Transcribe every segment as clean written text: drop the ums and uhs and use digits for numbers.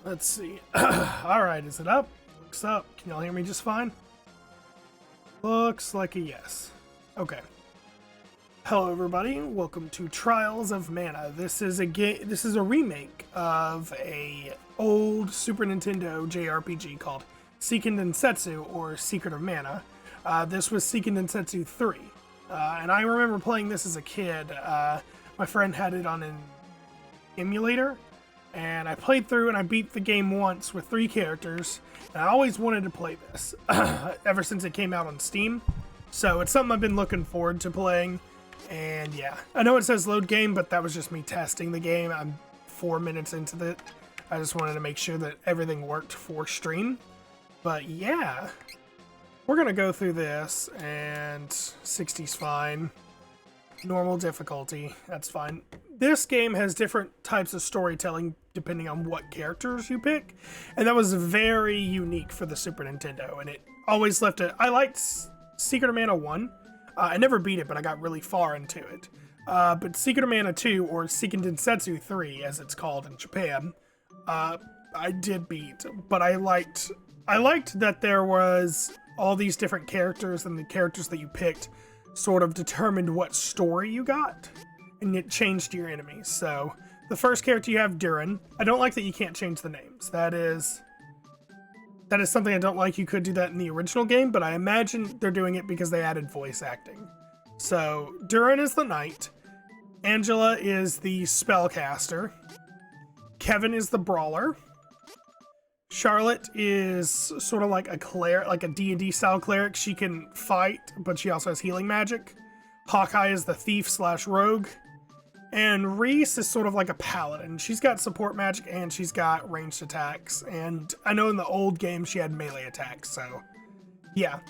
Let's see. Alright, is it up? Looks up. Can y'all hear me just fine? Looks like a yes. Okay. Hello everybody, welcome to Trials of Mana. This is a remake of a old Super Nintendo JRPG called Seiken Densetsu, or Secret of Mana. This was Seiken Densetsu 3. And I remember playing this as a kid. My friend had it on an emulator, and I played through and I beat the game once with 3 characters, and I always wanted to play this ever since it came out on Steam. So it's something I've been looking forward to playing. And yeah, I know it says load game, but that was just me testing the game. I'm 4 minutes into it. I just wanted to make sure that everything worked for stream. But yeah, we're gonna go through this, and 60's fine. Normal difficulty, that's fine. This game has different types of storytelling depending on what characters you pick, and that was very unique for the Super Nintendo, and it always left it. I liked Secret of Mana 1. I never beat it, but I got really far into it. But Secret of Mana 2, or Seiken Densetsu 3, as it's called in Japan, I did beat. But I liked that there was all these different characters, and the characters that you picked sort of determined what story you got, and it changed your enemies. So the first character you have, Duran. I don't like that you can't change the names. That is something I don't like. You could do that in the original game, but I imagine they're doing it because they added voice acting. So Duran is the knight, Angela is the spellcaster, Kevin is the brawler, Charlotte is sort of like a cleric, like a D&D style cleric. She can fight, but she also has healing magic. Hawkeye is the thief / rogue. And Reese is sort of like a paladin. She's got support magic and she's got ranged attacks. And I know in the old game she had melee attacks, so yeah.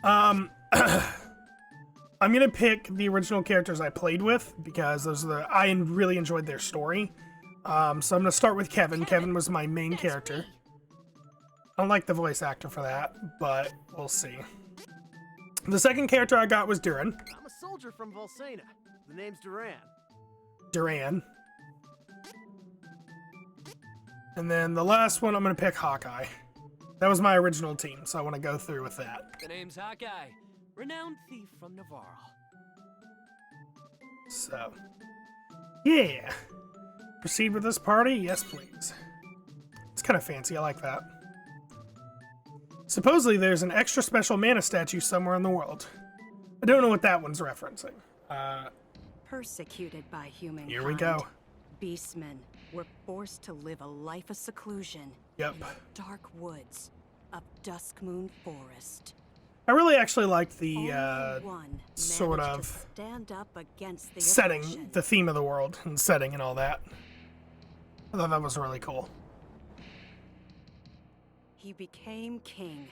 I'm gonna pick the original characters I played with because I really enjoyed their story. So I'm gonna start with Kevin. Kevin was my main character. I don't like the voice actor for that, but we'll see. The second character I got was Duran. I'm a soldier from Volsena. The name's Duran. Duran. And then the last one, I'm going to pick Hawkeye. That was my original team, so I want to go through with that. The name's Hawkeye, renowned thief from Navarre. So, yeah. Proceed with this party? Yes, please. It's kind of fancy. I like that. Supposedly, there's an extra special mana statue somewhere in the world. I don't know what that one's referencing. Persecuted by humankind, Here we go. Beastmen were forced to live a life of seclusion Yep. in the dark woods of Duskmoon Forest. I really actually liked the Only one sort managed of to stand up against the setting, oppression. the theme of the world and setting and all that. I thought that was really cool. He became king.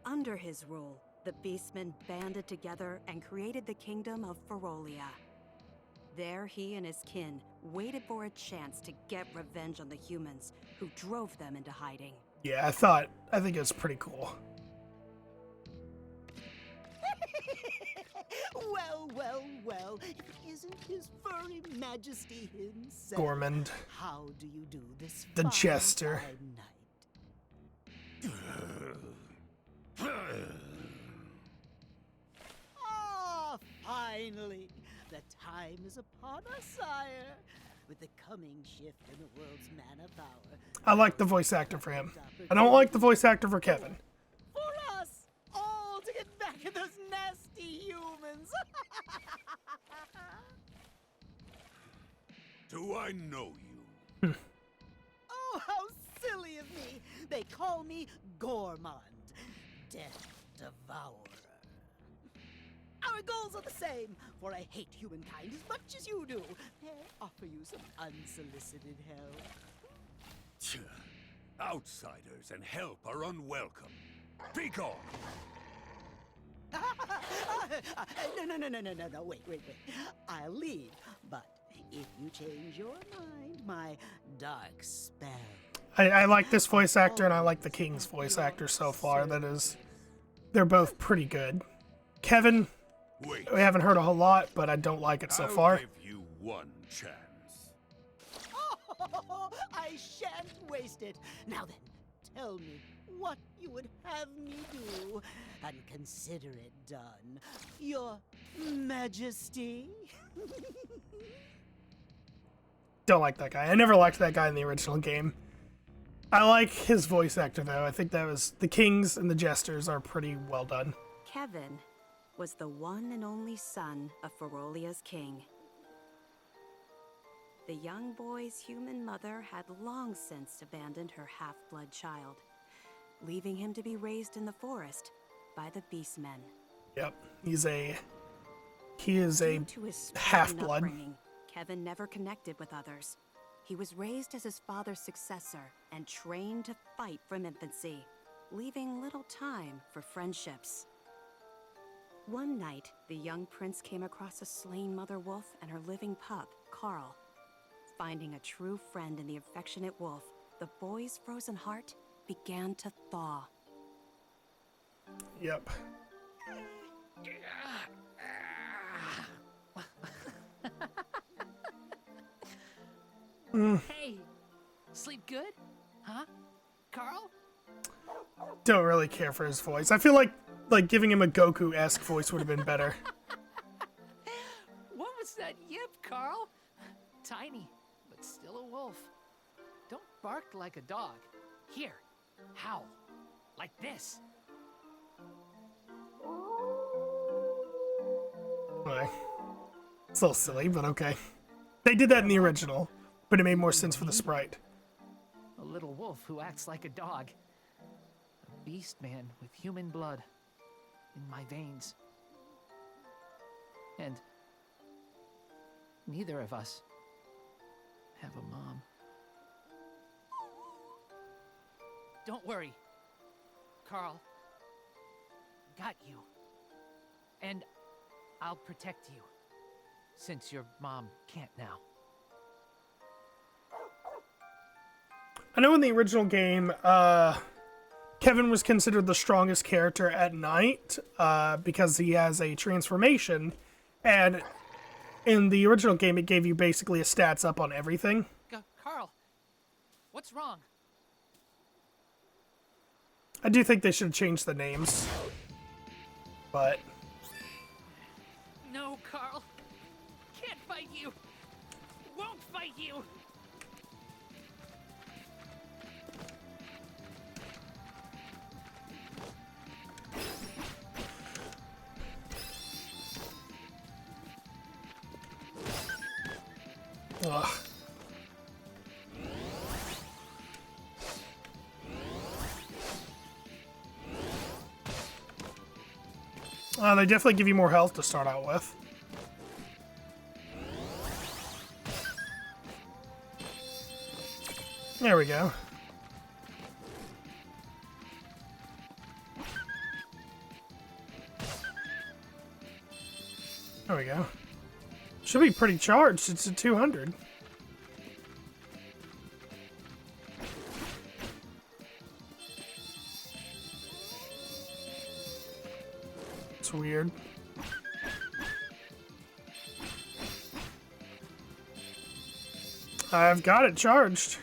Under his rule, the Beastmen banded together and created the kingdom of Ferolia. There, he and his kin waited for a chance to get revenge on the humans who drove them into hiding. Yeah, I think it's pretty cool. Well, if it isn't his furry majesty himself. Gormand, How do you do this the fine, jester. fine night? Ah, finally! The time is upon us, sire. With the coming shift in the world's mana power. I like the voice actor for him. I don't like the voice actor for Kevin. For us all to get back at those nasty humans. Do I know you? Oh, how silly of me! They call me Gormand, Death Devourer. Our goals are the same, for I hate humankind as much as you do. May I offer you some unsolicited help? Tch, outsiders and help are unwelcome. Be gone! No, wait. I'll leave, but if you change your mind, my dark spell. I like this voice actor and I like the King's voice actor so far. They're both pretty good. Kevin, Wait. we haven't heard a whole lot, but I don't like it so I'll far. give you one chance. I shan't waste it. Now then, tell me what you would have me do, and consider it done, Your Majesty. Don't like that guy. I never liked that guy in the original game. I like his voice actor though. I think that was the kings and the jesters are pretty well done. Kevin was the one and only son of Ferolia's king. The young boy's human mother had long since abandoned her half-blood child, leaving him to be raised in the forest by the Beastmen. Yep, he is a Due to his Spartan half-blood. upbringing, Kevin never connected with others. He was raised as his father's successor and trained to fight from infancy, leaving little time for friendships. One night, the young prince came across a slain mother wolf and her living pup, Carl. Finding a true friend in the affectionate wolf, the boy's frozen heart began to thaw. Yep. Hey, sleep good? Huh? Carl? Don't really care for his voice. I feel like giving him a Goku-esque voice would have been better. What was that yip, Carl? Tiny, but still a wolf. Don't bark like a dog. Here, howl. Like this. Okay. It's a little silly, but okay. They did that in the original, but it made more sense for the sprite. A little wolf who acts like a dog. A beast man with human blood in my veins. And neither of us have a mom. Don't worry, Carl. Got you. And I'll protect you, since your mom can't now. I know in the original game, Kevin was considered the strongest character at night because he has a transformation, and in the original game it gave you basically a stats up on everything. Carl, what's wrong? I do think they should have changed the names, but No, Carl. Can't fight you. Won't fight you. ugh. They definitely give you more health to start out with. There we go. There we go. Should be pretty charged. It's at 200. It's weird. I've got it charged.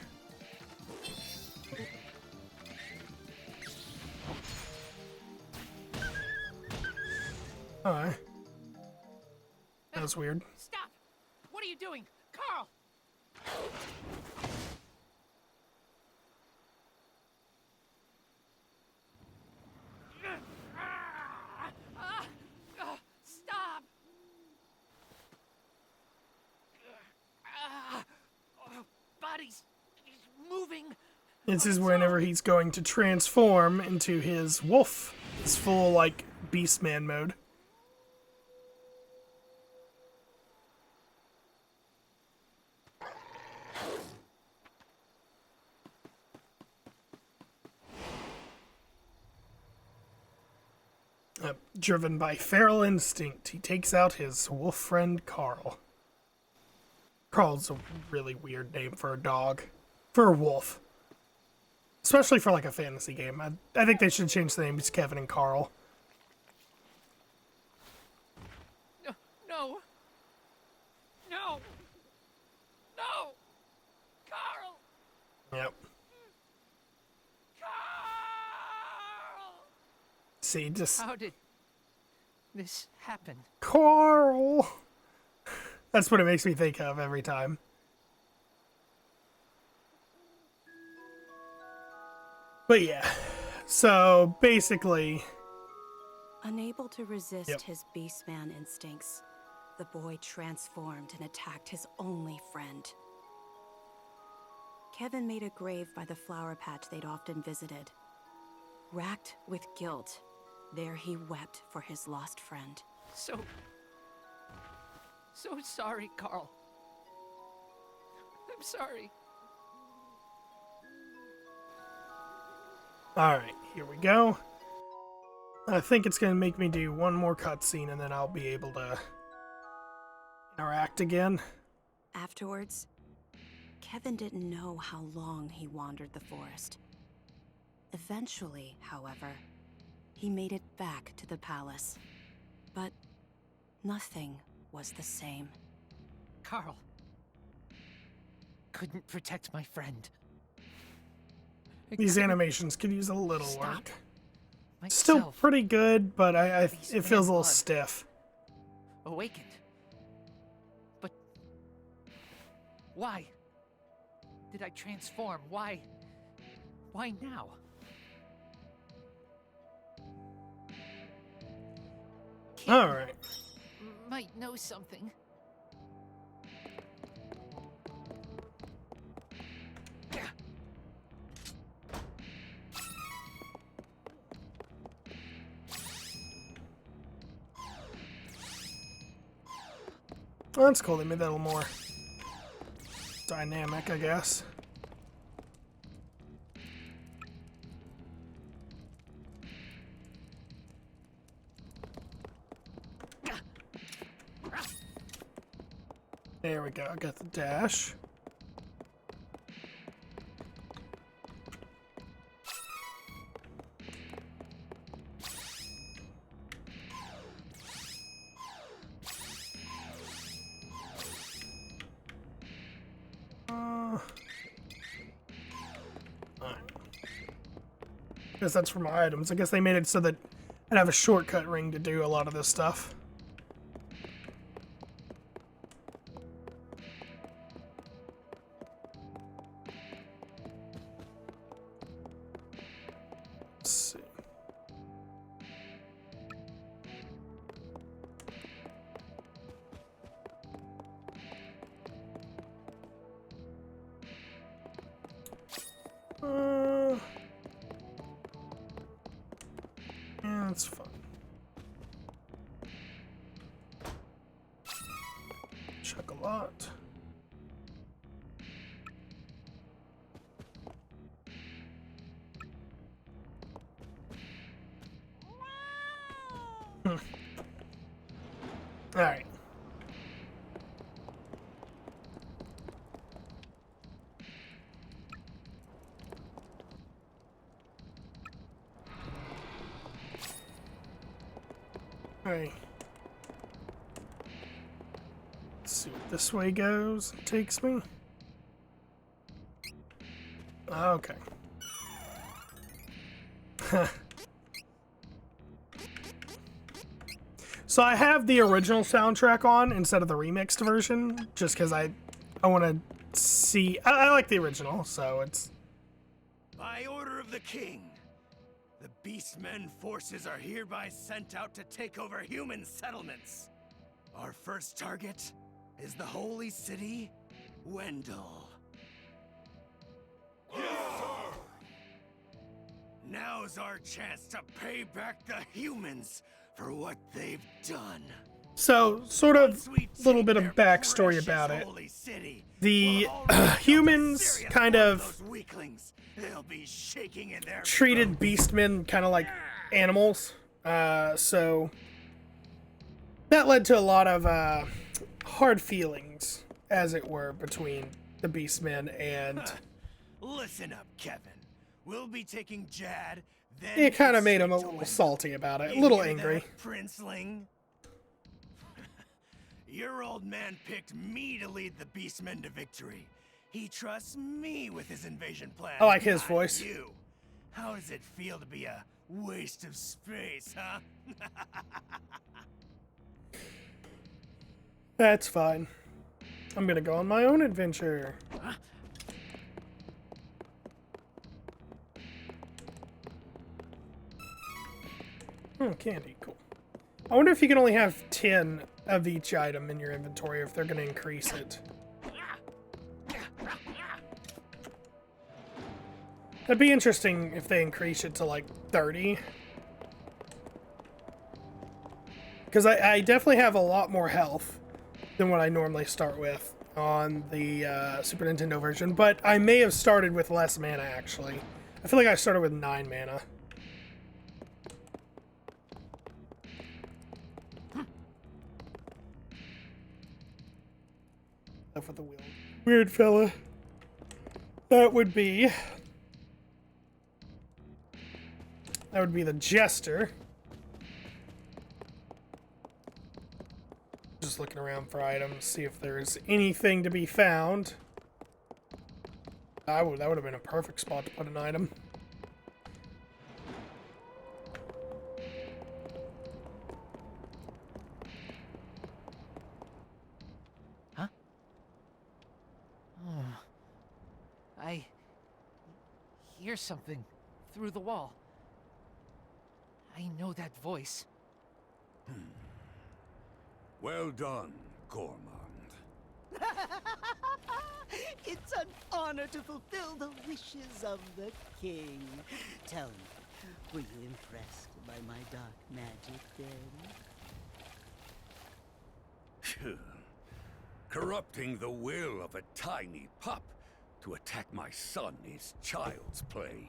Alright. That was weird. Stop! What are you doing? Carl! Stop! Body's moving. This is whenever he's going to transform into his wolf. His full, like, Beastman mode. Driven by feral instinct, he takes out his wolf friend Carl. Carl's a really weird name for a dog. For a wolf. Especially for like a fantasy game. I think they should change the names to Kevin and Carl. No. No. No. No. Carl! See, just How did this happen? Carl. That's what it makes me think of every time. But yeah, so basically, Unable to resist Yep. his beastman instincts, the boy transformed and attacked his only friend. Kevin made a grave by the flower patch they'd often visited. Racked with guilt, there he wept for his lost friend. So sorry, Carl. I'm sorry. alright, here we go. I think it's going to make me do one more cutscene and then I'll be able to interact again. Afterwards, Kevin didn't know how long he wandered the forest. Eventually, however, he made it back to the palace. But nothing was the same. Carl couldn't protect my friend. These animations could use a little Stop. work. Still Myself pretty good, but it Beastman feels a little blood. stiff. awakened. But why did I transform? Why now? Kid Alright. might know something. Well, that's cool. They made that a little more dynamic, I guess. There we go. I got the dash. I guess that's for my items. I guess they made it so that I'd have a shortcut ring to do a lot of this stuff. Let's see. Yeah, that's fine. Chocolat. All right. Alright. Let's see what this way goes. Takes me. Okay. So I have the original soundtrack on instead of the remixed version, just because I want to see. I like the original, so it's. By order of the king, the Beastmen forces are hereby sent out to take over human settlements. Our first target is the holy city, Wendell. Yes, sir! Now's our chance to pay back the humans for what they've done. So, sort of Once we little take bit of their backstory precious about it. holy city, The we'll already felt a humans serious kind one of those weaklings. They'll be shaking in their treated beastmen kind of like animals. So that led to a lot of hard feelings, as it were, between the beastmen and Listen up, Kevin. We'll be taking Jad, then it kind of head made him a straight to little Wendell. salty about it, a You little hear angry. that, Princeling? Your old man picked me to lead the Beastmen to victory. He trusts me with his invasion plan. I like his not voice. You. How does it feel to be a Waste of space, huh? That's fine. I'm gonna go on my own adventure. Oh, candy. Cool. I wonder if you can only have 10 of each item in your inventory, or if they're gonna increase it. That'd be interesting if they increase it to like 30. Because I definitely have a lot more health than what I normally start with on the Super Nintendo version. But I may have started with less mana, actually. I feel like I started with 9 mana. Left with the wheel. Weird fella. That would be the Jester. Just looking around for items, see if there's anything to be found. That would have been a perfect spot to put an item. Huh? Oh. I hear something through the wall. I know that voice. Well done, Gormand. It's an honor to fulfill the wishes of the king. Tell me, were you impressed by my dark magic then? Corrupting the will of a tiny pup to attack my son is child's play.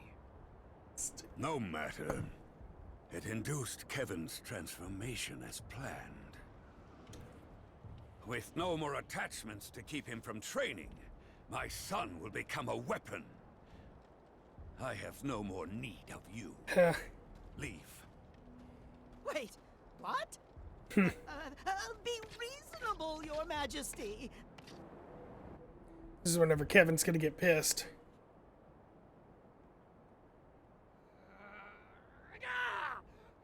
No matter. It induced Kevin's transformation as planned. With no more attachments to keep him from training, my son will become a weapon. I have no more need of you. Leave. Wait, what? Be reasonable, Your Majesty. This is whenever Kevin's gonna get pissed.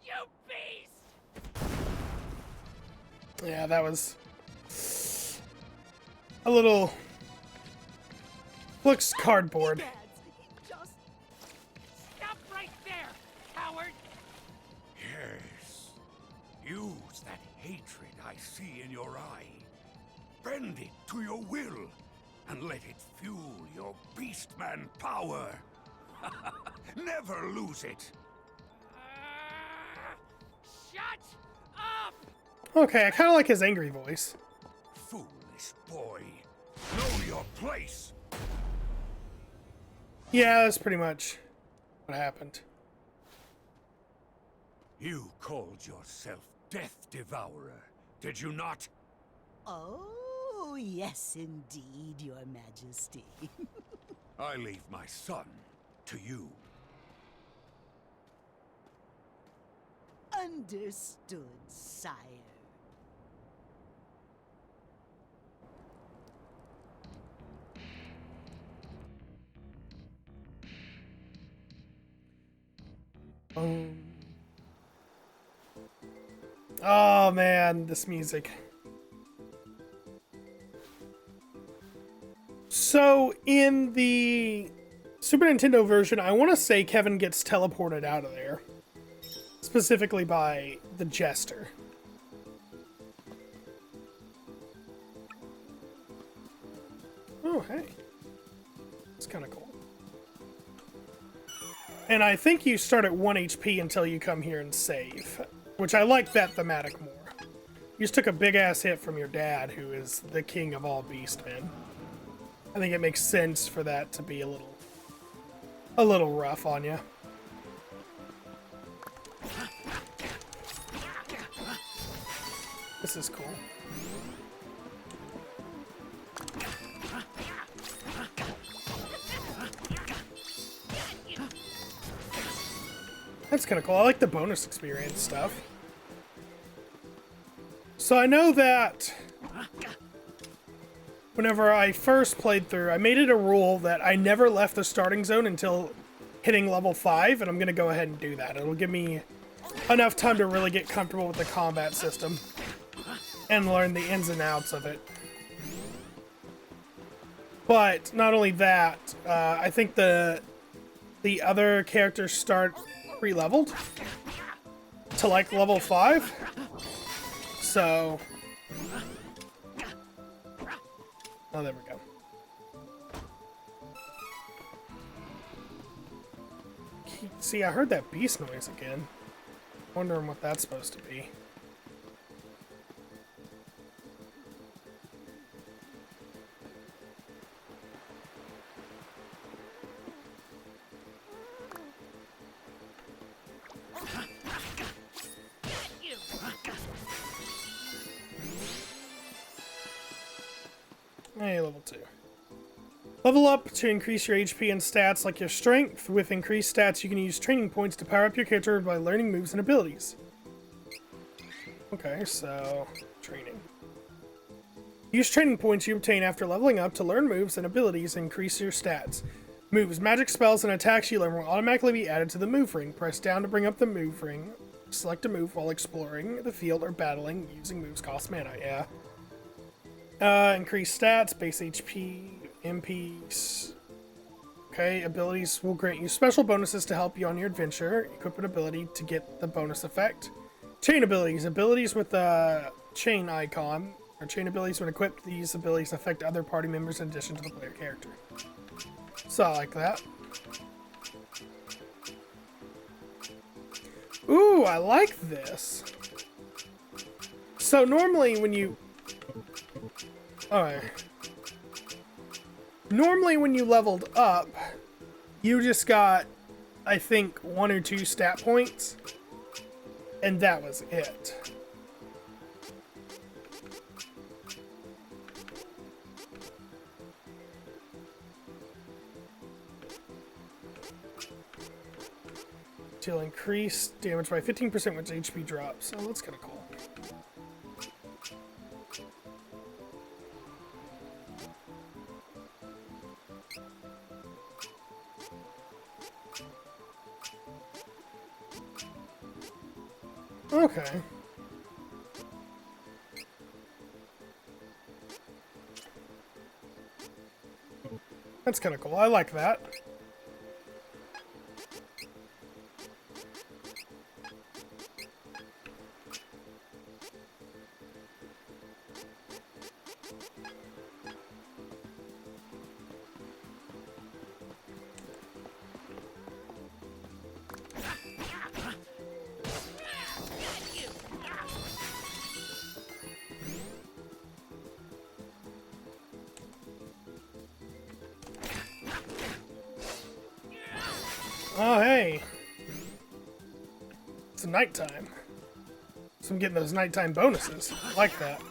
You beast! Yeah, that was a little... looks cardboard. Just Stop right there, coward! Yes. Use that hatred I see in your eye. Bend it to your will, and let it fuel your beastman power. Never lose it. Shut up! Okay, I kind of like his angry voice. Foolish boy. Know your place. Yeah, that's pretty much what happened. You called yourself Death Devourer, did you not? Oh, yes, indeed, Your Majesty. I leave my son to you. Understood, sire. Oh man, this music. So in the Super Nintendo version, I want to say Kevin gets teleported out of there. Specifically by the Jester. Oh, hey. It's kind of cool. And I think you start at 1 HP until you come here and save. Which I like that thematic more. You just took a big-ass hit from your dad, who is the king of all beastmen. I think it makes sense for that to be a little rough on you. This is cool. That's kind of cool. I like the bonus experience stuff. So I know that whenever I first played through, I made it a rule that I never left the starting zone until hitting level 5, and I'm going to go ahead and do that. It'll give me enough time to really get comfortable with the combat system and learn the ins and outs of it. But not only that, I think the other characters start pre-leveled to like level 5. So, oh, there we go. See, I heard that beast noise again. Wondering what that's supposed to be. Hey, level 2. Level up to increase your HP and stats like your strength. With increased stats, you can use training points to power up your character by learning moves and abilities. Okay, so training. Use training points you obtain after leveling up to learn moves and abilities and increase your stats. Moves, magic spells, and attacks you learn will automatically be added to the move ring. Press down to bring up the move ring. Select a move while exploring the field or battling. Using moves cost mana, yeah. Increase stats, base HP, MPs. Okay, abilities will grant you special bonuses to help you on your adventure. Equip an ability to get the bonus effect. Chain abilities. Abilities with the chain icon. Or chain abilities when equipped, these abilities affect other party members in addition to the player character. So I like that. Ooh, I like this. So normally when you... Alright. Normally when you leveled up, you just got, I think, 1 or 2 stat points. And that was it. To increase damage by 15% when HP drops. So that's kind of cool. Okay. That's kind of cool. I like that. Oh, hey. It's nighttime. So I'm getting those nighttime bonuses. I like that.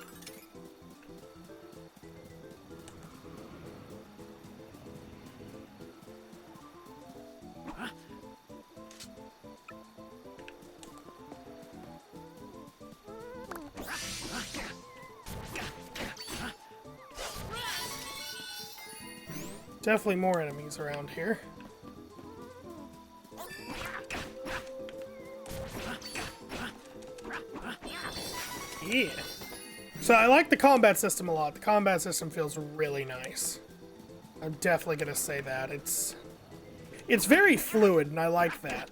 Definitely more enemies around here. Yeah. So I like the combat system a lot. The combat system feels really nice. I'm definitely gonna say that. It's very fluid, and I like that.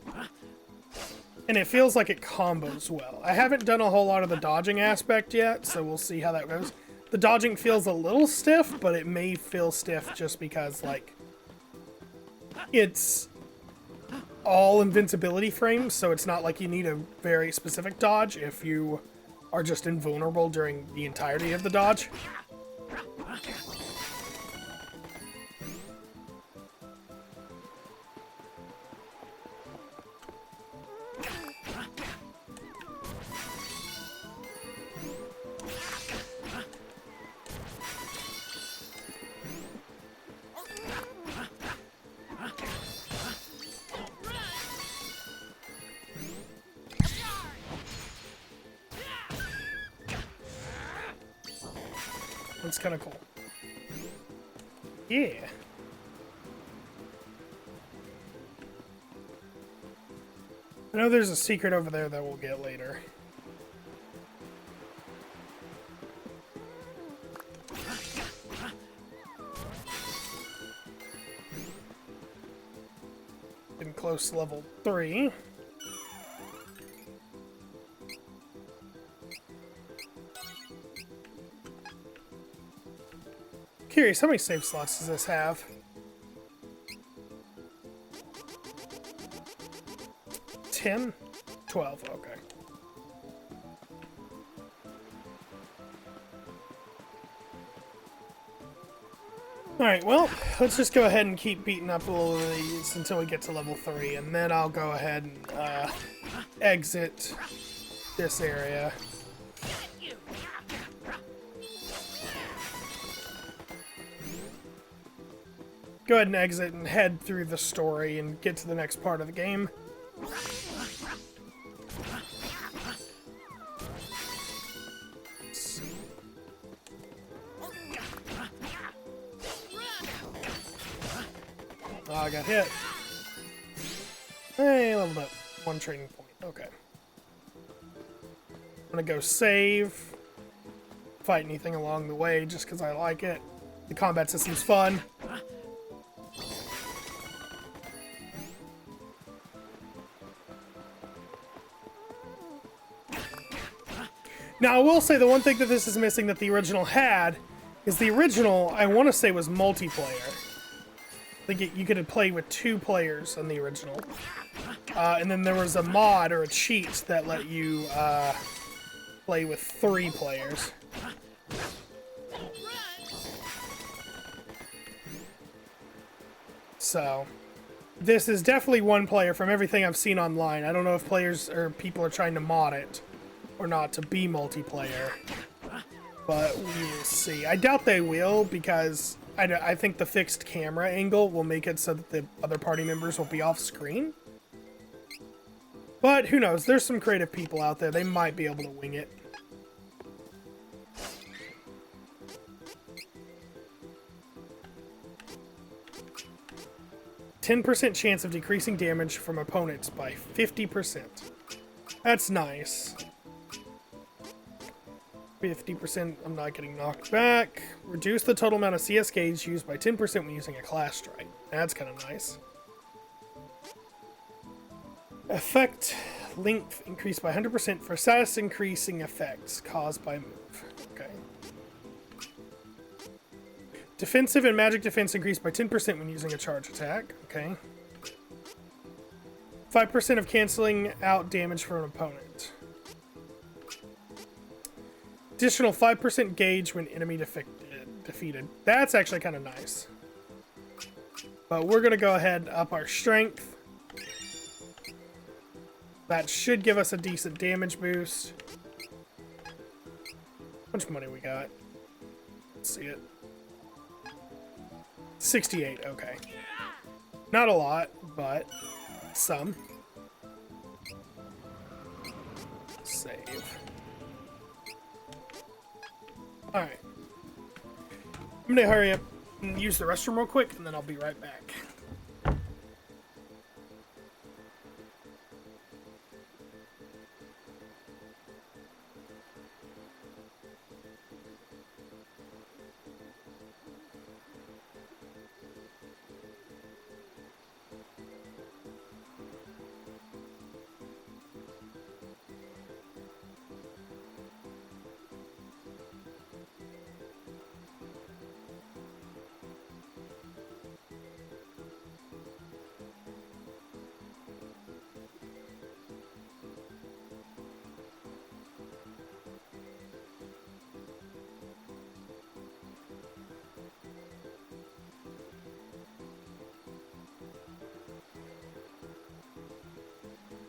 And it feels like it combos well. I haven't done a whole lot of the dodging aspect yet, so we'll see how that goes. The dodging feels a little stiff, but it may feel stiff just because, like, it's all invincibility frames, so it's not like you need a very specific dodge if you are just invulnerable during the entirety of the dodge. It's kind of cool. Yeah. I know there's a secret over there that we'll get later. Getting close to level 3. Curious, how many save slots does this have? 10? 12, okay. Alright, well, let's just go ahead and keep beating up a little of these until we get to level 3, and then I'll go ahead and exit this area. Go ahead and exit and head through the story and get to the next part of the game. Oh, I got hit. Hey, leveled up. 1 training point. Okay. I'm gonna go save. Fight anything along the way just because I like it. The combat system's fun. Now, I will say the one thing that this is missing that the original had is the original, I want to say, was multiplayer. I think you could play with 2 players on the original. And then there was a mod or a cheat that let you play with 3 players. So, this is definitely 1 player from everything I've seen online. I don't know if players or people are trying to mod it or not to be multiplayer, but we will see. I doubt they will because I think the fixed camera angle will make it so that the other party members will be off screen. But who knows? There's some creative people out there. They might be able to wing it. %10 chance of decreasing damage from opponents by 50%. That's nice. 50%, I'm not getting knocked back. Reduce the total amount of CS gauge used by 10% when using a class strike. That's kind of nice. Effect length increased by 100% for status increasing effects caused by move. Okay. Defensive and magic defense increased by 10% when using a charge attack. Okay. 5% of canceling out damage from an opponent. Additional 5% gauge when enemy defeated. That's actually kind of nice. But we're going to go ahead and up our strength. That should give us a decent damage boost. How much money we got? Let's see it. 68, okay. Not a lot, but some. Save. Alright. I'm gonna hurry up and use the restroom real quick, and then I'll be right back.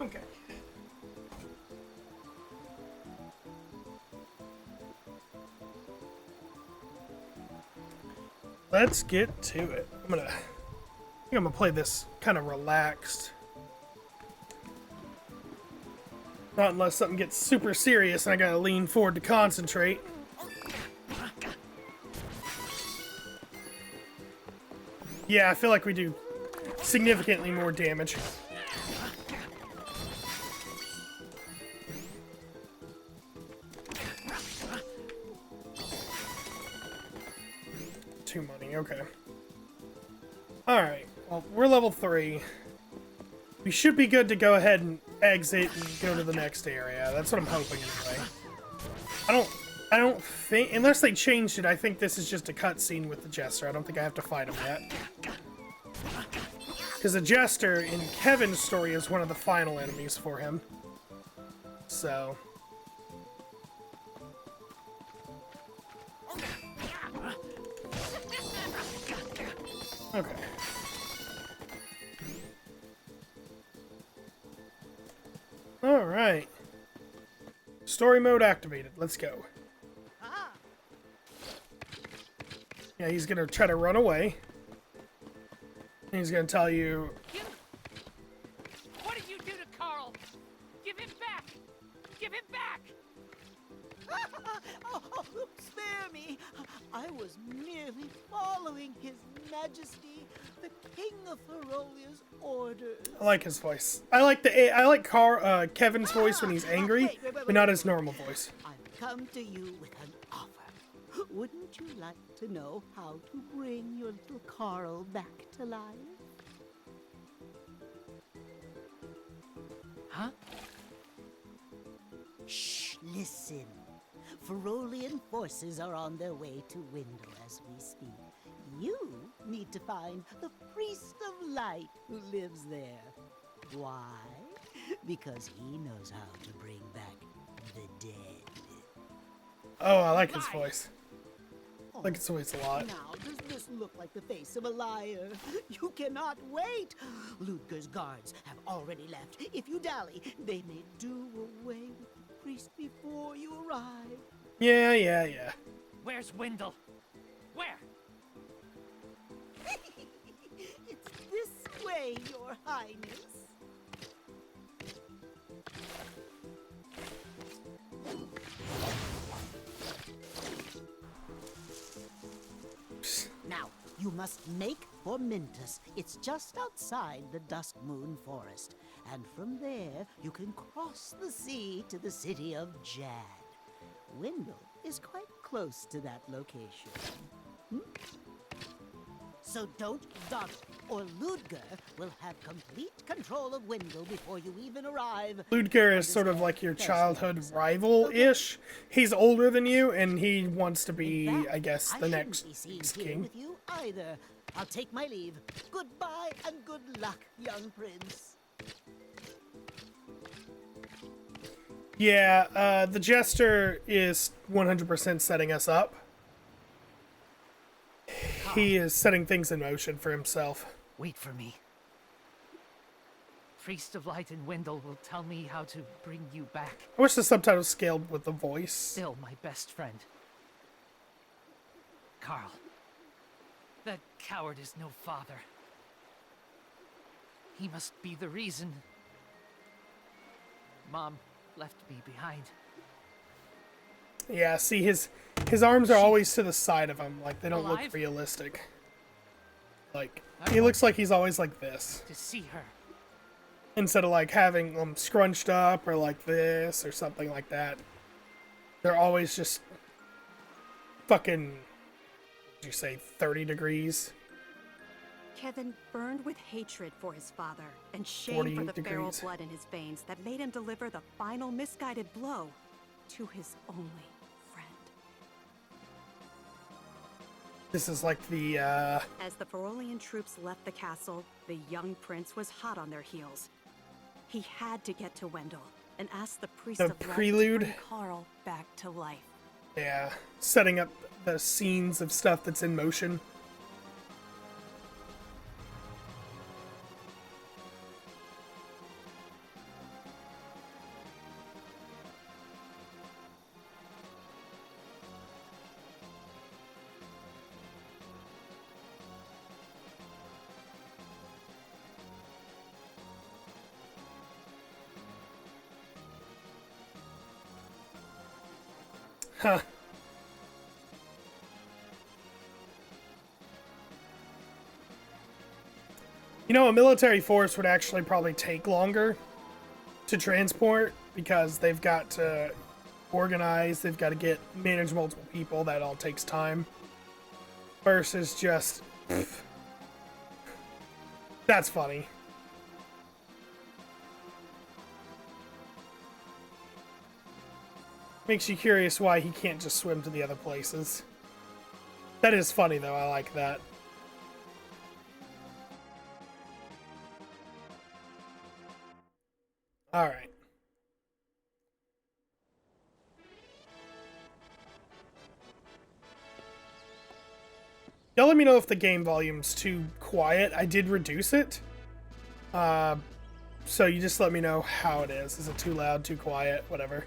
Okay. Let's get to it. I think I'm gonna play this kind of relaxed. Not unless something gets super serious and I gotta lean forward to concentrate. Yeah, I feel like we do significantly more damage. Alright, well, we're level 3. We should be good to go ahead and exit and go to the next area. That's what I'm hoping anyway. I don't think, unless they changed it, I think this is just a cutscene with the Jester. I don't think I have to fight him yet. Because the Jester in Kevin's story is one of the final enemies for him. So... okay. Alright. Story mode activated. Let's go. Yeah, he's gonna try to run away. And he's gonna tell you... What did you do to Carl? Give him back! Give him back! Oh, spare me! I was merely following His Majesty, the King of Ferolia's orders. I like his voice. I like Kevin's voice when he's angry, but not his normal voice. I've come to you with an offer. Wouldn't you like to know how to bring your little Carl back to life? Huh? Shh, listen. Ferolian forces are on their way to Windle as we speak. You need to find the Priest of Light who lives there. Why? Because he knows how to bring back the dead. Oh, I like his voice. I like his voice a lot. Now, does this look like the face of a liar? You cannot wait! Ludger's guards have already left. If you dally, they may do away with the priest before you arrive. Yeah. Where's Wendell? Where? It's this way, Your Highness. Now, you must make for Mintus. It's just outside the Dusk Moon Forest. And from there, you can cross the sea to the city of Jad. Wendell is quite close to that location. So don't dawdle, or Ludger will have complete control of Wendell before you even arrive. Ludger is sort of like your childhood rival-ish. He's older than you, and he wants to be, I guess, the next king. With you either. I'll take my leave. Goodbye and good luck, young prince. Yeah, the Jester is 100% setting us up. He is setting things in motion for himself. Wait for me. Priest of Light and Wendell will tell me how to bring you back. I wish the subtitles scaled with the voice. Still my best friend. Carl. That coward is no father. He must be the reason Mom left me behind. Yeah, see, his arms are always to the side of him. Like, they don't look realistic. Like, he looks like he's always like this. To see her. Instead of, like, having them scrunched up or like this or something like that. They're always just fucking, did you say 30 degrees? Kevin burned with hatred for his father and shame for the feral blood in his veins that made him deliver the final misguided blow to his only friend. This is like the, As the Ferolian troops left the castle, the young prince was hot on their heels. He had to get to Wendell and ask the priest of light to bring Carl back to life. Yeah, setting up the scenes of stuff that's in motion. Huh. You know, a military force would actually probably take longer to transport because they've got to organize, they've got to manage multiple people, that all takes time. Versus just That's funny. Makes you curious why he can't just swim to the other places. That is funny, though. I like that. All right. Y'all let me know if the game volume's too quiet. I did reduce it. So you just let me know how it is. Is it too loud, too quiet, whatever?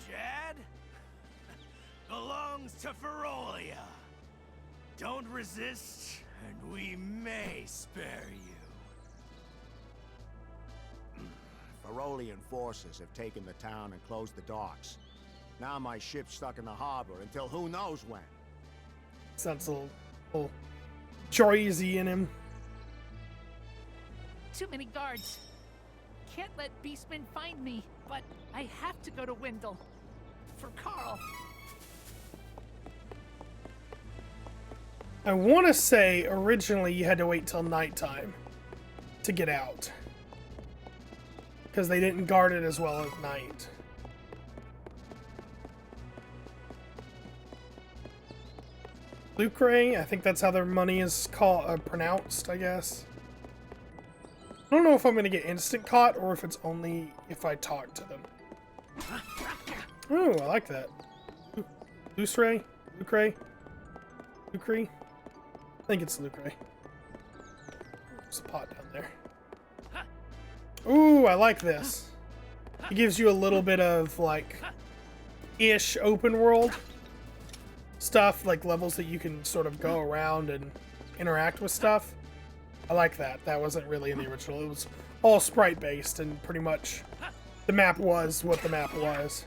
Jad belongs to Ferolia. Don't resist, and we may spare you. Ferolian forces have taken the town and closed the docks. Now my ship's stuck in the harbor until who knows when. Sounds a little Troy-y in him. Too many guards. Can't let beastmen find me, but I have to go to Windle. For Carl. I want to say originally you had to wait till nighttime to get out. Because they didn't guard it as well at night. Lucre, I think that's how their money is called, pronounced, I guess. I don't know if I'm going to get instant caught or if it's only if I talk to them. Oh, I like that. Lucre? Lucre? Lucre? I think it's Lucre. There's a pot down there. Ooh, I like this. It gives you a little bit of, like, ish open world stuff, like levels that you can sort of go around and interact with stuff. I like that. That wasn't really in the original. It was all sprite based and pretty much the map was what the map was.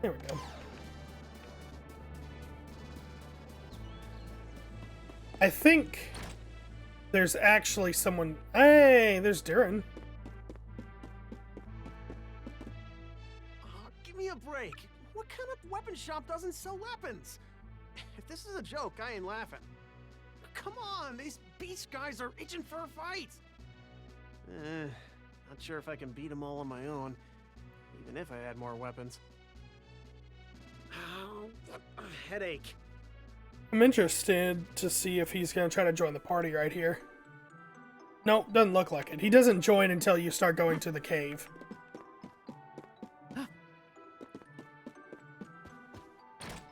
There we go. I think there's actually someone. Hey, there's Durin. Give me a break. What kind of weapon shop doesn't sell weapons? If this is a joke, I ain't laughing. Come on, these beast guys are itching for a fight. Not sure if I can beat them all on my own, even if I had more weapons. Oh, what a headache. I'm interested to see if he's going to try to join the party right here. Nope, doesn't look like it. He doesn't join until you start going to the cave.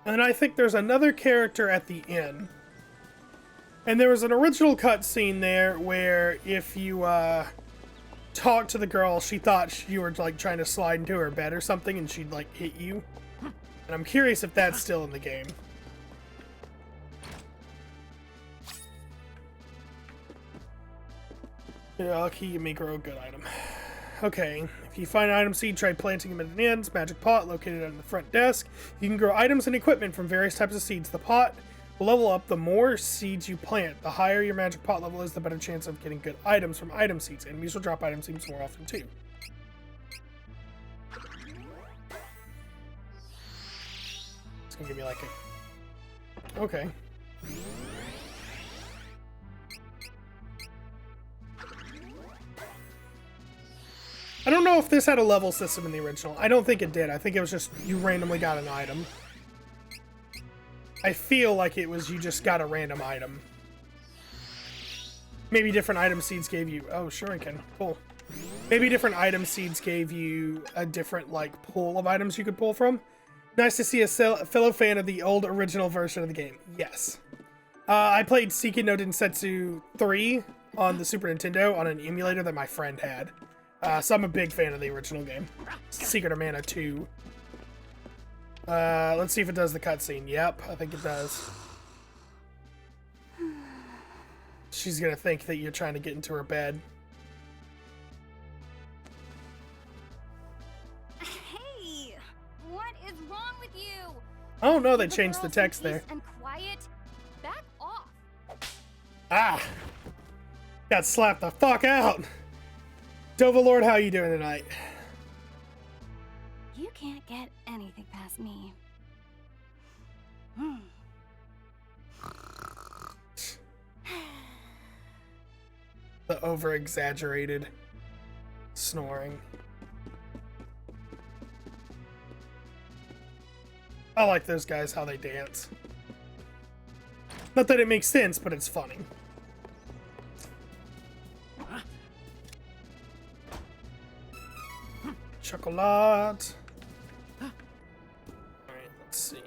And I think there's another character at the inn. And there was an original cutscene there where if you talked to the girl, she thought you were like trying to slide into her bed or something and she'd like hit you. And I'm curious if that's still in the game. Yeah, lucky you may grow a good item. Okay, if you find an item seed, try planting them in an end's magic pot located on the front desk. You can grow items and equipment from various types of seeds. The pot will level up the more seeds you plant. The higher your magic pot level is, the better chance of getting good items from item seeds. Enemies will drop item seeds more often too. It's gonna give me like a... Okay. I don't know if this had a level system in the original. I don't think it did. I think it was just you randomly got an item. I feel like it was you just got a random item. Maybe different item seeds gave you... Oh, shuriken. Cool. Maybe different item seeds gave you a different, like, pool of items you could pull from. Nice to see a fellow fan of the old original version of the game. Yes. I played Seiken no Densetsu 3 on the Super Nintendo on an emulator that my friend had. So I'm a big fan of the original game. Secret of Mana 2. Let's see if it does the cutscene. Yep, I think it does. She's gonna think that you're trying to get into her bed. Hey, what is wrong with you? Oh no, they changed the text there. And quiet. Back off. Ah! Got slapped the fuck out! Dova Lord, how you doing tonight? You can't get anything past me. The over-exaggerated snoring. I like those guys, how they dance. Not that it makes sense, but it's funny. Chocolate. Alright, let's see.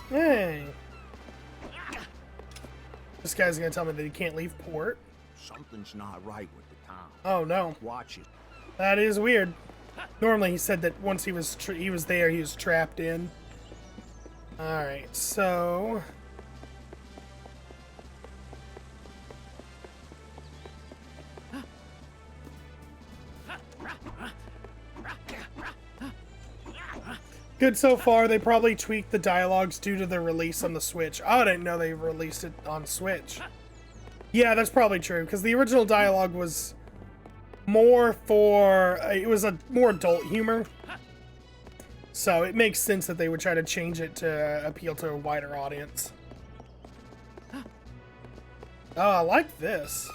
Hey. This guy's gonna tell me that he can't leave port. Something's not right with the town. Oh no, Watch it. that is weird. Normally he said that once he was there, he was trapped in. All right, so good so far. They probably tweaked the dialogues due to the release on the Switch. Oh, I didn't know they released it on Switch. Yeah, that's probably true, because the original dialogue was more for... it was a more adult humor. So it makes sense that they would try to change it to appeal to a wider audience. Oh, I like this.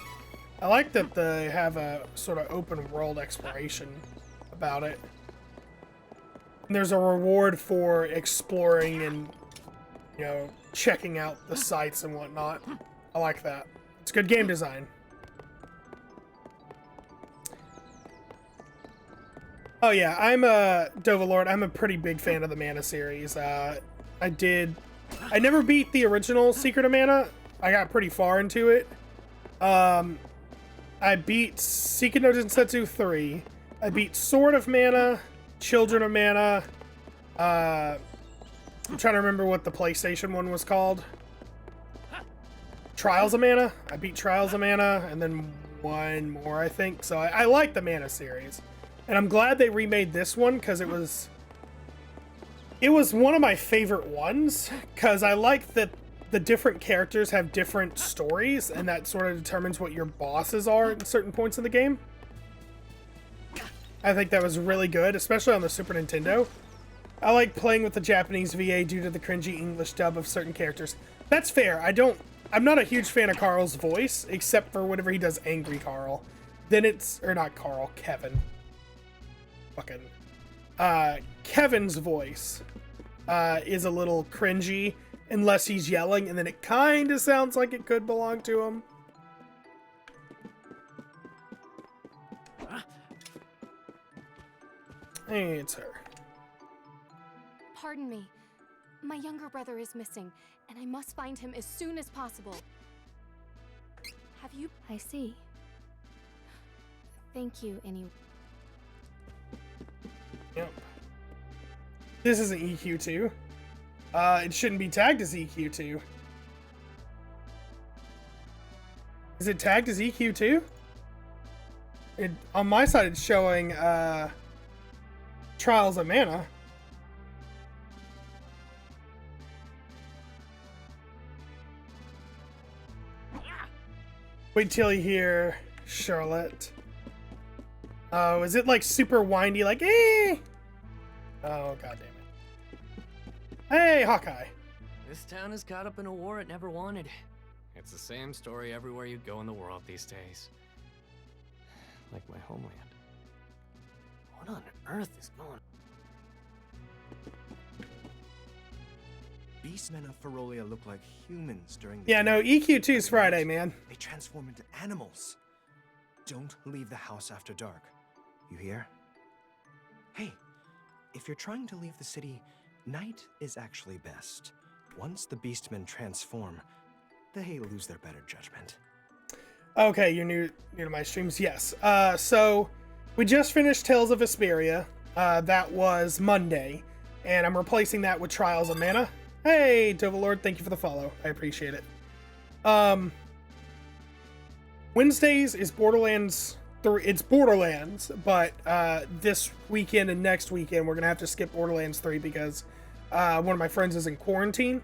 I like that they have a sort of open world exploration about it. And there's a reward for exploring and, you know, checking out the sites and whatnot. I like that. It's good game design. Oh yeah, I'm a Dovalord. I'm a pretty big fan of the Mana series. I never beat the original Secret of Mana. I got pretty far into it. I beat Seiki no Densetsu 3. I beat Sword of Mana, Children of Mana. I'm trying to remember what the PlayStation one was called. Trials of Mana. I beat Trials of Mana, and then one more, I think. So I like the Mana series. And I'm glad they remade this one, because it was one of my favorite ones, because I like that the different characters have different stories, and that sort of determines what your bosses are at certain points in the game. I think that was really good, especially on the Super Nintendo. I like playing with the Japanese VA due to the cringy English dub of certain characters. That's fair. I'm not a huge fan of Carl's voice, except for whenever he does Angry Carl. Then it's, or not Carl, Kevin. Fucking. Kevin's voice is a little cringy, unless he's yelling, and then it kind of sounds like it could belong to him. Hey, it's her. Pardon me. My younger brother is missing, and I must find him as soon as possible. Have you... I see. Thank you, anyway. Yep. This isn't EQ2. It shouldn't be tagged as EQ2. Is it tagged as EQ2? On my side, it's showing Trials of Mana. Wait till you hear Charlotte. Oh, is it like super windy, like eh? Oh, god damn it. Hey, Hawkeye. This town is caught up in a war it never wanted. It's the same story everywhere you go in the world these days. Like my homeland. What on earth is going on? Beastmen of Ferolia look like humans during the Yeah, no, EQ2's Friday, man. They transform into animals. Don't leave the house after dark. You hear? Hey, if you're trying to leave the city, night is actually best. Once the Beastmen transform, they lose their better judgment. Okay, you're new to my streams. Yes. So we just finished Tales of Vesperia. That was Monday, and I'm replacing that with Trials of Mana. Hey, Dovalord, thank you for the follow. I appreciate it. Wednesdays is Borderlands 3. It's Borderlands, but this weekend and next weekend we're gonna have to skip Borderlands 3 because one of my friends is in quarantine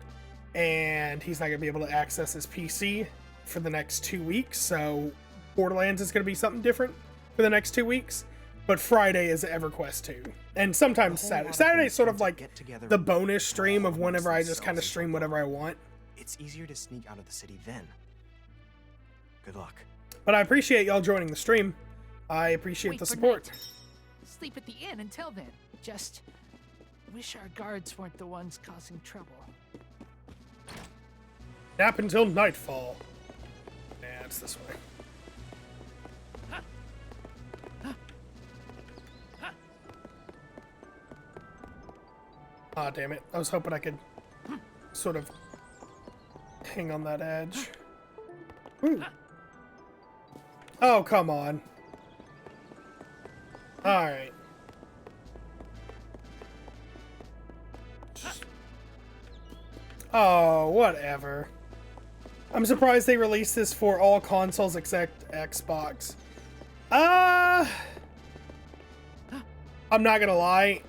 and he's not gonna be able to access his PC for the next 2 weeks. So Borderlands is gonna be something different for the next 2 weeks. But Friday is EverQuest 2, and sometimes Saturday. Saturday is sort of like the bonus stream of whenever I just kind of stream whatever I want. It's easier to sneak out of the city then. Good luck. But I appreciate y'all joining the stream. I appreciate Wait the for support. night. Sleep at the inn until then. Just wish our guards weren't the ones causing trouble. Nap until nightfall. Yeah, it's this way. Ah, damn it. I was hoping I could sort of hang on that edge. Ooh. Oh, come on. Alright. Oh, whatever. I'm surprised they released this for all consoles except Xbox. I'm not gonna lie.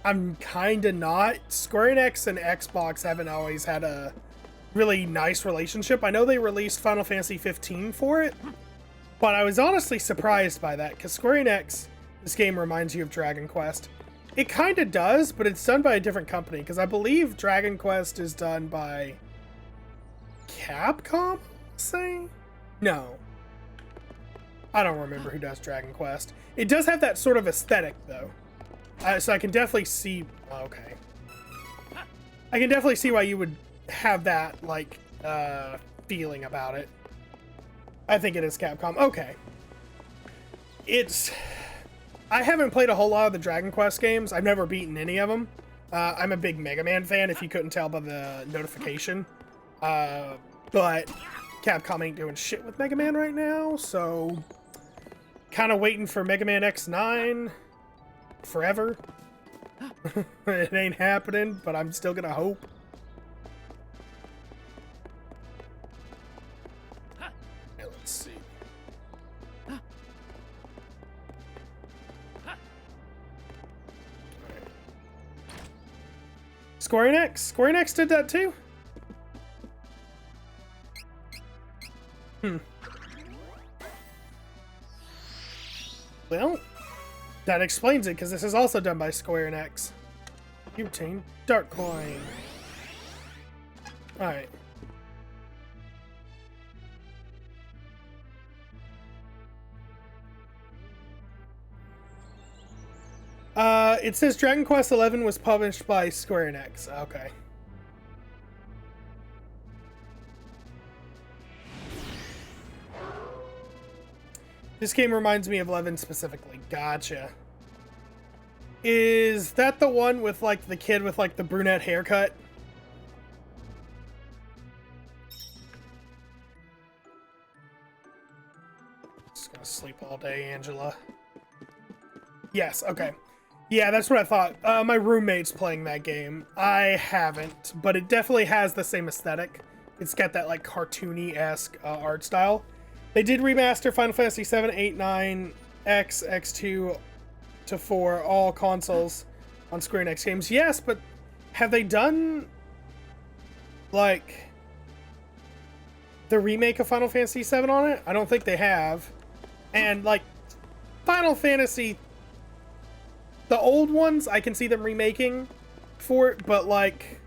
I'm kinda not. Square Enix and Xbox haven't always had a really nice relationship. I know they released Final Fantasy 15 for it, but I was honestly surprised by that, because Square Enix, this game reminds you of Dragon Quest. It kinda does, but it's done by a different company, because I believe Dragon Quest is done by Capcom, say? No. I don't remember who does Dragon Quest. It does have that sort of aesthetic, though. So I can definitely see... Okay. I can definitely see why you would have that, like, feeling about it. I think it is Capcom. Okay. It's... I haven't played a whole lot of the Dragon Quest games. I've never beaten any of them. I'm a big Mega Man fan, if you couldn't tell by the notification. But Capcom ain't doing shit with Mega Man right now, so... Kind of waiting for Mega Man X9... forever. It ain't happening, but I'm still gonna hope. Okay, let's see. Square Enix? Square Enix did that too? Well, that explains it, because this is also done by Square Enix. You obtain Dark Coin. Alright. It says Dragon Quest XI was published by Square Enix. Okay. This game reminds me of 11 specifically. Gotcha. Is that the one with, like, the kid with, like, the brunette haircut? Just gonna sleep all day, Angela. Yes, okay. Yeah, that's what I thought. My roommate's playing that game. I haven't, but it definitely has the same aesthetic. It's got that, like, cartoony-esque art style. They did remaster Final Fantasy 7, 8, 9, X, X2 to 4, all consoles on Square Enix games. Yes, but have they done, like, the remake of Final Fantasy 7 on it? I don't think they have. And, like, Final Fantasy, the old ones, I can see them remaking for it, but, like,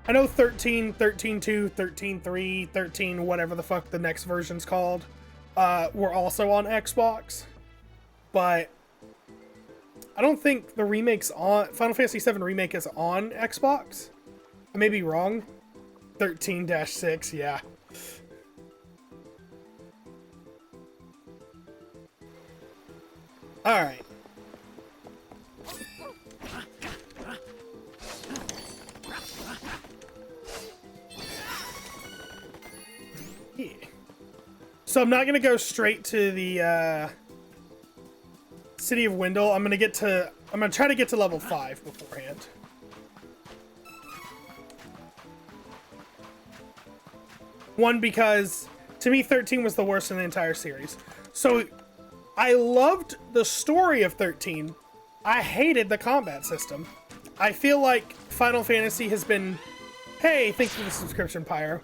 I know 13, 13.2, 13.3, 13, whatever the fuck the next version's called, were also on Xbox. But I don't think the remake's on... Final Fantasy VII Remake is on Xbox. I may be wrong. 13-6, yeah. Alright. Yeah. So I'm not gonna go straight to the City of Wendell. I'm gonna try to get to level 5 beforehand. One, because To me, 13 was the worst in the entire series. So, I loved the story of 13. I hated the combat system. I feel like Final Fantasy has been... Hey, thanks for the subscription, Pyro.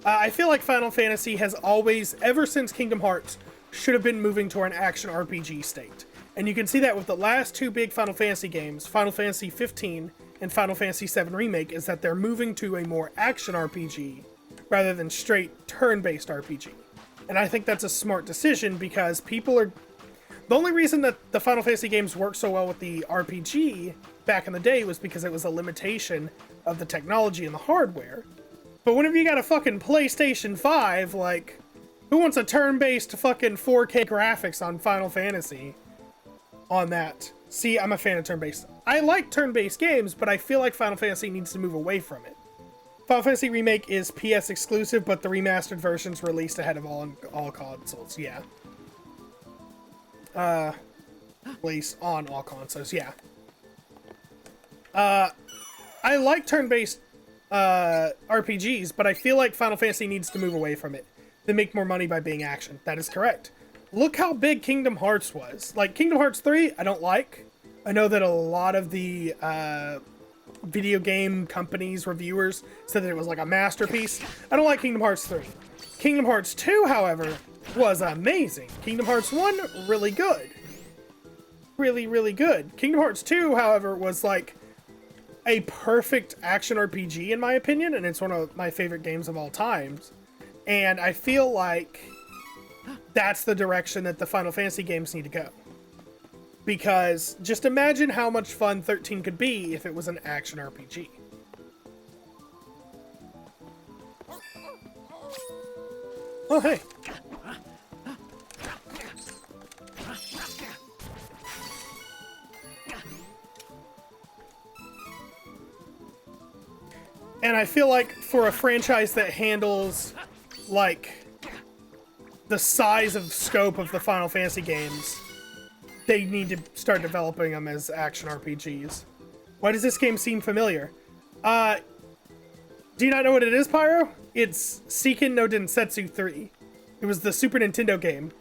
I feel like Final Fantasy has always, ever since Kingdom Hearts, should have been moving toward an action RPG state. And you can see that with the last two big Final Fantasy games, Final Fantasy 15 and Final Fantasy 7 Remake, is that they're moving to a more action RPG rather than straight turn-based RPG. And I think that's a smart decision because people are... The only reason that the Final Fantasy games worked so well with the RPG back in the day was because it was a limitation of the technology and the hardware. But whenever you got a fucking PlayStation 5, like, who wants a turn-based fucking 4K graphics on Final Fantasy on that? See, I'm a fan of turn-based. I like turn-based games, but I feel like Final Fantasy needs to move away from it. Final Fantasy Remake is PS exclusive, but the remastered version's released ahead of all consoles, yeah. Release on all consoles, yeah. I like turn-based RPGs, but I feel like Final Fantasy needs to move away from it. They make more money by being action. That is correct. Look how big Kingdom Hearts was. Like, Kingdom Hearts 3, I don't like. I know that a lot of the video game companies, reviewers, said that it was like a masterpiece. I don't like Kingdom Hearts 3. Kingdom Hearts 2, however, was amazing. Kingdom Hearts 1, really good. Really, really good. Kingdom Hearts 2, however, was like a perfect action RPG in my opinion, and it's one of my favorite games of all times. And I feel like that's the direction that the Final Fantasy games need to go. Because just imagine how much fun 13 could be if it was an action RPG. Oh, hey. And I feel like for a franchise that handles, like, the size of scope of the Final Fantasy games, they need to start developing them as action RPGs. Why does this game seem familiar? Do you not know what it is, Pyro? It's Seiken no Densetsu 3. It was the Super Nintendo game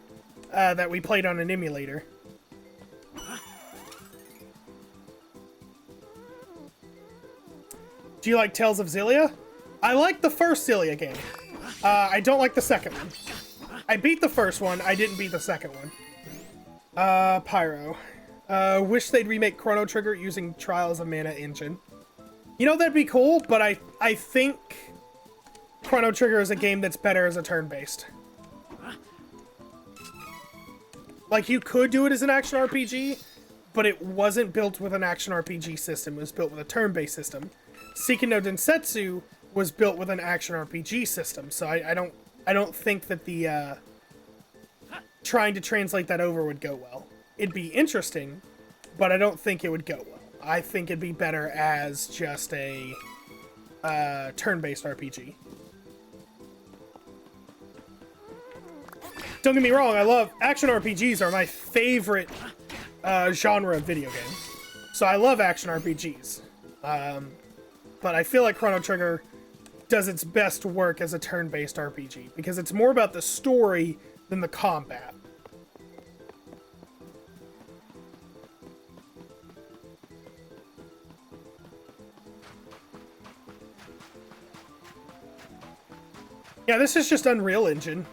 that we played on an emulator. Do you like Tales of Xillia? I like the first Xillia game. I don't like the second one. I beat the first one, I didn't beat the second one. Pyro. Wish they'd remake Chrono Trigger using Trials of Mana engine. You know, that'd be cool, but I think Chrono Trigger is a game that's better as a turn-based. Like, you could do it as an action RPG, but it wasn't built with an action RPG system. It was built with a turn-based system. Seiken no Densetsu was built with an action RPG system, so I don't think that the trying to translate that over would go well. It'd be interesting, but I don't think it would go well. I think it'd be better as just a turn-based RPG. Don't get me wrong, I love action RPGs are my favorite genre of video game. So I love action RPGs. But I feel like Chrono Trigger does its best work as a turn-based RPG because it's more about the story than the combat. Yeah, this is just Unreal Engine.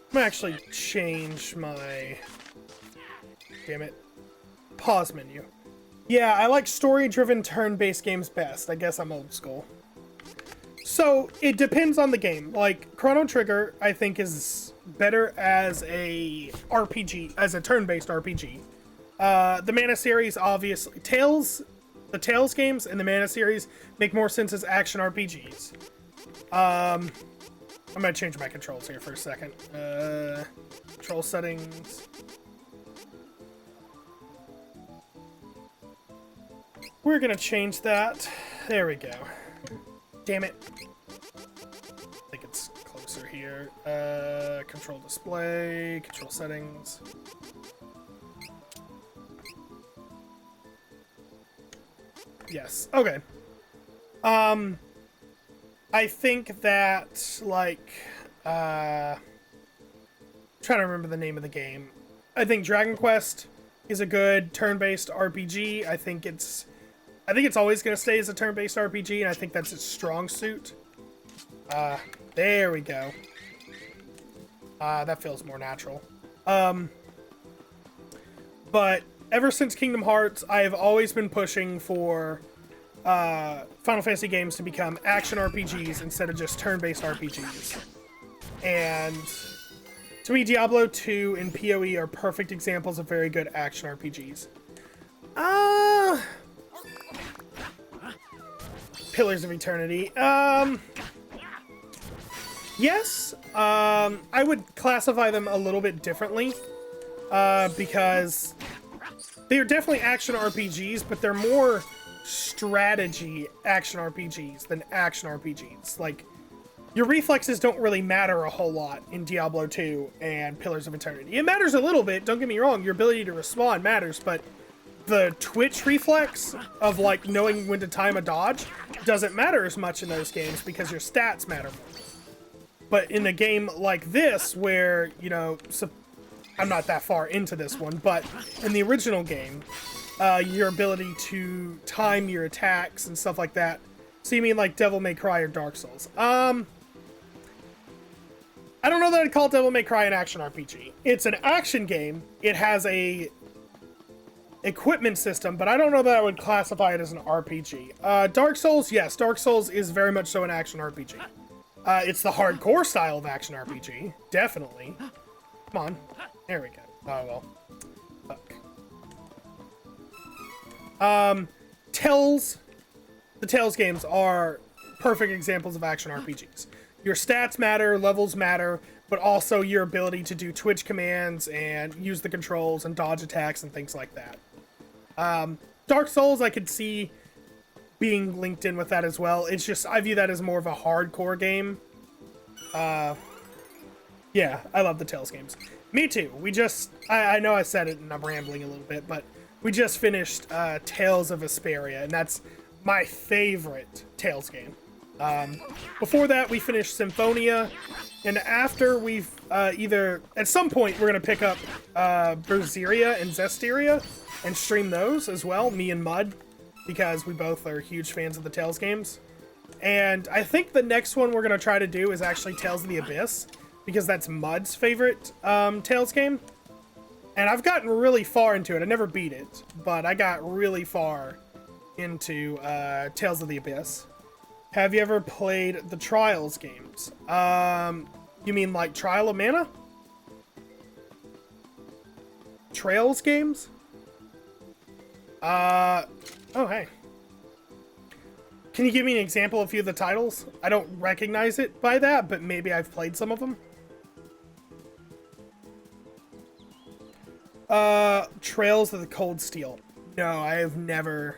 I'm gonna actually change my... Damn it. Pause menu. Yeah, I like story-driven turn-based games best. I guess I'm old school. So, it depends on the game. Like, Chrono Trigger, I think, is better as a RPG, as a turn-based RPG. The Mana series, obviously. The Tales games and the Mana series make more sense as action RPGs. I'm gonna change my controls here for a second. Control settings. We're gonna change that. There we go. Damn it. I think it's closer here. here? Control display, control settings. Yes. Okay. I think that, like, trying to remember the name of the game. I think Dragon Quest is a good turn-based RPG. I think it's always going to stay as a turn-based RPG, and I think that's its strong suit. There we go. That feels more natural. But ever since Kingdom Hearts, I have always been pushing for Final Fantasy games to become action RPGs instead of just turn-based RPGs. And to me, Diablo 2 and PoE are perfect examples of very good action RPGs. Pillars of Eternity. Yes. I would classify them a little bit differently. Because they are definitely action RPGs, but they're more strategy action RPGs than action RPGs. Like, your reflexes don't really matter a whole lot in Diablo 2 and Pillars of Eternity. It matters a little bit, don't get me wrong, your ability to respond matters, but the twitch reflex of, like, knowing when to time a dodge doesn't matter as much in those games because your stats matter more. But in a game like this, where, you know, I'm not that far into this one, but in the original game, your ability to time your attacks and stuff like that. So you mean like Devil May Cry or Dark Souls? I don't know that I'd call Devil May Cry an action RPG. It's an action game. It has a equipment system, but I don't know that I would classify it as an RPG. Dark Souls, yes, Dark Souls is very much so an action RPG. It's the hardcore style of action RPG, definitely. Come on, there we go. Oh well, fuck. The Tales games are perfect examples of action RPGs. Your stats matter, levels matter, but also your ability to do twitch commands and use the controls and dodge attacks and things like that. Dark Souls, I could see being linked in with that as well. It's just, I view that as more of a hardcore game. Yeah, I love the Tales games. Me too. We just, I know I said it and I'm rambling a little bit, but we just finished Tales of Vesperia, and that's my favorite Tales game. Before that, we finished Symphonia, and after we've either, at some point, we're going to pick up Berseria and Zestiria and stream those as well, me and Mud, because we both are huge fans of the Tales games. And I think the next one we're going to try to do is actually Tales of the Abyss, because that's Mud's favorite Tales game. And I've gotten really far into it. I never beat it, but I got really far into Tales of the Abyss. Have you ever played the Trials games? You mean like Trial of Mana? Trails games? Oh, hey. Can you give me an example of a few of the titles? I don't recognize it by that, but maybe I've played some of them. Trails of the Cold Steel. No, I have never...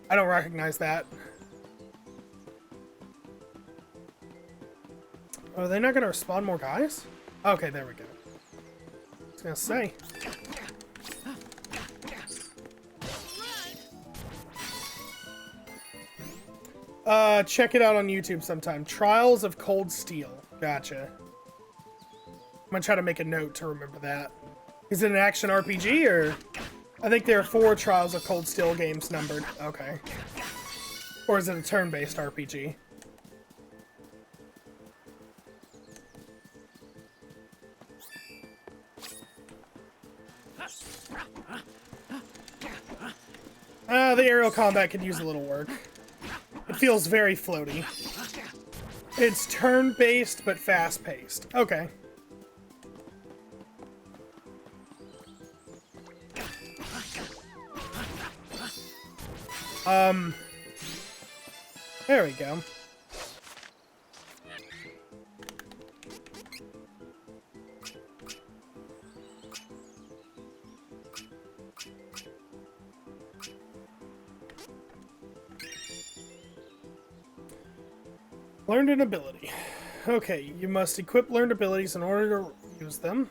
I don't recognize that. Are they not going to respawn more guys? Okay, there we go. I was going to say. Check it out on YouTube sometime. Trials of Cold Steel. Gotcha. I'm going to try to make a note to remember that. Is it an action RPG, or... I think there are 4 Trials of Cold Steel games numbered. Okay. Or is it a turn-based RPG? The aerial combat could use a little work. It feels very floaty. It's turn-based, but fast-paced. Okay. There we go. Learned an ability. Okay, you must equip learned abilities in order to use them.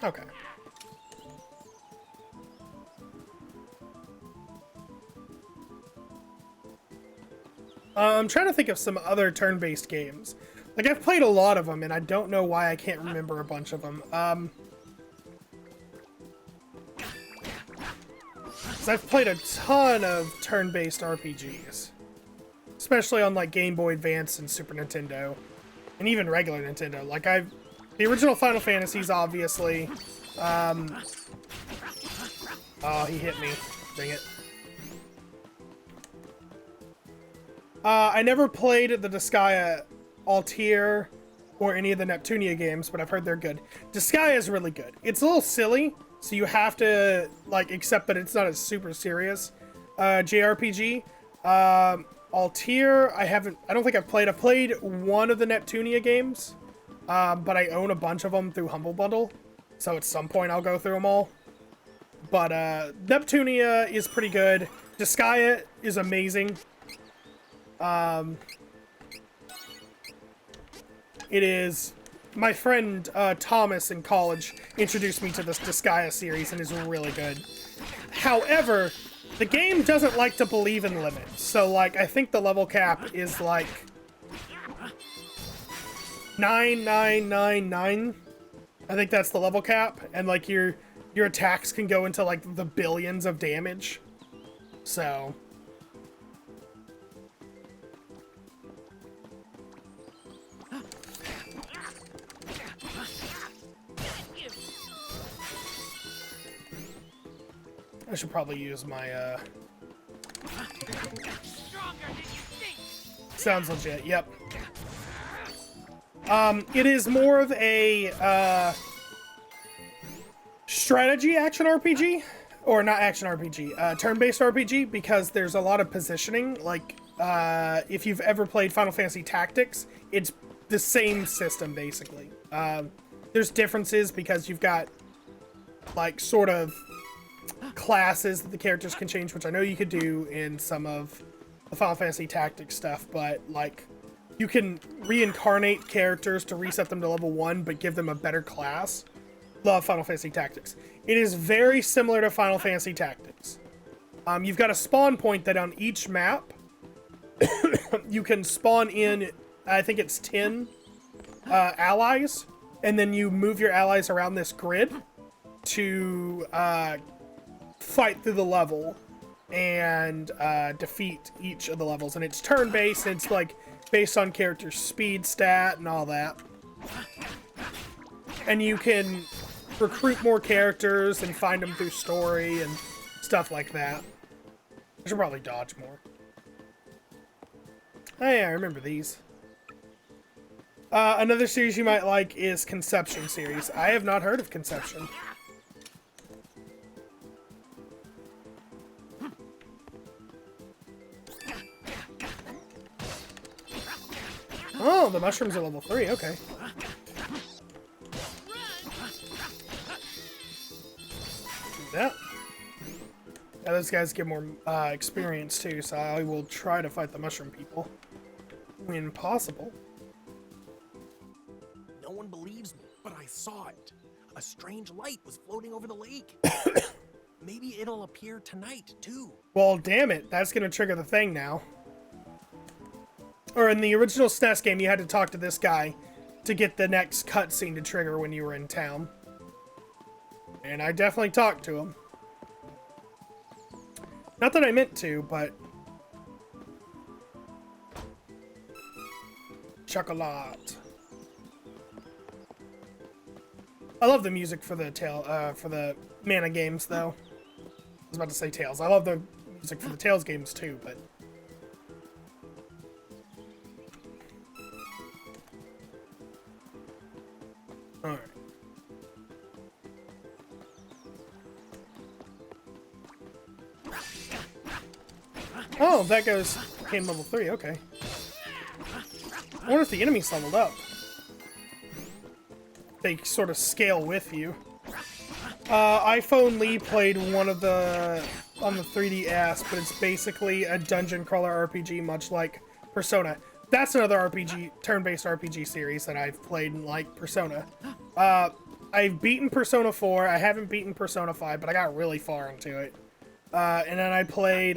Okay. I'm trying to think of some other turn-based games. Like, I've played a lot of them, and I don't know why I can't remember a bunch of them. 'Cause I've played a ton of turn-based RPGs. Especially on, like, Game Boy Advance and Super Nintendo. And even regular Nintendo. Like, the original Final Fantasies, obviously. Oh, he hit me. Dang it. I never played the Disgaea Altair or any of the Neptunia games, but I've heard they're good. Disgaea is really good. It's a little silly, so you have to, like, accept that it's not a super serious JRPG. Altair, I don't think I've played. I've played one of the Neptunia games, but I own a bunch of them through Humble Bundle, so at some point I'll go through them all. But Neptunia is pretty good. Disgaea is amazing. It is... My friend Thomas in college introduced me to this Disgaea series and is really good. However, the game doesn't like to believe in limits. So, like, I think the level cap is, like, 9999. I think that's the level cap. And, like, your attacks can go into, like, the billions of damage. So... I should probably use my, Sounds legit, yep. It is more of a, strategy action RPG. Or not action RPG, turn-based RPG, because there's a lot of positioning. Like, if you've ever played Final Fantasy Tactics, it's the same system, basically. There's differences because you've got, like, sort of... classes that the characters can change, which I know you could do in some of the Final Fantasy Tactics stuff, but, like, you can reincarnate characters to reset them to level 1, but give them a better class. Love Final Fantasy Tactics. It is very similar to Final Fantasy Tactics. You've got a spawn point that on each map, you can spawn in, I think it's 10 allies, and then you move your allies around this grid to fight through the level and defeat each of the levels. And it's turn-based, and it's like based on character speed stat and all that. And you can recruit more characters and find them through story and stuff like that. I should probably dodge more. Oh yeah, I remember these. Another series you might like is Conception series. I have not heard of Conception. Oh, the mushrooms are level 3, okay. Yeah. Yeah, those guys get more experience too, so I will try to fight the mushroom people when possible. No one believes me, but I saw it. A strange light was floating over the lake. Maybe it'll appear tonight, too. Well, damn it. That's going to trigger the thing now. Or in the original SNES game, you had to talk to this guy to get the next cutscene to trigger when you were in town. And I definitely talked to him. Not that I meant to, but... Chocolat. I love the music for the Mana games, though. I was about to say Tales. I love the music for the Tales games, too, but... Alright. Oh, that goes... Came level 3, okay. I wonder if the enemies leveled up. They sort of scale with you. iPhone Lee played one of the on the 3DS, but it's basically a dungeon crawler RPG, much like Persona. That's another RPG, turn-based RPG series that I've played like Persona. I've beaten Persona 4. I haven't beaten Persona 5, but I got really far into it. And then I played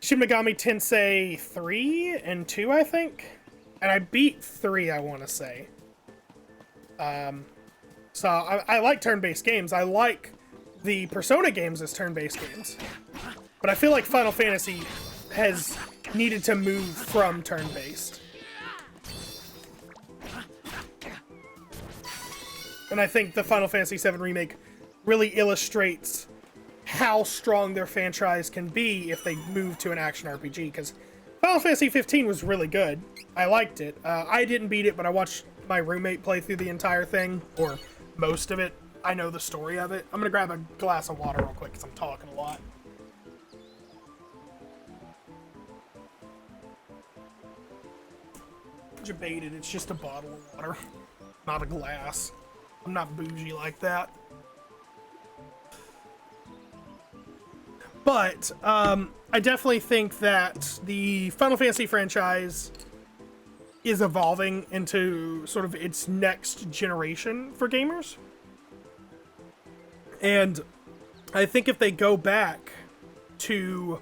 Shin Megami Tensei 3 and 2, I think. And I beat 3, I want to say. So I like turn-based games. I like the Persona games as turn-based games. But I feel like Final Fantasy has needed to move from turn-based. And I think the Final Fantasy VII Remake really illustrates how strong their franchise can be if they move to an action RPG. Because Final Fantasy 15 was really good. I liked it. I didn't beat it, but I watched my roommate play through the entire thing, or most of it. I know the story of it. I'm gonna grab a glass of water real quick because I'm talking a lot. Debated, it's just a bottle of water, not a glass. I'm not bougie like that. But I definitely think that the Final Fantasy franchise is evolving into sort of its next generation for gamers. And I think if they go back to...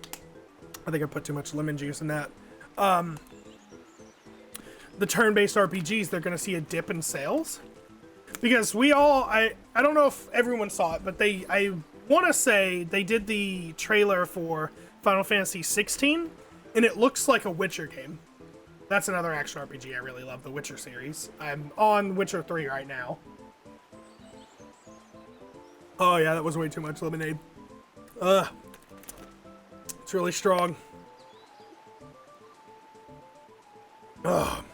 I think I put too much lemon juice in that. The turn-based RPGs, they're going to see a dip in sales. Because we all... I don't know if everyone saw it, but I want to say they did the trailer for Final Fantasy 16, and it looks like a Witcher game. That's another action RPG I really love, the Witcher series. I'm on Witcher 3 right now. Oh yeah, that was way too much lemonade. It's really strong. Ugh.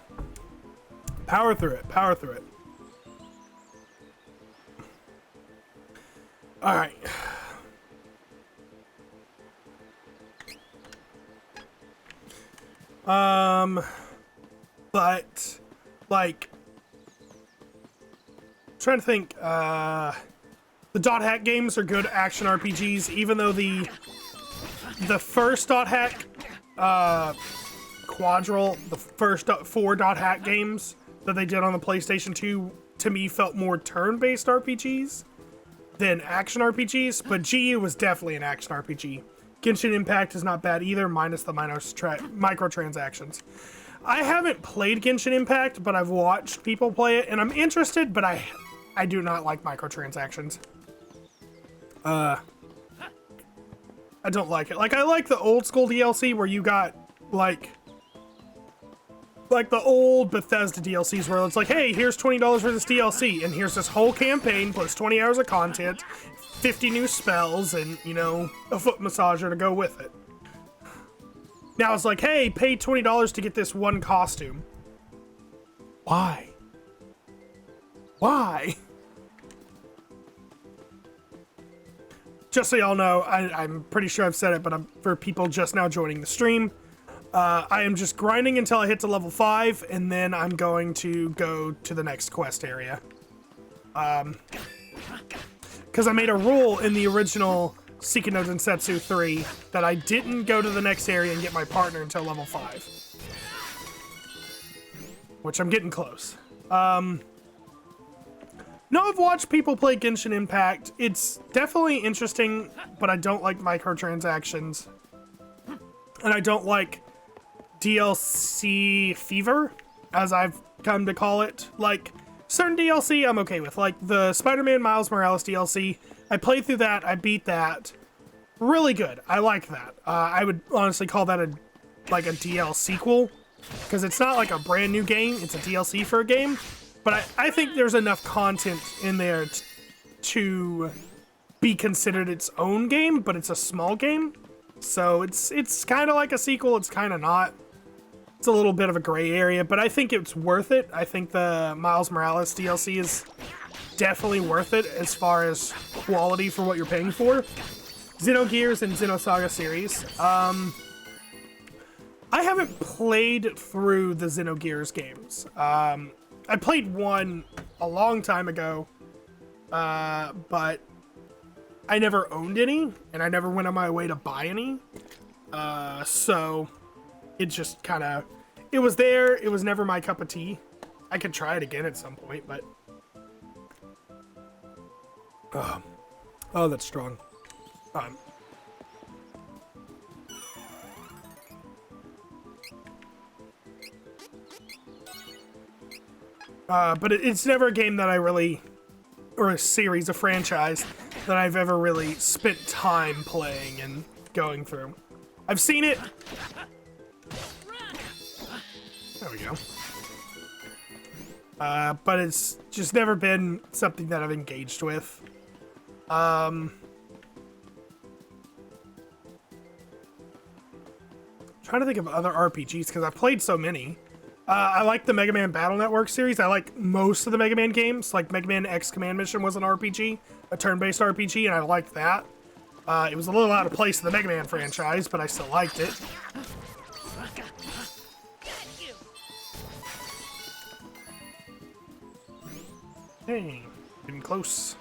Power through it, power through it. All right. But like, I'm trying to think. The Dot Hack games are good action RPGs, even though the first Dot Hack Quadrille, the first 4 Dot Hack games that they did on the PlayStation 2, to me felt more turn-based RPGs than action RPGs, but GU was definitely an action RPG. Genshin Impact is not bad either, minus the microtransactions. I haven't played Genshin Impact, but I've watched people play it, and I'm interested, but I do not like microtransactions. I don't like it. Like, I like the old school DLC where you got, like the old Bethesda DLCs where it's like, hey, here's $20 for this DLC, and here's this whole campaign plus 20 hours of content, 50 new spells, and, you know, a foot massager to go with it. Now it's like, hey, pay $20 to get this one costume. Why? Why? Just so y'all know, I'm pretty sure I've said it, but for people just now joining the stream, I am just grinding until I hit to level 5, and then I'm going to go to the next quest area. Because I made a rule in the original Seiki no Densetsu 3 that I didn't go to the next area and get my partner until level 5. Which I'm getting close. No, I've watched people play Genshin Impact. It's definitely interesting, but I don't like microtransactions. And I don't like DLC fever, as I've come to call it. Like, certain DLC I'm okay with. Like, the Spider-Man Miles Morales DLC, I played through that, I beat that. Really good. I like that. I would honestly call that a DLC sequel, because it's not like a brand new game, it's a DLC for a game. But I think there's enough content in there to be considered its own game, but it's a small game. So it's kind of like a sequel, it's kind of not. It's a little bit of a gray area, but I think it's worth it. I think the Miles Morales DLC is definitely worth it as far as quality for what you're paying for. Xenogears and Xenosaga series. I haven't played through the Xenogears games. I I played one a long time ago, but I never owned any, and I never went on my way to buy any. So it just kind of, it was there. It was never my cup of tea. I could try it again at some point, but oh, that's strong. But it's never a game that I really, or a series, a franchise, that I've ever really spent time playing and going through. I've seen it. There we go. But it's just never been something that I've engaged with. Trying to think of other RPGs, because I've played so many. I like the Mega Man Battle Network series. I like most of the Mega Man games. Like Mega Man X Command Mission was an RPG, a turn-based RPG, and I liked that. It was a little out of place in the Mega Man franchise, but I still liked it. Hey, getting close.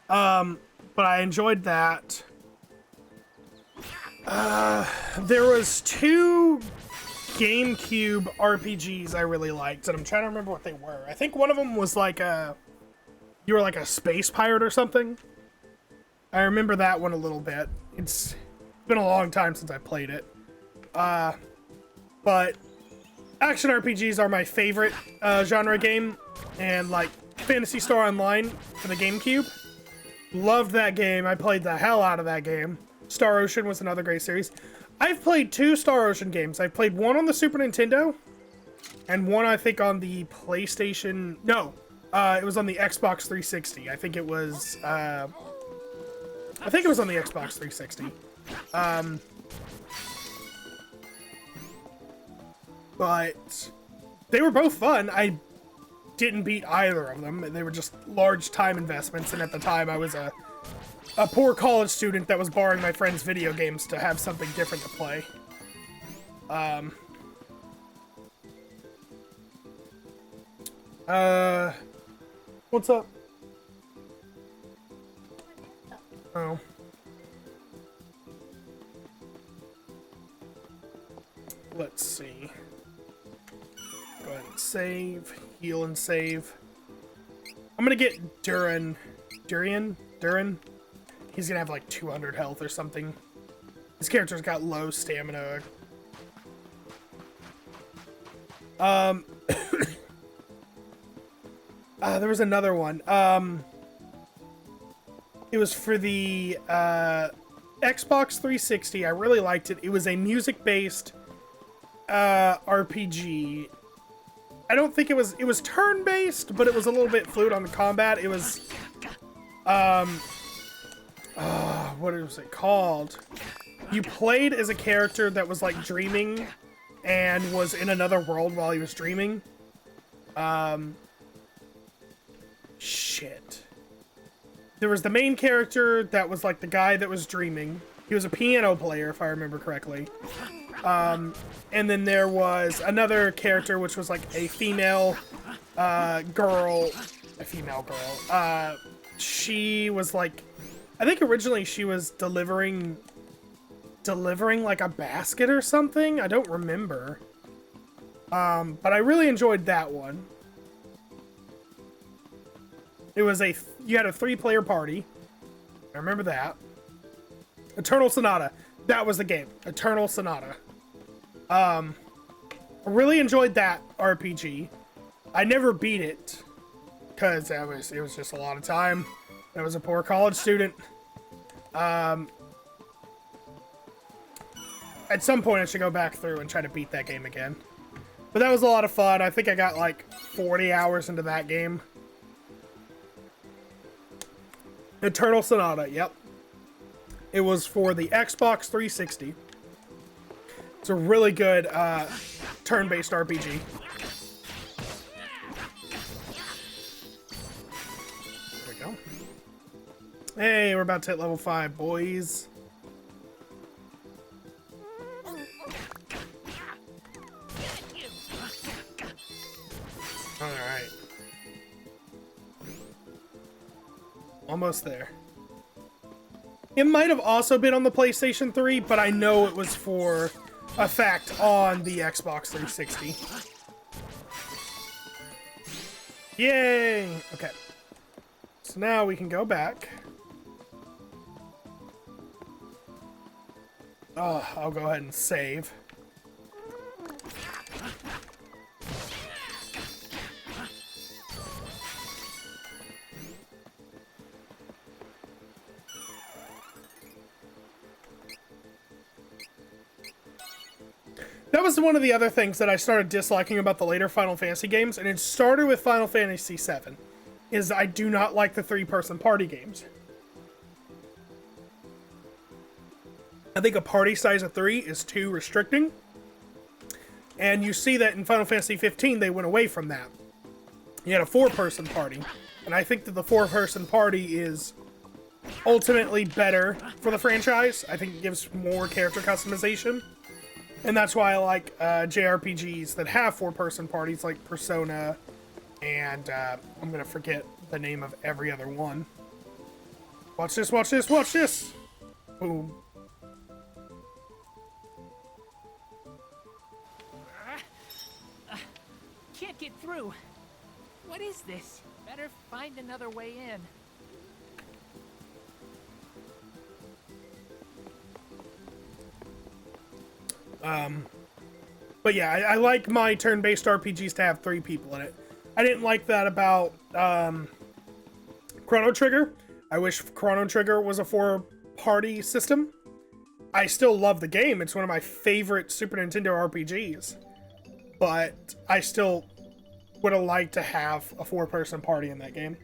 But I enjoyed that. There was 2 GameCube RPGs I really liked, and I'm trying to remember what they were. I think one of them was like you were like a space pirate or something. I remember that one a little bit. It's been a long time since I played it. But action RPGs are my favorite genre game, and like Phantasy Star Online for the GameCube. Loved that game. I played the hell out of that game. Star Ocean was another great series. I've played 2 Star Ocean games. I've played one on the Super Nintendo, and one I think on the PlayStation. No, it was on the Xbox 360. I think it was. I think it was on the Xbox 360. But they were both fun. I didn't beat either of them. They were just large time investments, and at the time I was a poor college student that was borrowing my friends' video games to have something different to play. What's up? Oh. Let's see. Go ahead and save, heal and save. I'm gonna get Duran. He's gonna have like 200 health or something. His character's got low stamina. There was another one. It was for the Xbox 360. I really liked it. It was a music-based RPG. I don't think it was turn-based, but it was a little bit fluid on the combat. It was what was it called? You played as a character that was like dreaming and was in another world while he was dreaming. Shit. There was the main character that was like the guy that was dreaming. He was a piano player, if I remember correctly. And then there was another character which was like a female girl. She was like, I think originally she was delivering like a basket or something. I don't remember. But I really enjoyed that one. It was you had a 3-player party. I remember that. Eternal Sonata. That was the game. Eternal Sonata. I really enjoyed that RPG. I never beat it because it was just a lot of time. I was a poor college student. At some point I should go back through and try to beat that game again. But that was a lot of fun. I think I got like 40 hours into that game. Eternal Sonata, yep. It was for the Xbox 360. It's a really good turn-based RPG. There we go. Hey, we're about to hit level 5, boys. Alright. Almost there. It might have also been on the PlayStation 3, but I know it was for a fact on the Xbox 360. Yay! Okay. So now we can go back. Oh, I'll go ahead and save. That was one of the other things that I started disliking about the later Final Fantasy games, and it started with Final Fantasy VII, is I do not like the three-person party games. I think a party size of 3 is too restricting, and you see that in Final Fantasy 15 they went away from that. You had a 4-person party, and I think that the 4-person party is ultimately better for the franchise. I think it gives more character customization. And that's why I like JRPGs that have 4-person parties like Persona and I'm gonna forget the name of every other one. Watch this, watch this, watch this! Boom. Can't get through. What is this? Better find another way in. But yeah, I like my turn-based RPGs to have 3 people in it. I didn't like that about Chrono Trigger. I wish Chrono Trigger was a 4-party system. I still love the game. It's one of my favorite Super Nintendo RPGs. But I still would have liked to have a 4-person party in that game.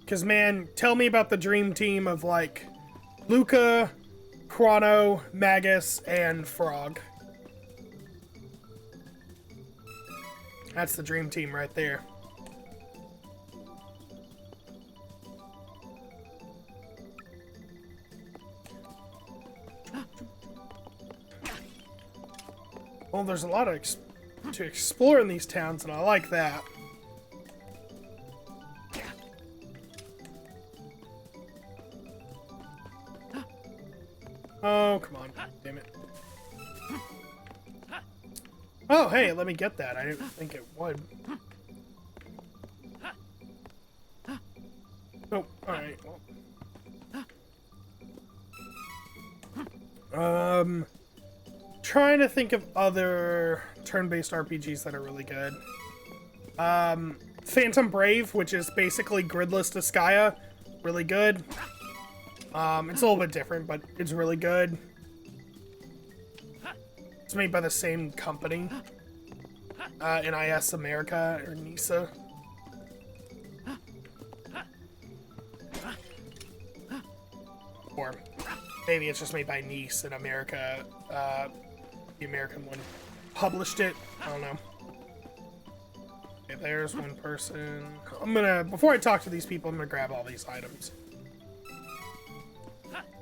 Because, man, tell me about the dream team of, like, Luca, Chrono, Magus, and Frog. That's the dream team right there. Well, there's a lot of to explore in these towns, and I like that. Oh, come on. Damn it. Oh, hey, let me get that. I didn't think it would. Oh, alright. Well. Trying to think of other turn-based RPGs that are really good. Phantom Brave, which is basically gridless Disgaea. Really good. It's a little bit different, but it's really good. It's made by the same company. NIS America, or NISA. Or maybe it's just made by NIS in America. The American one published it. I don't know. Okay, there's one person. Before I talk to these people, I'm gonna grab all these items.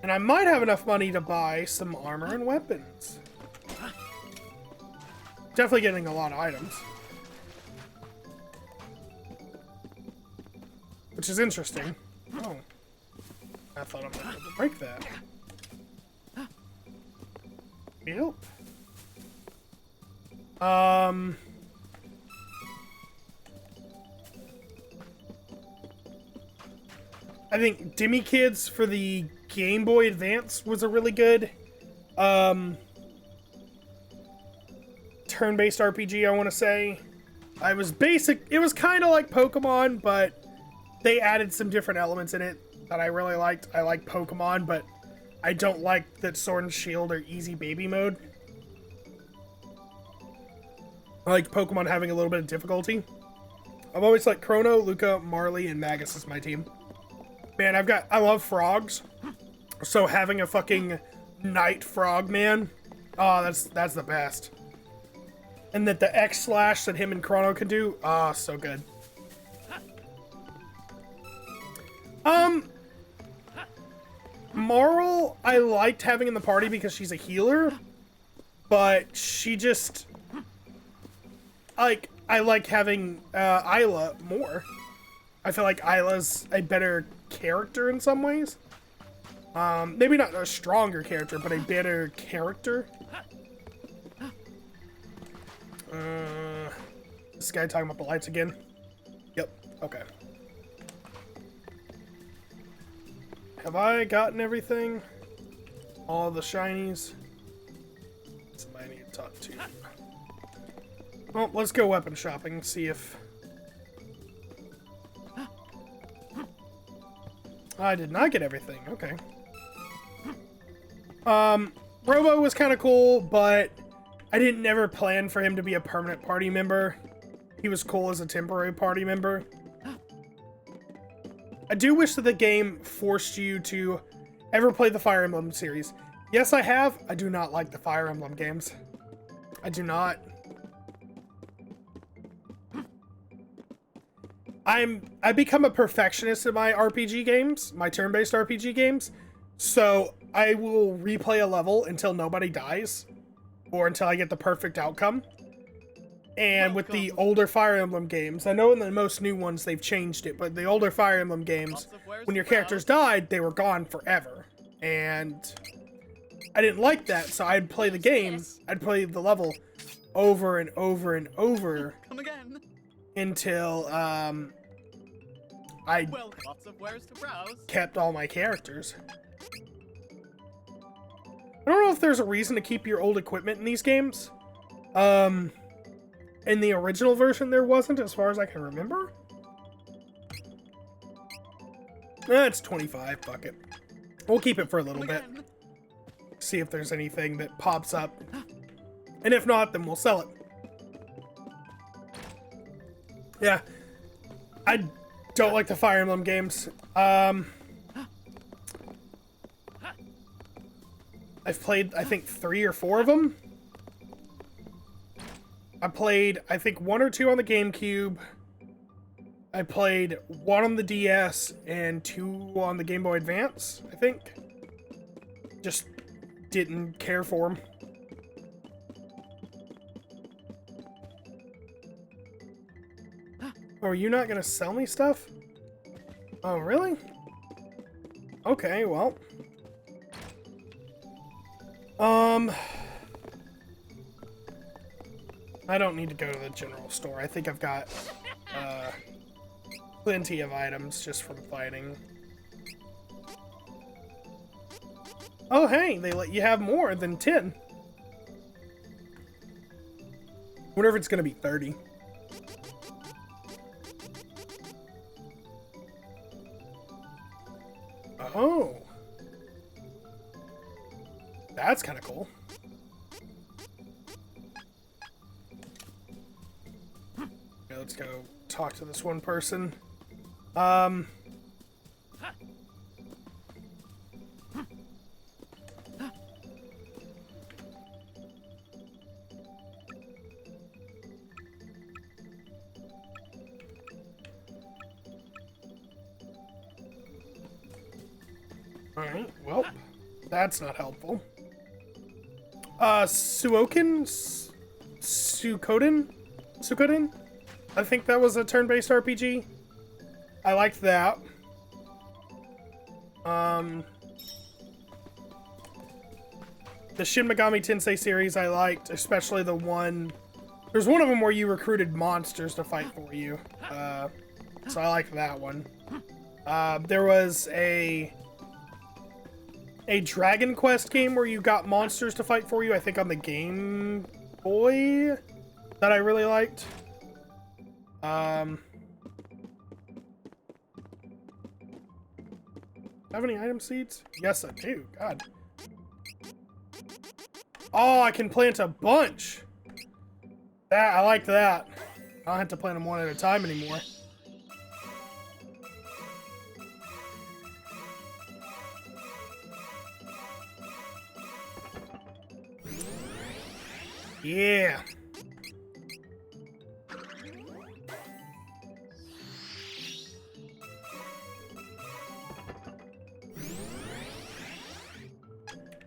And I might have enough money to buy some armor and weapons. Definitely getting a lot of items. Which is interesting. Oh. I thought I might be able to break that. Yep. I think Demi Kids for the Game Boy Advance was a really good turn-based RPG, I want to say. It was kind of like Pokemon, but they added some different elements in it that I really liked. I like Pokemon, but I don't like that Sword and Shield or Easy Baby mode. I like Pokemon having a little bit of difficulty. I've always liked Chrono, Luca, Marley, and Magus as my team. Man, I love frogs. So having a fucking Night Frog, man. Oh, that's the best. And that the X slash that him and Chrono can do. Oh, so good. Marle, I liked having in the party because she's a healer. but she just like I like having Isla more. I feel like Isla's a better character in some ways. Maybe not a stronger character, but a better character. This guy talking about the lights again? Yep, okay. Have I gotten everything? All the shinies? Somebody I need to talk to. Well, let's go weapon shopping, see if... I did not get everything, okay. Robo was kind of cool, but I didn't never plan for him to be a permanent party member. He was cool as a temporary party member. I do wish that the game forced you to ever play the Fire Emblem series. Yes, I have. I do not like the Fire Emblem games. I do not. I become a perfectionist in my RPG games, my turn-based RPG games. So I will replay a level until nobody dies, or until I get the perfect outcome. And with the older Fire Emblem games, I know in the most new ones they've changed it, but the older Fire Emblem games, when your characters died, they were gone forever. And I didn't like that, so I'd play the game, I'd play the level over and over and over until I kept all my characters. I don't know if there's a reason to keep your old equipment in these games. In the original version, there wasn't, as far as I can remember. It's 25, fuck it. We'll keep it for a little bit. See if there's anything that pops up. And if not, then we'll sell it. Yeah. I don't like the Fire Emblem games. I've played, I think, 3 or 4 of them. I played, I think, 1 or 2 on the GameCube. I played 1 on the DS and 2 on the Game Boy Advance, I think. Just didn't care for them. Oh, are you not gonna sell me stuff? Oh, really? Okay, well. I don't need to go to the general store. I think I've got plenty of items just from fighting. Oh, hey, they let you have more than 10. Wonder if it's gonna be 30. Oh. That's kind of cool. Okay, let's go talk to this one person. Alright, well, that's not helpful. Suikoden? I think that was a turn-based RPG. I liked that. The Shin Megami Tensei series I liked, especially the one... There's one of them where you recruited monsters to fight for you. So I liked that one. There was a Dragon Quest game where you got monsters to fight for you, I think on the Game Boy, that I really liked. Have any item seeds? Yes, I do. God. Oh, I can plant a bunch. I like that. I don't have to plant them one at a time anymore. Yeah.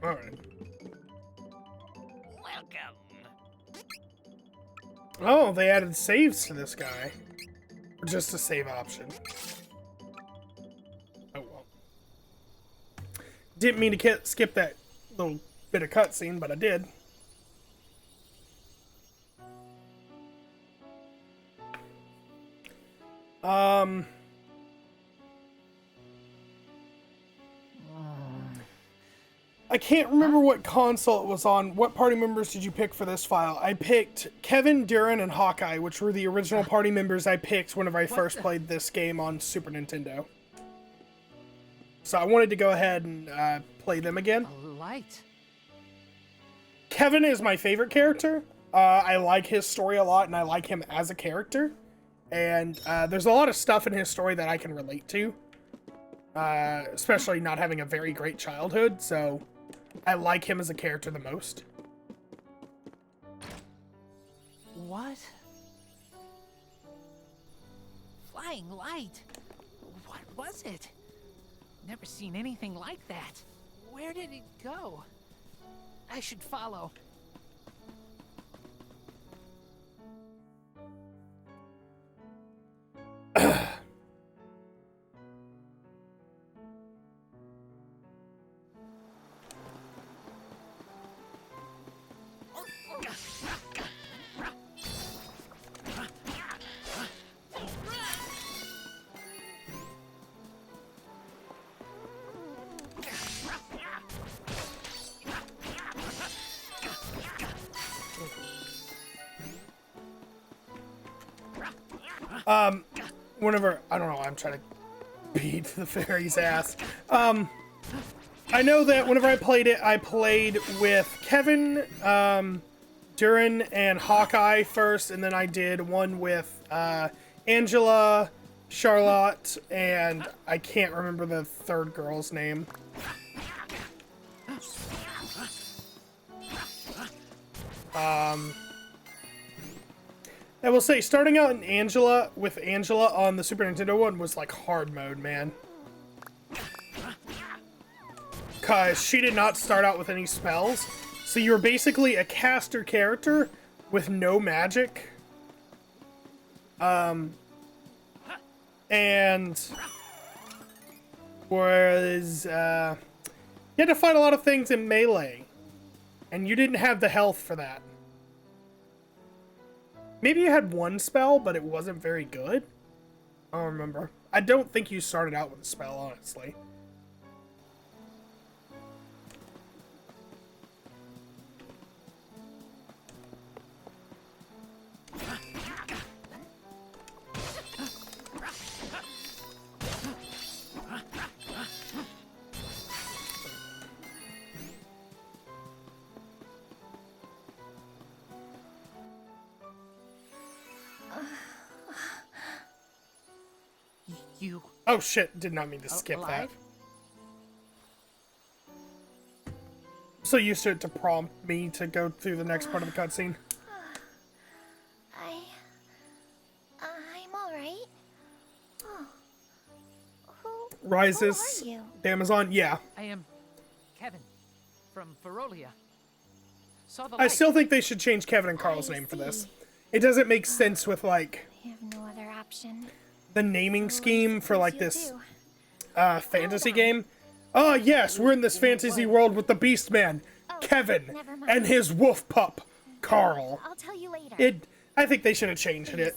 All right. Oh, they added saves to this guy. Or just a save option. Oh well. Didn't mean to skip that little bit of cutscene, but I did. I can't remember what console it was on. What party members did you pick for this file? I picked Kevin, Duran, and Hawkeye, which were the original party members I picked whenever I first played this game on Super Nintendo. So I wanted to go ahead and play them again. A light. Kevin is my favorite character. I like his story a lot, and I like him as a character. And there's a lot of stuff in his story that I can relate to. Especially not having a very great childhood, so I like him as a character the most. What? Flying light? What was it? Never seen anything like that. Where did it go? I should follow. Whenever, I don't know, I'm trying to beat the fairy's ass. I know that whenever I played it, I played with Kevin, Duran, and Hawkeye first, and then I did one with Angela, Charlotte, and I can't remember the third girl's name. I will say, starting out with Angela on the Super Nintendo one was like hard mode, man. Cause she did not start out with any spells. So you were basically a caster character with no magic. And was, you had to fight a lot of things in melee. And you didn't have the health for that. Maybe you had one spell, but it wasn't very good. I don't remember. I don't think you started out with a spell, honestly. You... Oh shit, did not mean to skip alive? that. So used to it to prompt me to go through the next part of the cutscene. I'm alright. Oh. Rises, Who are you? the Amazon, yeah. I am Kevin from Ferolia. Saw the I light. still think they should change Kevin and Carl's name for this. It doesn't make sense with like I have no other option. the naming scheme for like this fantasy game. Oh yes, we're in this fantasy world with the Beast Man, Kevin, and his wolf pup, Carl. I'll tell you later. I think they should have changed it.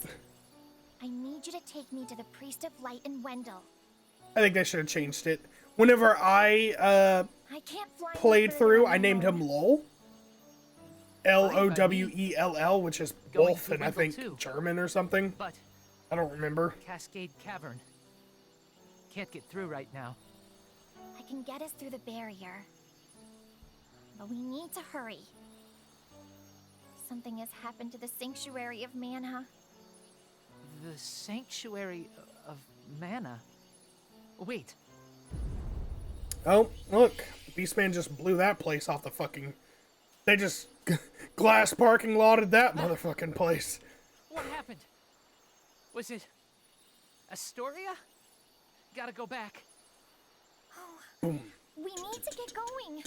I need you to take me to the Priest of Light in Wendell. I think they should have changed it. Whenever I can't fly played any through, further I named him Lowell. Lowell, which is wolf in, I think, German or something. But I don't remember. Cascade Cavern. Can't get through right now. I can get us through the barrier. But we need to hurry. Something has happened to the Sanctuary of Mana. The Sanctuary of Mana? Wait. Oh, look. Beastman just blew that place off the fucking... They just glass parking lotted that motherfucking place. What happened? Was it Astoria? Gotta go back. Boom. We need to get going.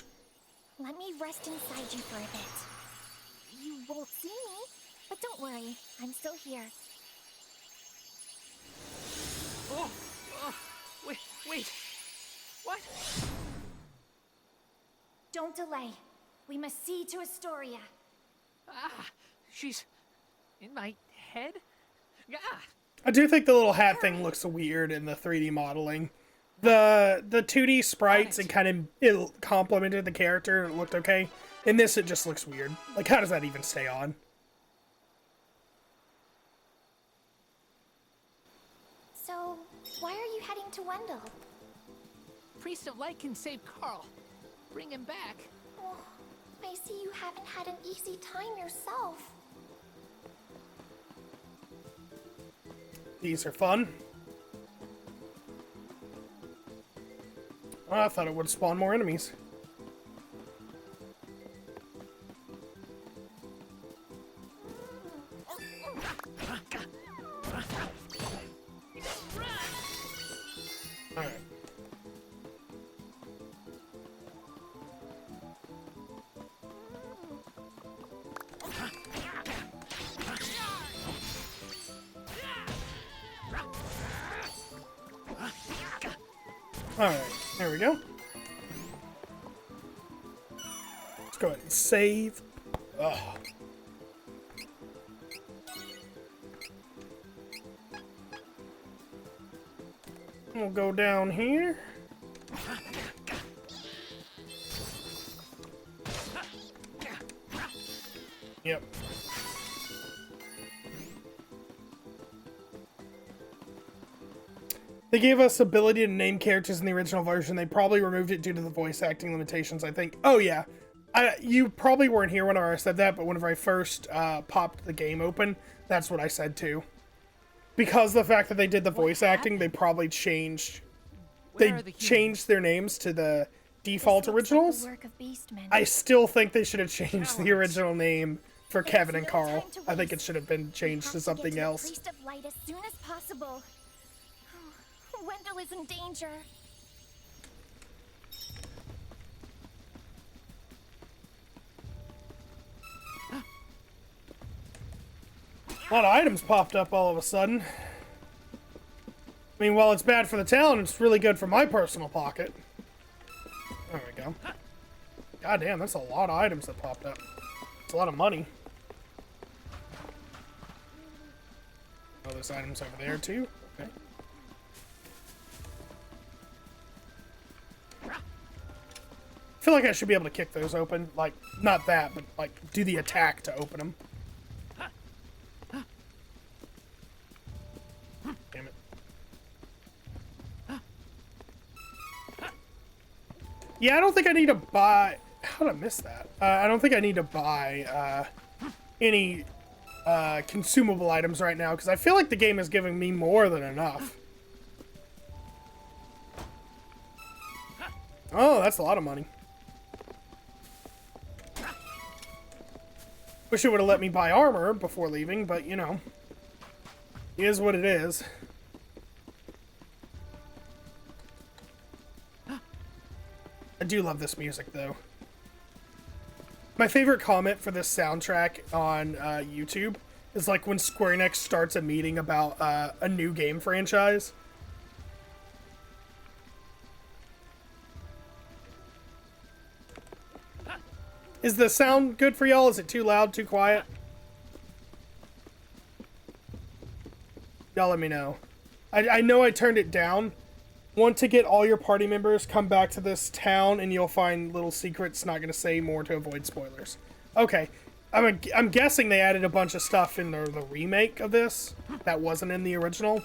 Let me rest inside you for a bit. You won't see me, But don't worry, I'm still here. Oh, wait. What? Don't delay. We must see to Astoria. Ah, she's in my head? Ah. I do think the little hat thing looks weird in the 3D modeling. The 2D sprites and kind of it complemented the character and it looked okay. In this, it just looks weird. Like, how does that even stay on? So, why are you heading to Wendell? Priest of Light can save Carl. Bring him back. Oh, I see you haven't had an easy time yourself. These are fun. Oh, I thought it would spawn more enemies. Alright. Alright, there we go. Let's go ahead and save. Ugh. We'll go down here. Yep. They gave us ability to name characters in the original version. They probably removed it due to the voice acting limitations, I think. Oh, yeah. You probably weren't here whenever I said that, but whenever I first popped the game open, that's what I said too. Because the fact that they did the voice acting, they probably changed... They changed their names to the default originals. I still think they should have changed the original name for Kevin and Carl. I think it should have been changed to something else. Priest of Light as soon as possible. Wendell is in danger. A lot of items popped up all of a sudden. I mean, while it's bad for the town, it's really good for my personal pocket. There we go. God damn, that's a lot of items that popped up. It's a lot of money. Oh, there's items over there too? Okay. I feel like I should be able to kick those open. Like, not that, but like, do the attack to open them. Damn it. Yeah, I don't think I need to buy... How did I miss that? I don't think I need to buy any consumable items right now, because I feel like the game is giving me more than enough. Oh, that's a lot of money. Wish it would have let me buy armor before leaving, but you know, it is what it is. I do love this music, though. My favorite comment for this soundtrack on YouTube is like when Square Enix starts a meeting about a new game franchise. Is the sound good for y'all? Is it too loud, too quiet? Y'all let me know. I know I turned it down. Want to get all your party members, come back to this town and you'll find little secrets. Not going to say more to avoid spoilers. Okay. I'm guessing they added a bunch of stuff in the remake of this that wasn't in the original.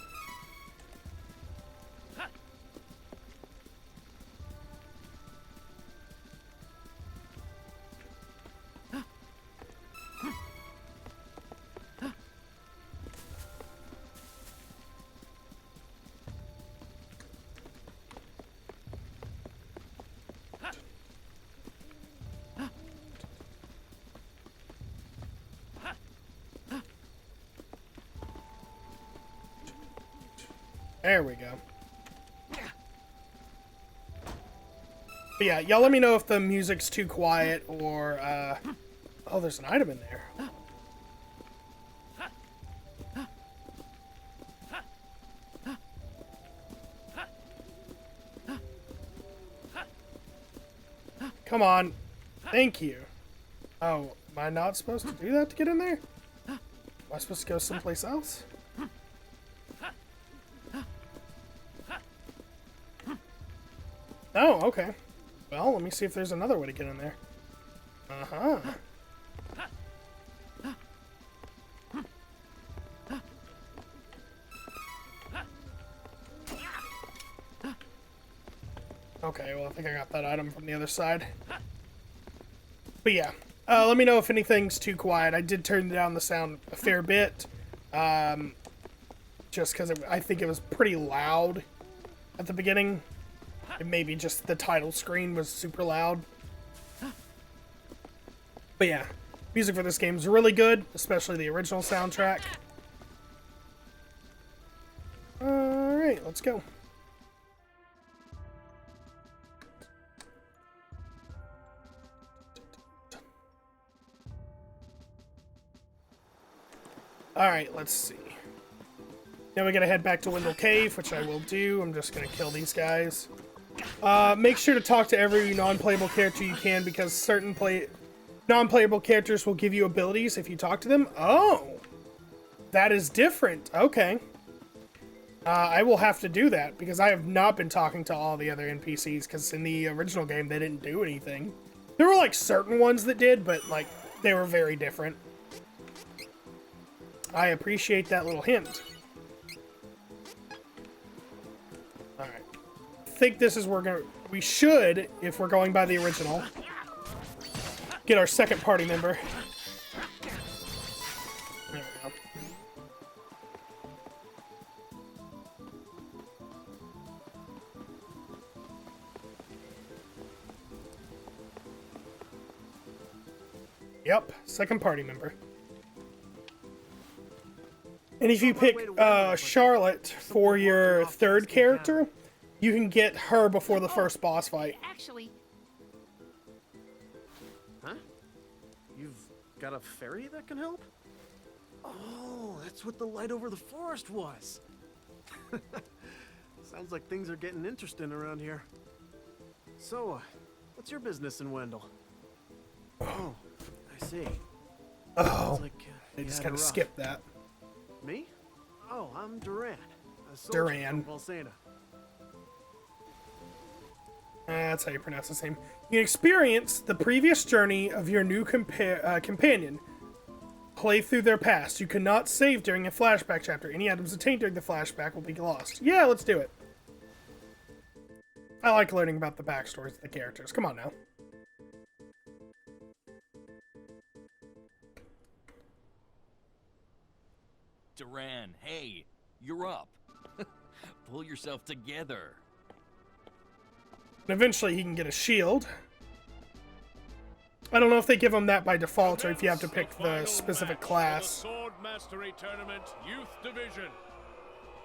There we go. But yeah, y'all let me know if the music's too quiet or, oh, there's an item in there. Come on. Thank you. Oh, am I not supposed to do that to get in there? Am I supposed to go someplace else? Oh, okay. Well, let me see if there's another way to get in there. Uh-huh. Okay, well, I think I got that item from the other side. But yeah, let me know if anything's too quiet. I did turn down the sound a fair bit, just because I think it was pretty loud at the beginning. And maybe just the title screen was super loud. But yeah, music for this game is really good, especially the original soundtrack. Alright, let's go. Alright, let's see. Now we gotta head back to Wendell Cave, which I will do. I'm just gonna kill these guys. Make sure to talk to every non-playable character you can, because certain non-playable characters will give you abilities if you talk to them. Oh! That is different. Okay. I will have to do that, because I have not been talking to all the other NPCs, because in the original game they didn't do anything. There were, like, certain ones that did, but, like, they were very different. I appreciate that little hint. Alright. I think this is where we should, if we're going by the original, get our second party member. There we go. Yep, second party member. And if you pick Charlotte for your third character, you can get her before the first boss fight. Actually, huh? You've got a fairy that can help? Oh, that's what the light over the forest was. Sounds like things are getting interesting around here. So, what's your business in Wendell? Oh, I see. Oh, like, I just gotta skip that. Me? Oh, I'm Duran. A soldier Duran. from Volsena. That's how you pronounce his name. You can experience the previous journey of your new companion. Play through their past. You cannot save during a flashback chapter. Any items obtained during the flashback will be lost. Yeah, let's do it. I like learning about the backstories of the characters. Come on now. Duran, hey, you're up. Pull yourself together. And eventually he can get a shield. I don't know if they give him that by default or if you have to pick the specific class. Sword Mastery Tournament Youth Division.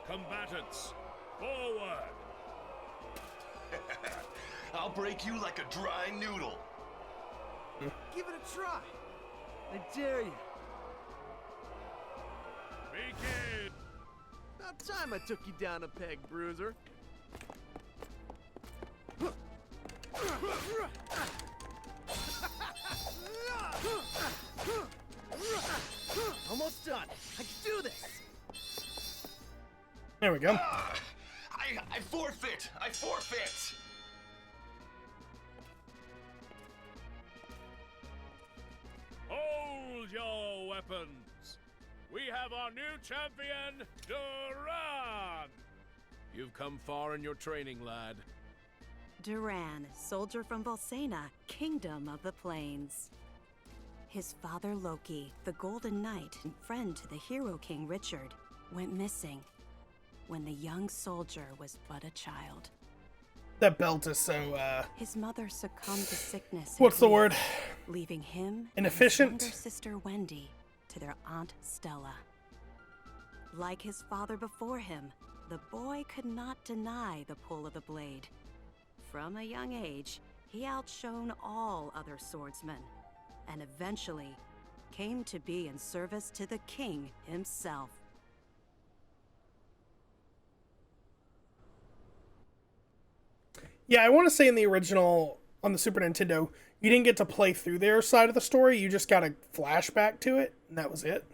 Combatants, forward. I'll break you like a dry noodle. Give it a try. I dare you. Begin. About time I took you down a peg, Bruiser. Almost done. I can do this. There we go. I forfeit. I forfeit. Hold your weapons. We have our new champion, Duran. You've come far in your training, lad. Duran, soldier from Volsena, Kingdom of the Plains. His father Loki, the Golden Knight and friend to the hero king Richard, went missing when the young soldier was but a child. That belt is so, His mother succumbed to sickness. What's the word? Leaving him Inefficient? and his younger sister Wendy to their aunt Stella. Like his father before him, the boy could not deny the pull of the blade. From a young age, he outshone all other swordsmen, and eventually came to be in service to the king himself. Yeah, I want to say in the original, on the Super Nintendo, you didn't get to play through their side of the story. You just got a flashback to it, and that was it.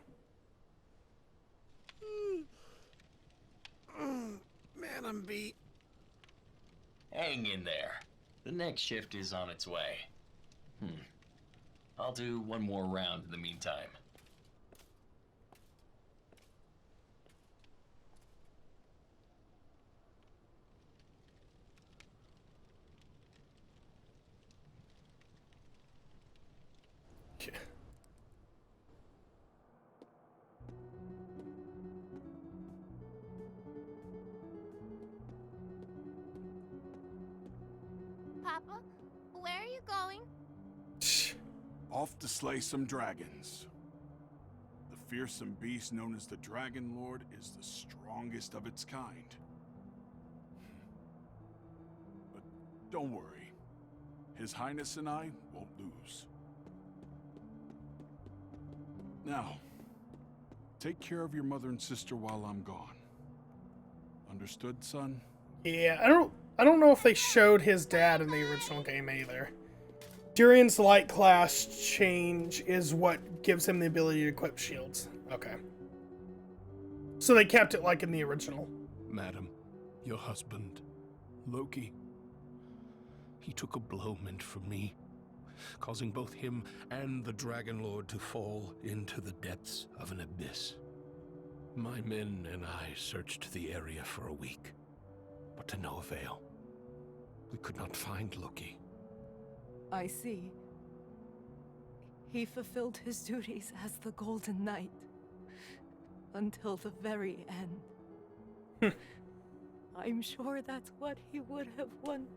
Man, I'm beat. Hang in there. The next shift is on its way. I'll do one more round in the meantime. Papa, where are you going? Off to slay some dragons. The fearsome beast known as the Dragon Lord is the strongest of its kind. But don't worry. His Highness and I won't lose. Now, take care of your mother and sister while I'm gone. Understood, son? Yeah, I don't know if they showed his dad in the original game either. Durian's light class change is what gives him the ability to equip shields. Okay. So they kept it like in the original. Madam, your husband, Loki, he took a blow meant for me, causing both him and the Dragon Lord to fall into the depths of an abyss. My men and I searched the area for a week, but to no avail. We could not find Loki. I see. He fulfilled his duties as the Golden Knight until the very end. I'm sure that's what he would have wanted.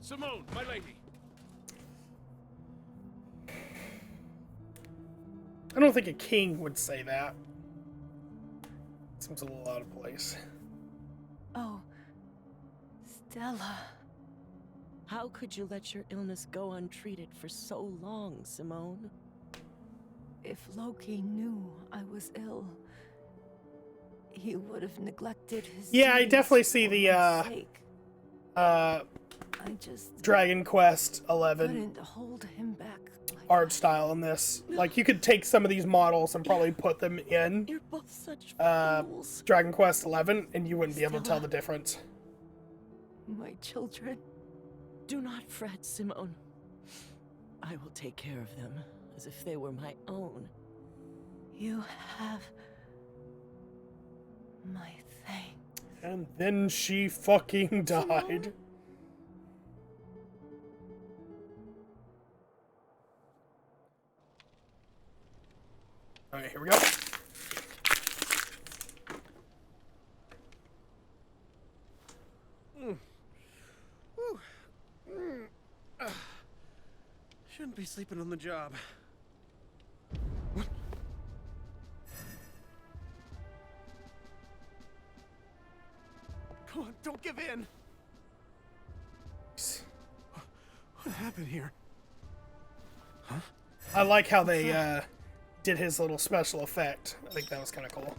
Simone, my lady. I don't think a king would say that. Seems a little out of place. Oh, Stella. How could you let your illness go untreated for so long, Simone? If Loki knew I was ill, he would have neglected his Yeah, I definitely see duties the for my sake. I just Dragon Quest 11 couldn't hold him back. art style in this. Like, you could take some of these models and probably put them in You're both such Dragon Quest 11, and you wouldn't be able to tell the difference. My children. Do not fret, Simone. I will take care of them as if they were my own. You have my thanks. And then she fucking died. Alright, here we go. Shouldn't be sleeping on the job. Come on, don't give in. What happened here? Huh? I like how they did his little special effect. I think that was kind of cool.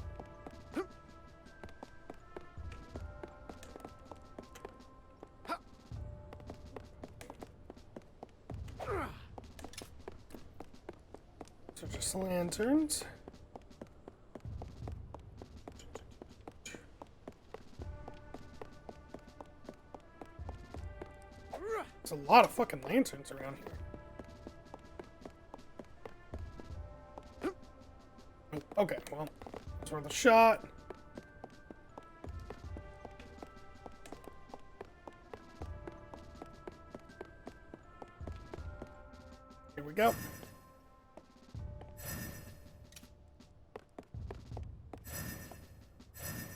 So just lanterns. There's a lot of fucking lanterns around here. Okay, well, that's worth a shot. Here we go.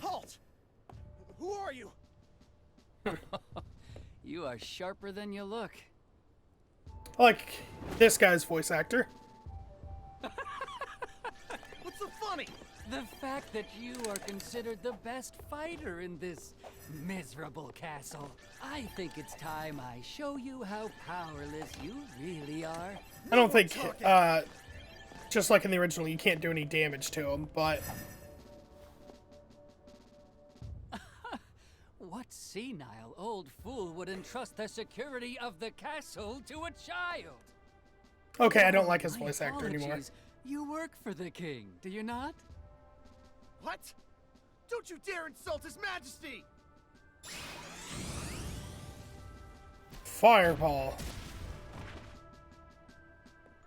Halt! Who are you? You are sharper than you look. I like this guy's voice actor. What's so funny? The fact that you are considered the best fighter in this miserable castle. I think it's time I show you how powerless you really are. I don't think, just like in the original, you can't do any damage to him, but What senile old fool would entrust the security of the castle to a child? Okay, I don't like his My voice actor anymore. apologies. You work for the king, do you not? What? Don't you dare insult His Majesty! Fireball.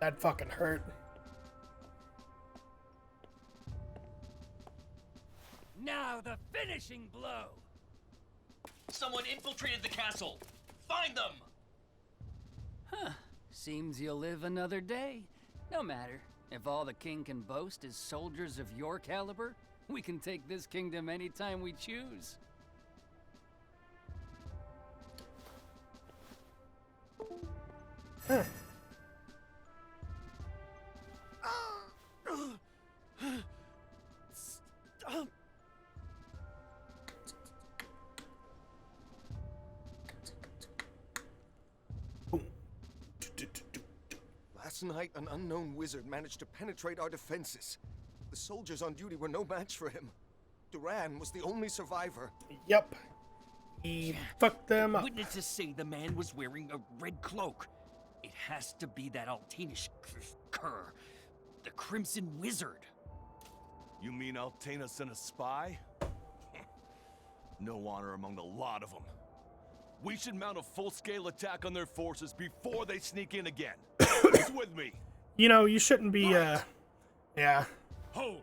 That fucking hurt. Now the finishing blow! Someone infiltrated the castle! Find them! Huh. Seems you'll live another day. No matter. If all the king can boast is soldiers of your caliber, we can take this kingdom anytime we choose. Huh. Stop. Last night, an unknown wizard managed to penetrate our defenses. The soldiers on duty were no match for him. Duran was the only survivor. Yep. He fucked them up. Witnesses say the man was wearing a red cloak. It has to be that Altanish cur, the Crimson Wizard. You mean Altena sent a spy? No honor among the lot of them. We should mount a full-scale attack on their forces before they sneak in again. Who's with me? You know, you shouldn't be, yeah. Hold!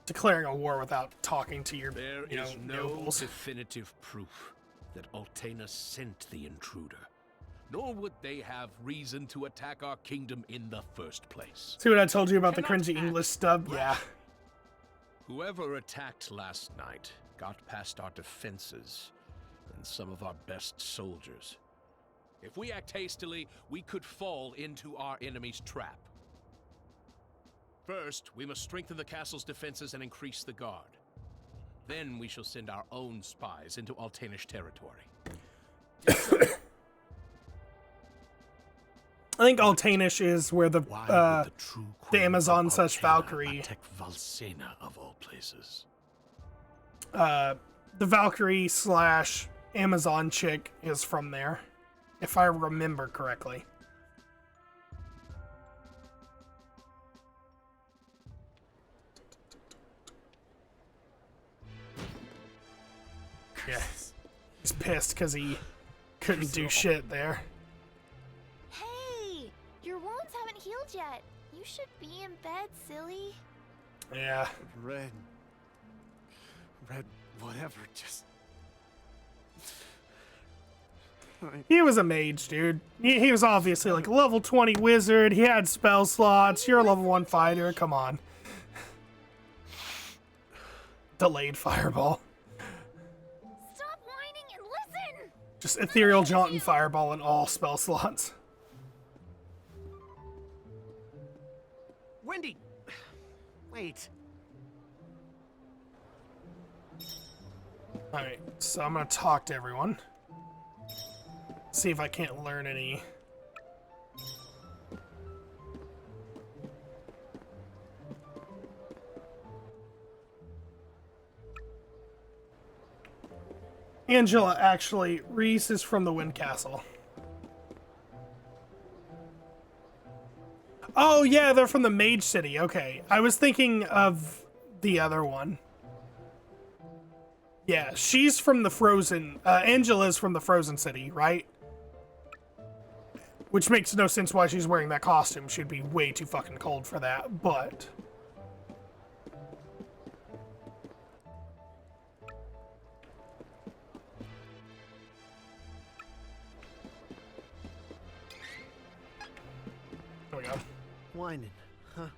Declaring a war without talking to your, There you know, is no nobles. definitive proof that Altena sent the intruder. Nor would they have reason to attack our kingdom in the first place. See what I told you about the cringy English stub? Yeah. Whoever attacked last night got past our defenses and some of our best soldiers. If we act hastily, we could fall into our enemy's trap. First, we must strengthen the castle's defenses and increase the guard. Then we shall send our own spies into Altanish territory. I think Altanish is where the Amazon / Valkyrie. Attack Valsena of all places. The Valkyrie / Amazon chick is from there, if I remember correctly. Yeah, he's pissed because he couldn't do shit there. Hey! Your wounds haven't healed yet. You should be in bed, silly. Yeah. Red, whatever, just... He was a mage, dude. He was obviously like a level 20 wizard. He had spell slots. You're a level 1 fighter. Come on. Delayed fireball. Stop whining and listen! Just ethereal jaunt and fireball in all spell slots. Wendy! Wait. Alright, so I'm gonna talk to everyone. See if I can't learn any. Angela, actually, Reese is from the Wind Castle. Oh yeah, they're from the Mage City. Okay, I was thinking of the other one. Yeah, she's from the Frozen. Angela's from the Frozen City, right? Which makes no sense why she's wearing that costume. She'd be way too fucking cold for that, but... There we go. Whining, huh? A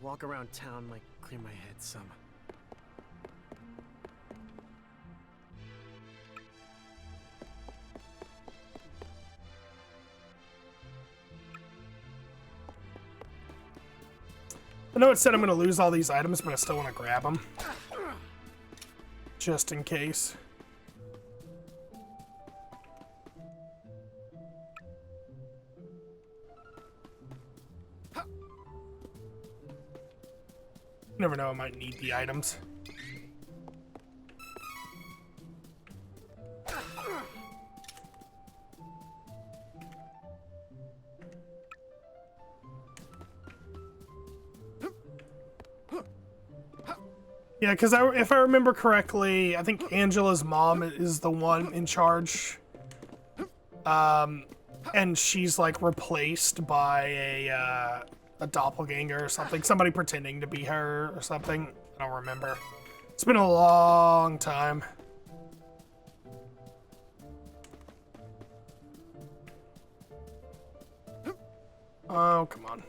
walk around town might clear my head some. I know it said I'm going to lose all these items, but I still want to grab them. Just in case. You never know, I might need the items. Yeah, because if I remember correctly, I think Angela's mom is the one in charge. And she's like replaced by a doppelganger or something. Somebody pretending to be her or something. I don't remember. It's been a long time. Oh, come on.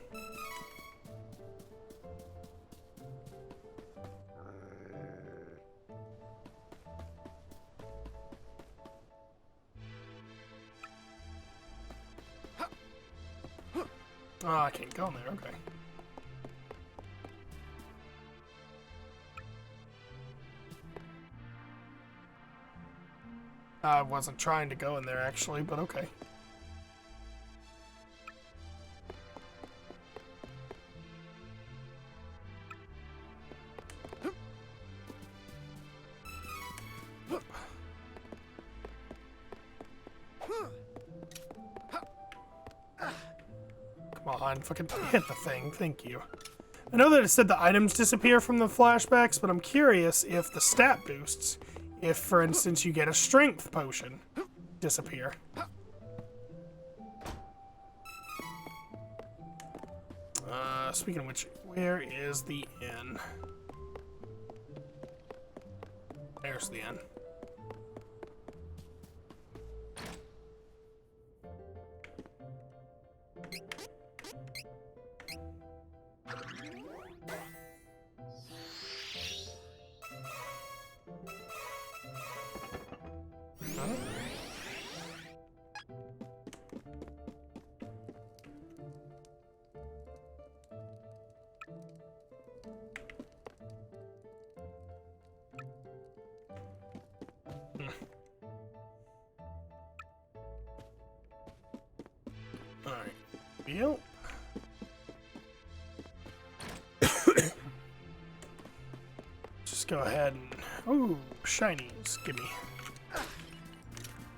Oh, I can't go in there, okay. I wasn't trying to go in there, actually, but okay. Come on, fucking hit the thing, thank you. I know that it said the items disappear from the flashbacks, but I'm curious if the stat boosts, if, for instance, you get a strength potion, disappear. Speaking of which, where is the inn? There's the inn. Alright. Yep. Just go ahead and... Ooh, shinies. Gimme.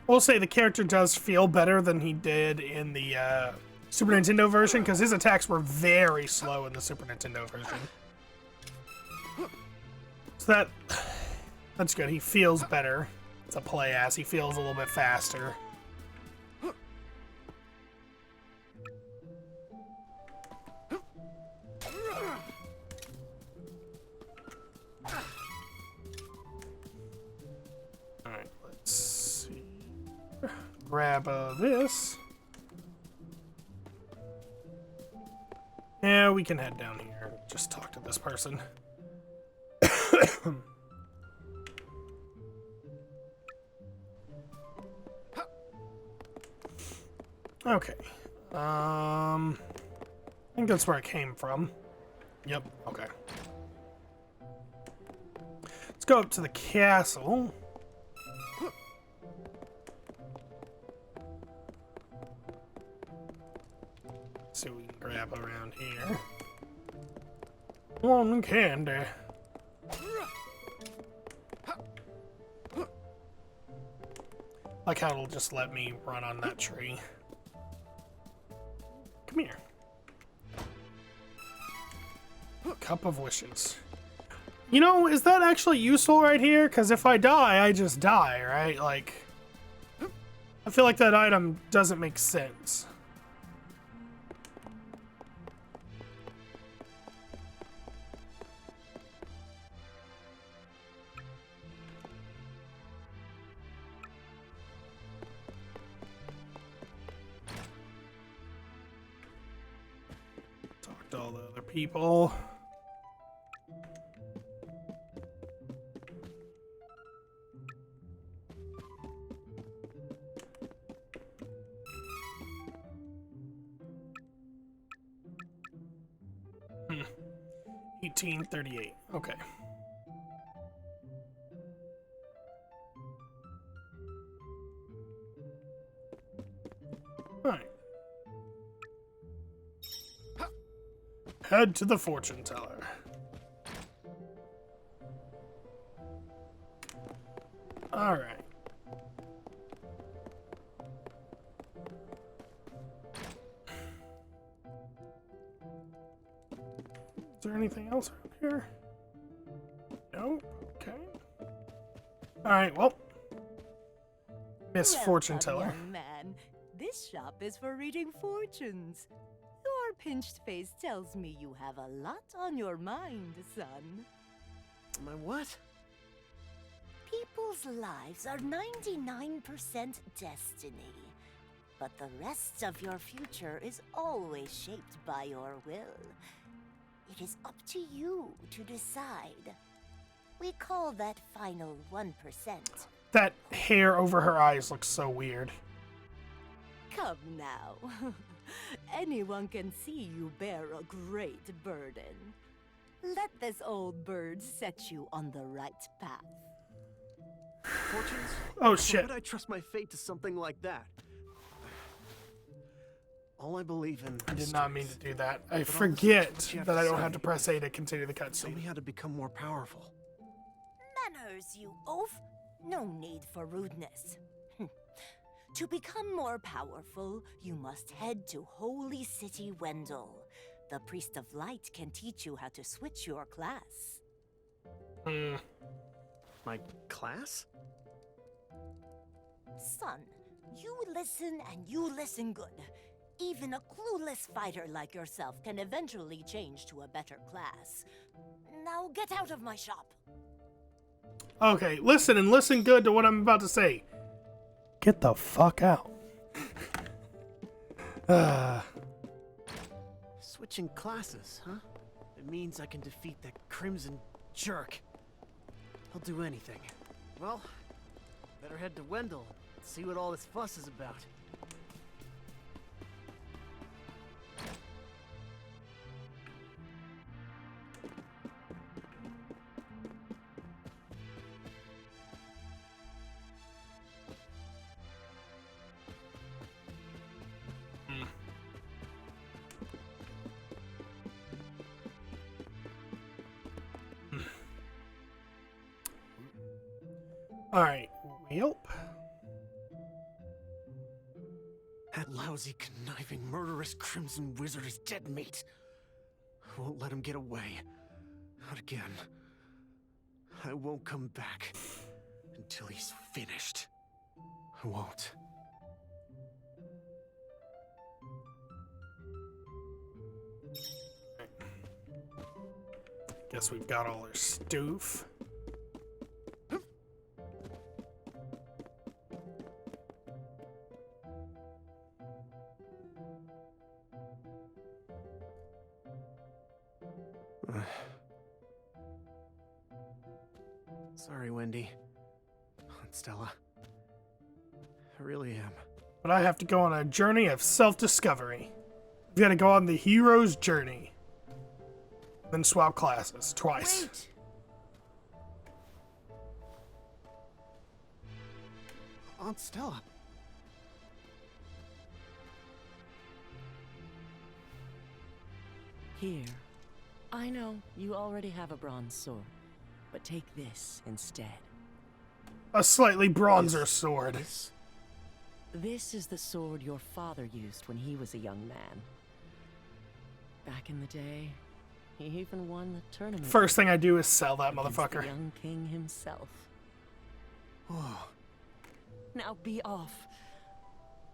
We'll say the character does feel better than he did in the Super Nintendo version, because his attacks were very slow in the Super Nintendo version. So that's good. He feels better to play as. He feels a little bit faster. Alright, let's see. Grab this. Yeah, we can head down here and just talk to this person. Okay. I think that's where I came from. Yep, okay. Let's go up to the castle. See what we can grab around here. One candy. Like how it'll just let me run on that tree. Come here. Cup of Wishes. You know, is that actually useful right here? Because if I die, I just die, right? Like, I feel like that item doesn't make sense. Talk to all the other people. Hmm. 1838. Okay. All right. Head to the fortune teller. All right. Is there anything else around here? No. Nope. Okay. Alright, well. Miss Fortune Welcome, Teller. young man. This shop is for reading fortunes. Your pinched face tells me you have a lot on your mind, son. My what? People's lives are 99% destiny, but the rest of your future is always shaped by your will. It is up to you to decide. We call that final 1%. That hair over her eyes looks so weird. Come now. Anyone can see you bear a great burden. Let this old bird set you on the right path. Fortunes? Oh, shit. Why would I trust my fate to something like that? All I believe in. I did not mean to do that. I But forget honestly, that I don't Jeff, have to press A to continue the Tell cutscene. me how to become more powerful. Manners, you oaf. No need for rudeness. To become more powerful, you must head to Holy City Wendell. The Priest of Light can teach you how to switch your class. My class? Son, you listen and you listen good. Even a clueless fighter like yourself can eventually change to a better class. Now get out of my shop. Okay, listen and listen good to what I'm about to say. Get the fuck out. Switching classes, huh? It means I can defeat that crimson jerk. He'll do anything. Well, better head to Wendell and see what all this fuss is about. Alright, yelp. That lousy, conniving, murderous Crimson Wizard is dead meat. I won't let him get away. Not again. I won't come back until he's finished. I won't. Guess we've got all our stoof. Sorry, Wendy. Aunt Stella. I really am. But I have to go on a journey of self-discovery. I've got to go on the hero's journey. Then swap classes twice. Wait! Aunt Stella. Here. I know you already have a bronze sword, but take this instead. A slightly bronzer sword. This is the sword your father used when he was a young man. Back in the day, he even won the tournament. First thing I do is sell that against motherfucker. The young king himself. Oh. Now be off.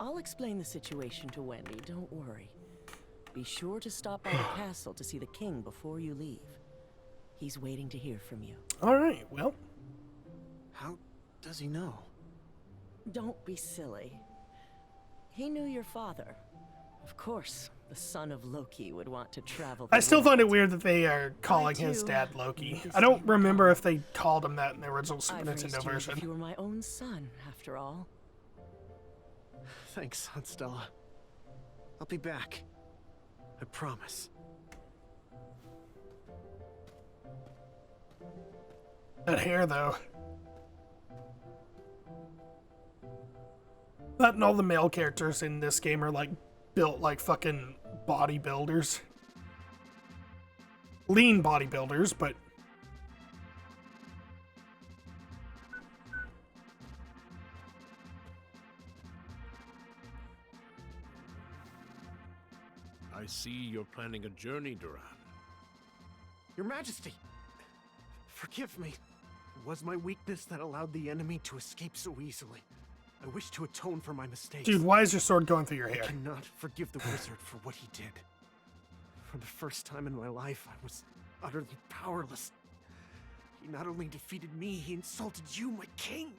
I'll explain the situation to Wendy, don't worry. Be sure to stop by the castle to see the king before you leave. He's waiting to hear from you. Alright, well. How does he know? Don't be silly. He knew your father. Of course, the son of Loki would want to travel the I still world. find it weird that they are calling his too. dad Loki. This I don't same remember if they called him that in the original Super I've raised Nintendo you as version. if you were my own son, after all. Thanks, Aunt Stella. I'll be back. I promise. That hair, though. That and all the male characters in this game are like built like fucking bodybuilders. Lean bodybuilders, but I see you're planning a journey, Duran. Your Majesty! Forgive me. It was my weakness that allowed the enemy to escape so easily. I wish to atone for my mistakes. Dude, why is your sword going through your hair? I cannot forgive the wizard for what he did. For the first time in my life, I was utterly powerless. He not only defeated me, he insulted you, my king.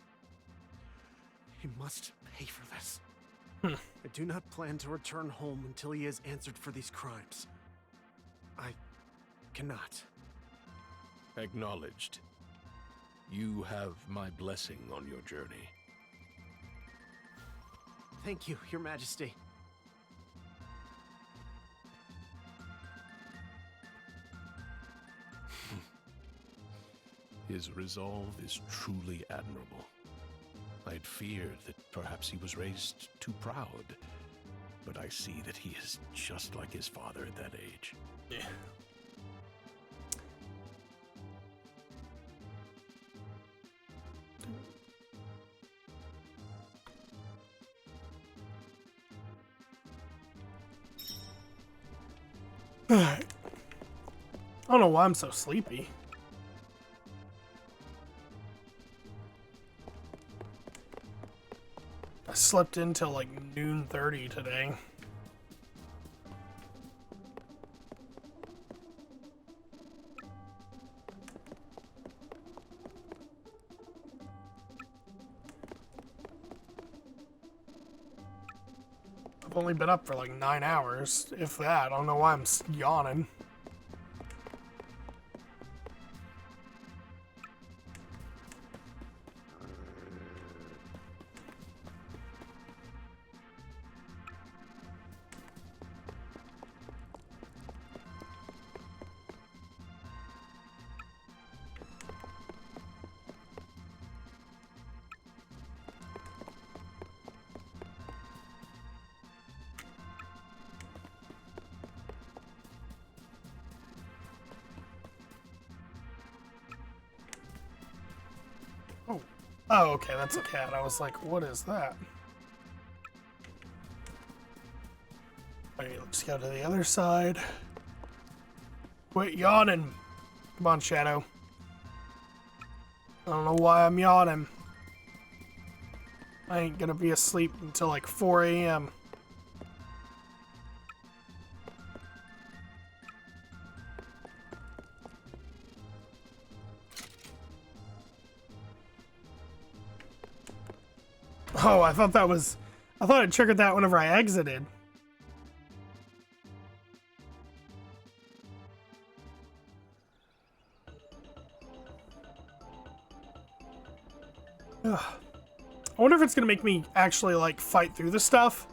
He must pay for this. I do not plan to return home until he has answered for these crimes. I cannot. Acknowledged. You have my blessing on your journey. Thank you, Your Majesty. His resolve is truly admirable. I'd feared that perhaps he was raised too proud, but I see that he is just like his father at that age. Yeah. I don't know why I'm so sleepy. I slept in till like noon 30 today. I've only been up for like 9 hours, if that. I don't know why I'm yawning. Oh, okay, that's a cat. I was like, what is that? Alright, let's go to the other side. Quit yawning. Come on, Shadow. I don't know why I'm yawning. I ain't gonna be asleep until like 4 a.m. Oh, I thought it triggered that whenever I exited. Ugh. I wonder if it's gonna make me actually like fight through the stuff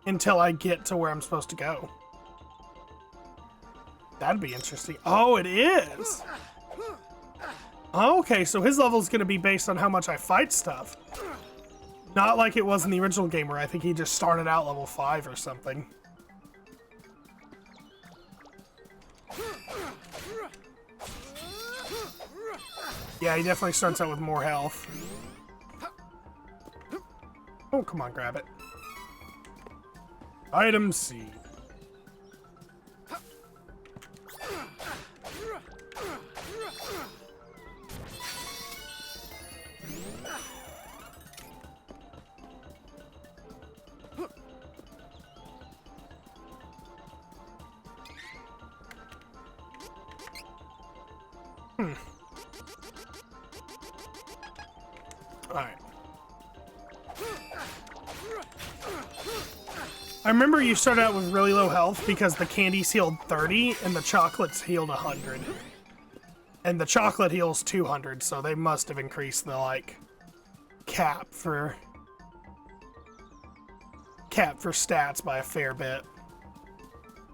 until I get to where I'm supposed to go. That'd be interesting. Oh, it is. Oh, okay, so his level is gonna be based on how much I fight stuff. Not like it was in the original game where I think he just started out level 5 or something. Yeah, he definitely starts out with more health. Oh, come on, grab it. Item C. Alright. I remember you started out with really low health because the candies healed 30 and the chocolates healed 100. And the chocolate heals 200, so they must have increased the, like, cap for stats by a fair bit.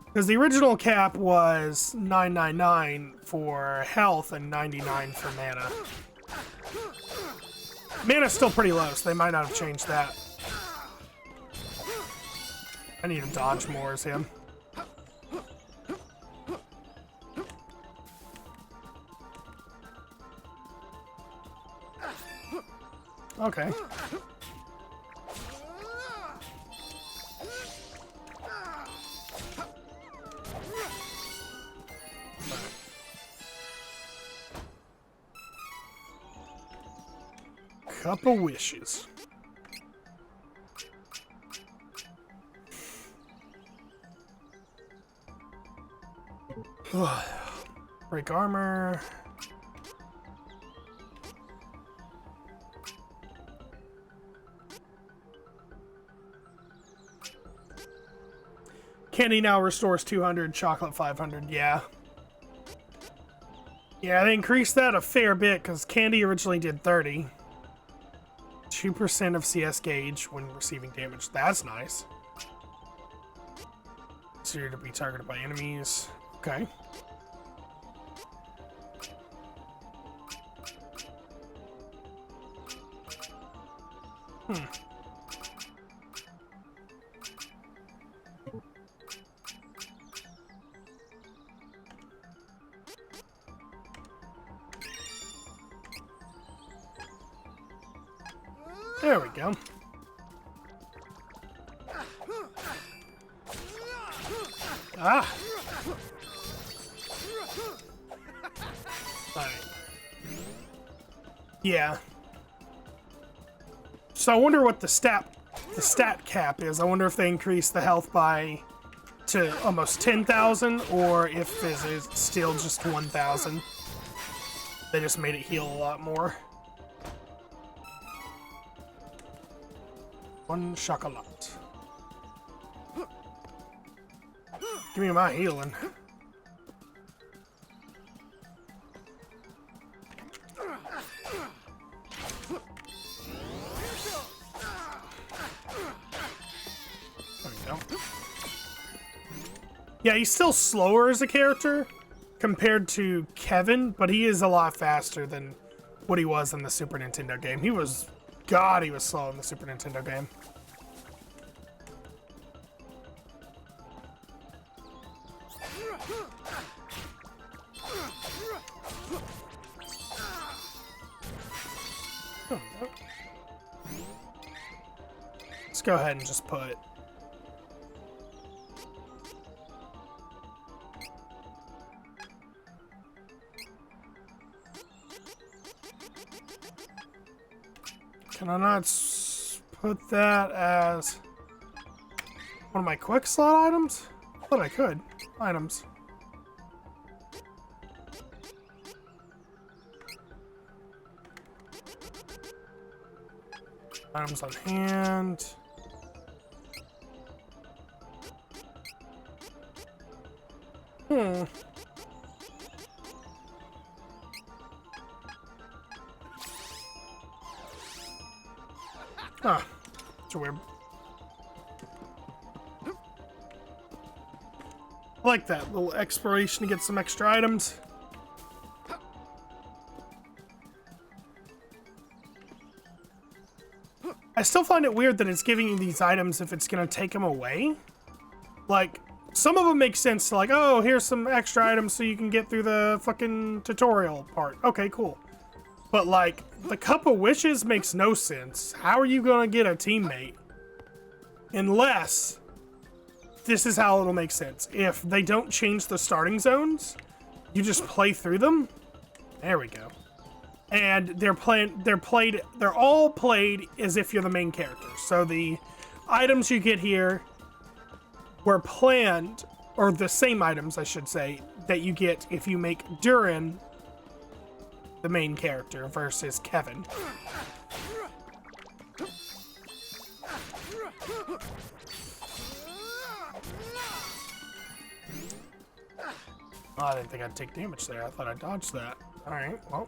Because the original cap was 999 for health and 99 for mana. Mana's still pretty low, so they might not have changed that. I need to dodge more as him. Okay. Cup of Wishes. Break armor. Candy now restores 200, chocolate 500, yeah. Yeah, they increased that a fair bit because candy originally did 30. 2% of CS gauge when receiving damage. That's nice. Easier to be targeted by enemies. Okay. There we go. Ah! Alright. Yeah. So I wonder what the stat cap is. I wonder if they increased the health to almost 10,000 or if it is still just 1,000. They just made it heal a lot more. One chocolate. Give me my healing. There we go. Yeah, he's still slower as a character compared to Kevin, but he is a lot faster than what he was in the Super Nintendo game. He was slow in the Super Nintendo game. Let's go ahead and just put Can I not put that as one of my quick slot items? I thought I could. Items. Items on hand. Ah, it's weird. I like that little exploration to get some extra items. I still find it weird that it's giving you these items if it's gonna take them away. Like, some of them make sense to like, oh, here's some extra items so you can get through the fucking tutorial part. Okay, cool. But like, the Cup of Wishes makes no sense. How are you gonna get a teammate? Unless, this is how it'll make sense. If they don't change the starting zones, you just play through them. There we go. And they're all played as if you're the main character. So the items you get here were planned, or the same items, I should say, that you get if you make Durin the main character versus Kevin. Oh, I didn't think I'd take damage there. I thought I dodged that. Alright, well.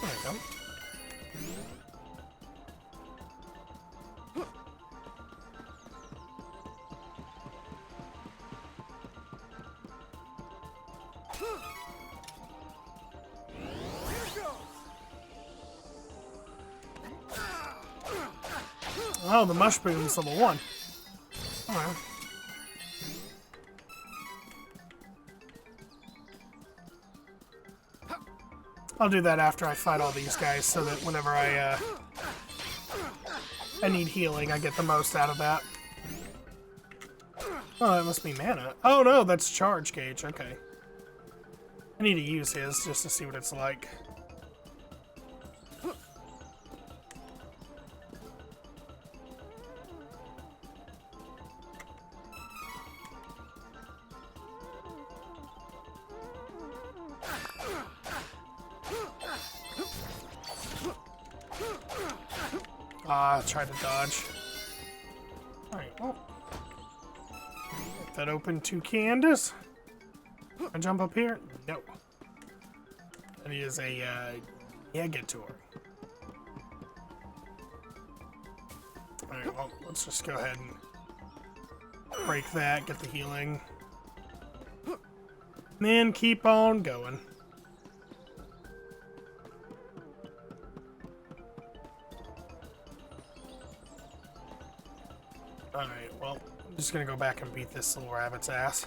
There we go. Oh, the mushroom's level 1. Alright. I'll do that after I fight all these guys, so that whenever I need healing, I get the most out of that. Oh, that must be mana. Oh no, that's charge gauge. Okay. I need to use his just to see what it's like. Try to dodge. Alright, well. Get that open to Candace. I jump up here? No. That is a, yeah, get to her. Alright, well, let's just go ahead and break that, get the healing. And then keep on going. Alright, well, I'm just gonna go back and beat this little rabbit's ass.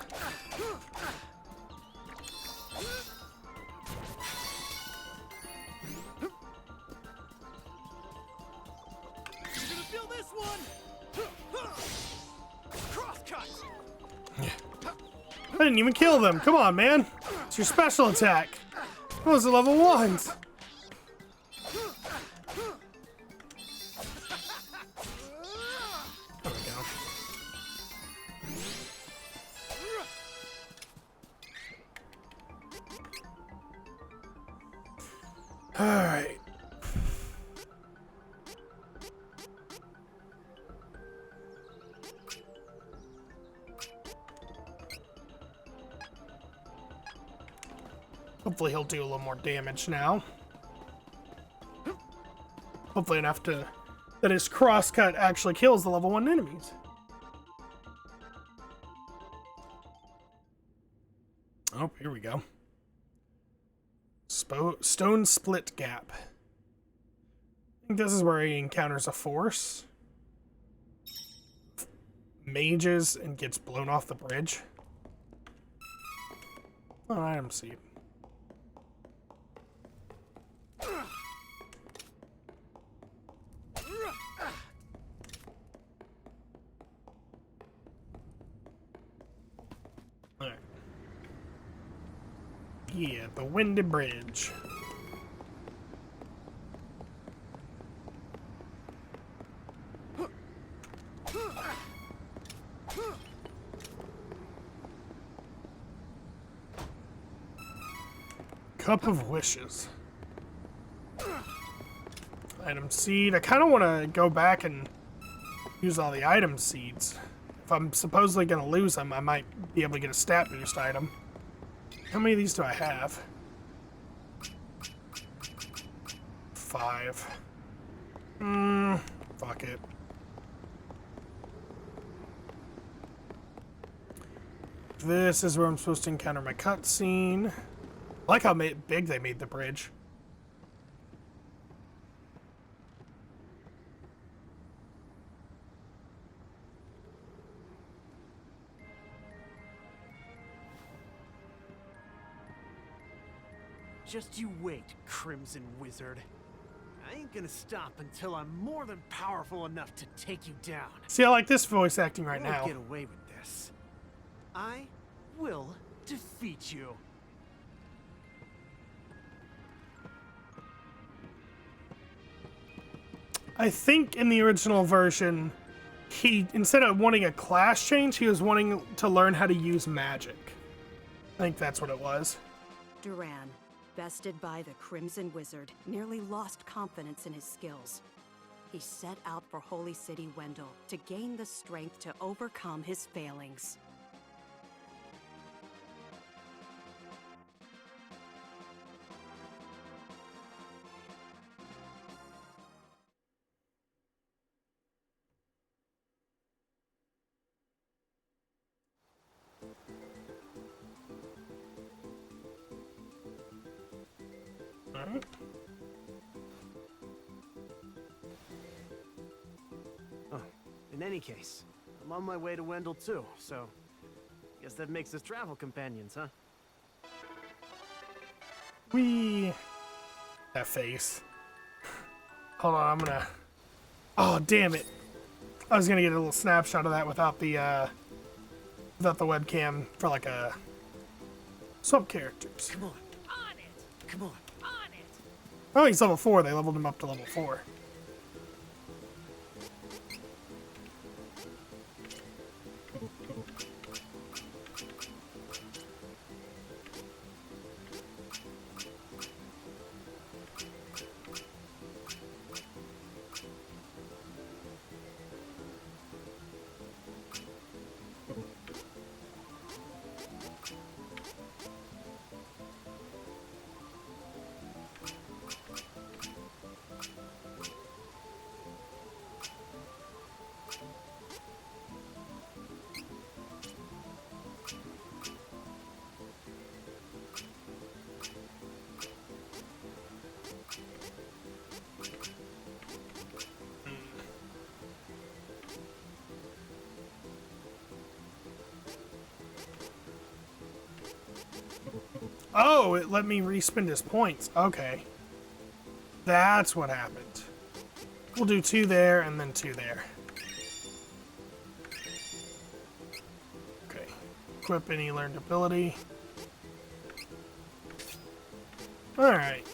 I didn't even kill them. Come on, man. It's your special attack. Those are level 1s. There we go. All right. Hopefully he'll do a little more damage now. Hopefully enough to that his crosscut actually kills the level 1 enemies. Oh, here we go. Stone Split Gap. I think this is where he encounters a force, mages, and gets blown off the bridge. Oh, item seed. Alright. Yeah, the Windy Bridge. Cup of Wishes. Item seed. I kind of want to go back and use all the item seeds. If I'm supposedly going to lose them, I might be able to get a stat boost item. How many of these do I have? 5. Fuck it. This is where I'm supposed to encounter my cutscene. I like how big they made the bridge. Just you wait, Crimson Wizard. I ain't gonna stop until I'm more than powerful enough to take you down. See, I like this voice acting right now. I won't get away with this. I will defeat you. I think in the original version, he, instead of wanting a class change, he was wanting to learn how to use magic. I think that's what it was. Duran, bested by the Crimson Wizard, nearly lost confidence in his skills. He set out for Holy City Wendel to gain the strength to overcome his failings. Oh, in any case, I'm on my way to Wendel too, so guess that makes us travel companions, huh? Whee! That face. Hold on, I'm gonna... Oh, damn it. I was gonna get a little snapshot of that without the webcam for like a... Swap characters. Come on. On it. Come on. On it. Oh, he's level 4. They leveled him up to level 4. Oh, it let me respend his points. Okay. That's what happened. We'll do 2 there and then 2 there. Okay. Equip any learned ability. Alright.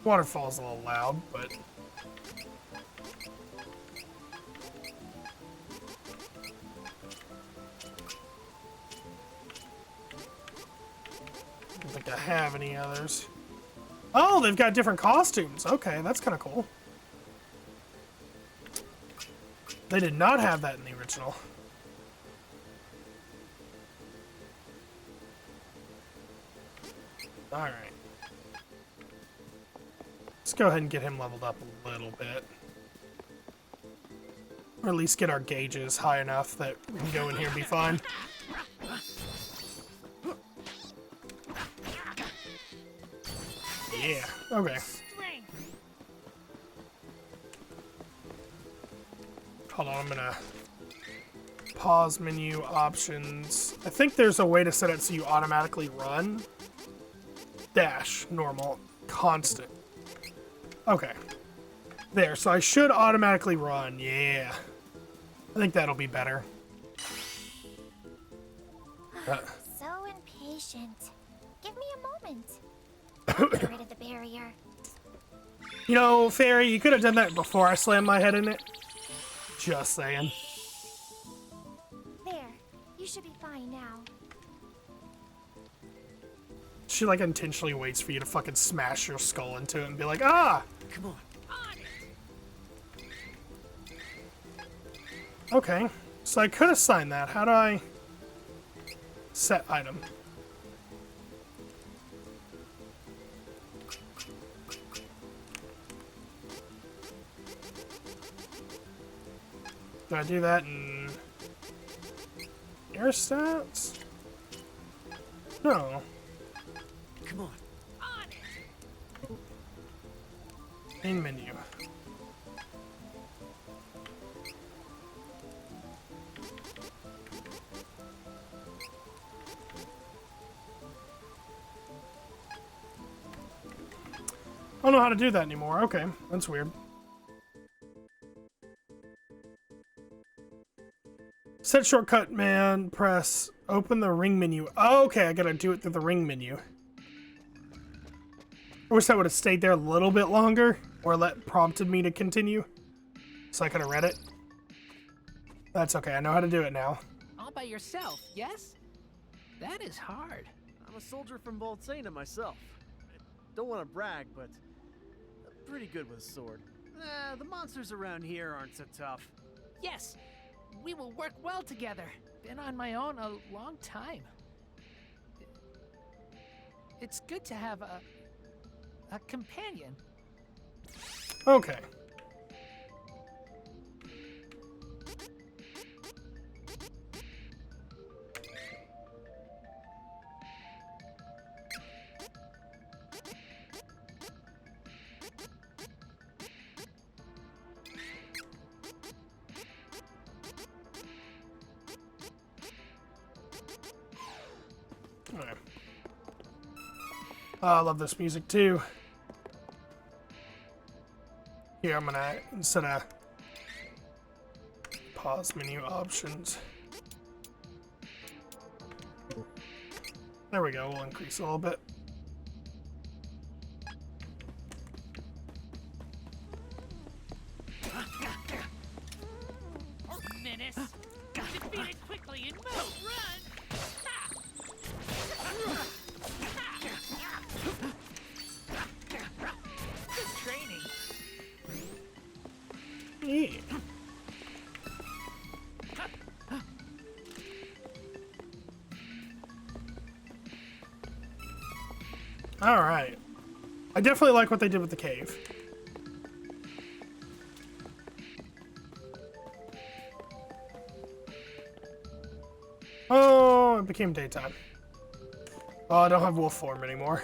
Waterfall's a little loud, but... I don't think I have any others. Oh, they've got different costumes. Okay, that's kind of cool. They did not have that in the original. Alright. Let's go ahead and get him leveled up a little bit. Or at least get our gauges high enough that we can go in here and be fine. Yeah, okay. Hold on, I'm gonna pause menu options. I think there's a way to set it so you automatically run. Dash, normal, constant. Okay. There, so I should automatically run, yeah. I think that'll be better. So impatient. Give me a moment. Get rid of the barrier. You know, Fairy, you could have done that before I slammed my head in it. Just saying. There. You should be fine now. She, like, intentionally waits for you to fucking smash your skull into it and be like, ah! Come on. Okay. So I could assign that. How do I set item? Do I do that in air stats? No. Come on. Main menu. I don't know how to do that anymore. Okay, that's weird. Set shortcut, man. Press open the ring menu. Oh, okay, I gotta do it through the ring menu. I wish that would have stayed there a little bit longer, or prompted me to continue, so I could have read it. That's okay. I know how to do it now. All by yourself, yes? That is hard. I'm a soldier from Voltaina myself. Don't want to brag, but I'm pretty good with a sword. The monsters around here aren't so tough. Yes, we will work well together. Been on my own a long time. It's good to have a companion. Okay. Oh, I love this music too. Here, I'm gonna, instead of pause menu options. There we go, we'll increase a little bit. Menace! Defeat it quickly and move! Run! Good training. Yeah. Alright. I definitely like what they did with the cave. Oh, it became daytime. Oh, I don't have wolf form anymore.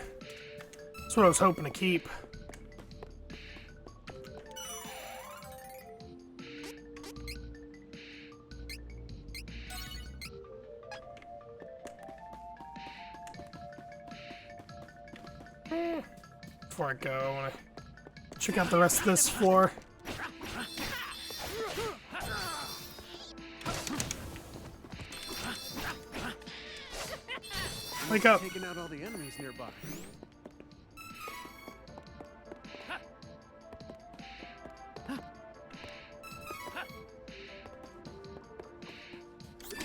That's what I was hoping to keep. Before I go, I want to check out the rest of this floor. Wake up. Taking out all the enemies nearby.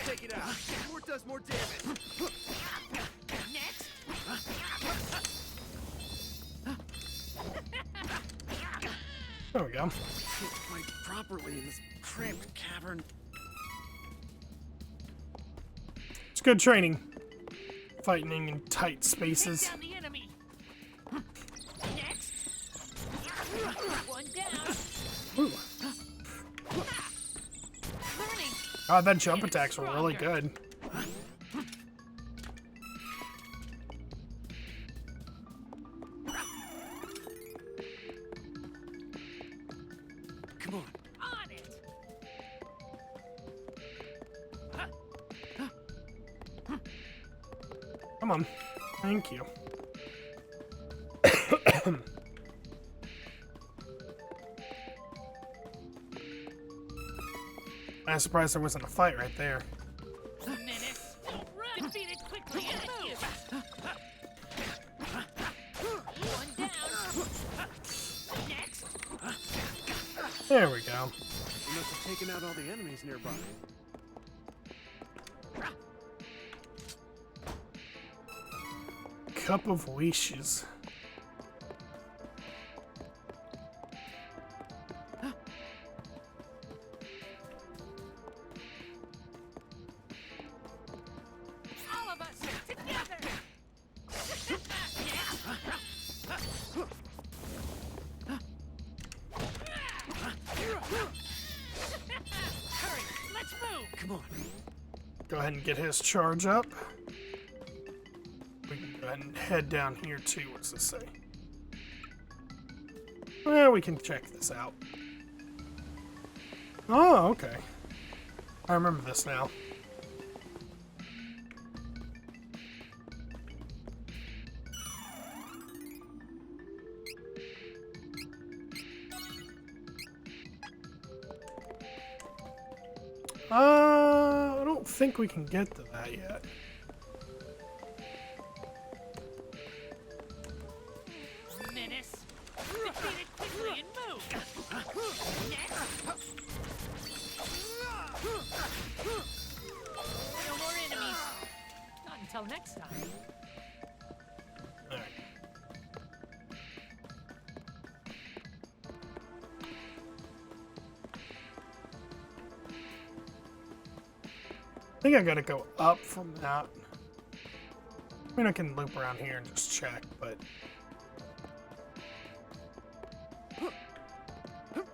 Take it out. More does more damage. Next. There we go. Can't fight properly in this cramped cavern. It's good training. Fighting in tight spaces. Take down the enemy. Next. One down. Ooh. Learning. God, that jump attacks were really good. Come on. On it. Come on. Thank you. I'm surprised there wasn't a fight right there. Menace. Run. Defeat it quickly and move. One down. Next. There we go. You must have taken out all the enemies nearby. Cup of wishes. All of us together. Hurry, let's move. Come on. Go ahead and get his charge up. We can go ahead and head down here too. What does this say? Well, we can check this out. Oh, okay. I remember this now. I don't think we can get to that yet. Menace. Defeat it quickly and move. Next. No more enemies. Not until next time. Alright. I think I gotta go up from that. I mean, I can loop around here and just check, but...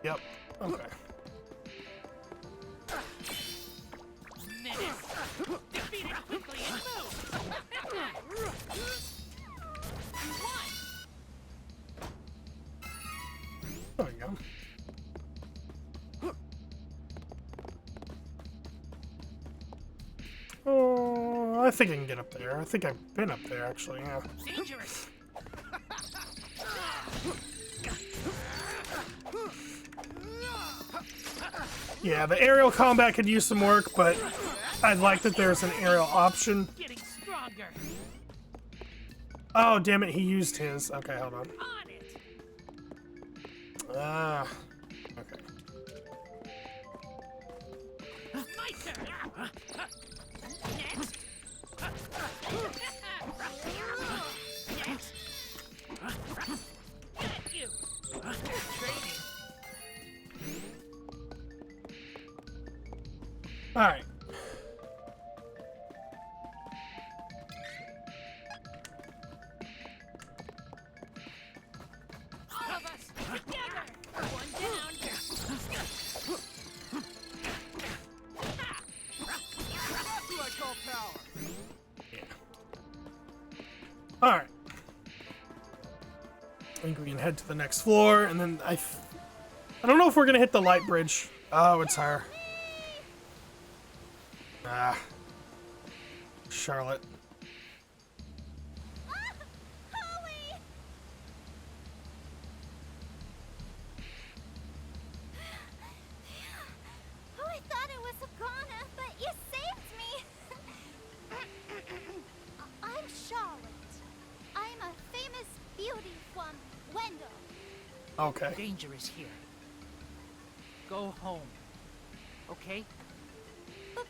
Yep, okay. Menace. Defeat it quickly and move. You won. There we go. Oh, I think I can get up there. I think I've been up there, actually, yeah. Dangerous. Yeah, the aerial combat could use some work, but I'd like that there's an aerial option. Getting stronger. Oh, damn it, he used his. Okay, hold on. Ah. Okay. My turn. Next. Next. Got you. Training. All right. All of us together. One down. That's what I call power. All right. I think we can head to the next floor, and then I don't know if we're gonna hit the light bridge. Oh, it's her. Ah. Charlotte. Oh, I thought it was Agana, but you saved me. I'm Charlotte. I'm a famous beauty from Wendell. Okay. Danger is here. Go home. Okay? But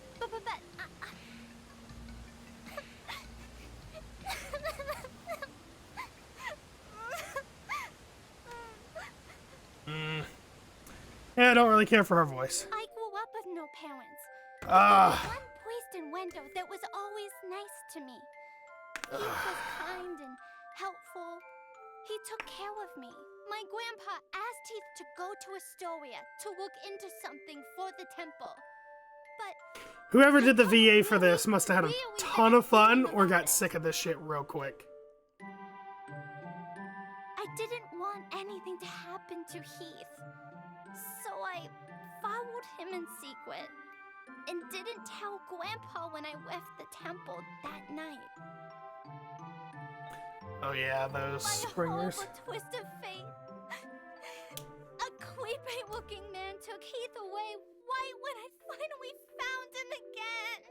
Yeah, I don't really care for her voice. I grew up with no parents. Ah. There was one priest in Wendell that was always nice to me. He was kind and helpful. He took care of me. My grandpa asked Heath to go to Astoria to look into something for the temple. But Whoever did the VA for this must have had a ton of fun or got sick of this shit real quick. I didn't want anything to happen to Heath. So I followed him in secret and didn't tell Grandpa when I left the temple that night. Oh yeah, those springers. By a horrible twist of fate, a creepy-looking man took Heath away right when I finally found him again.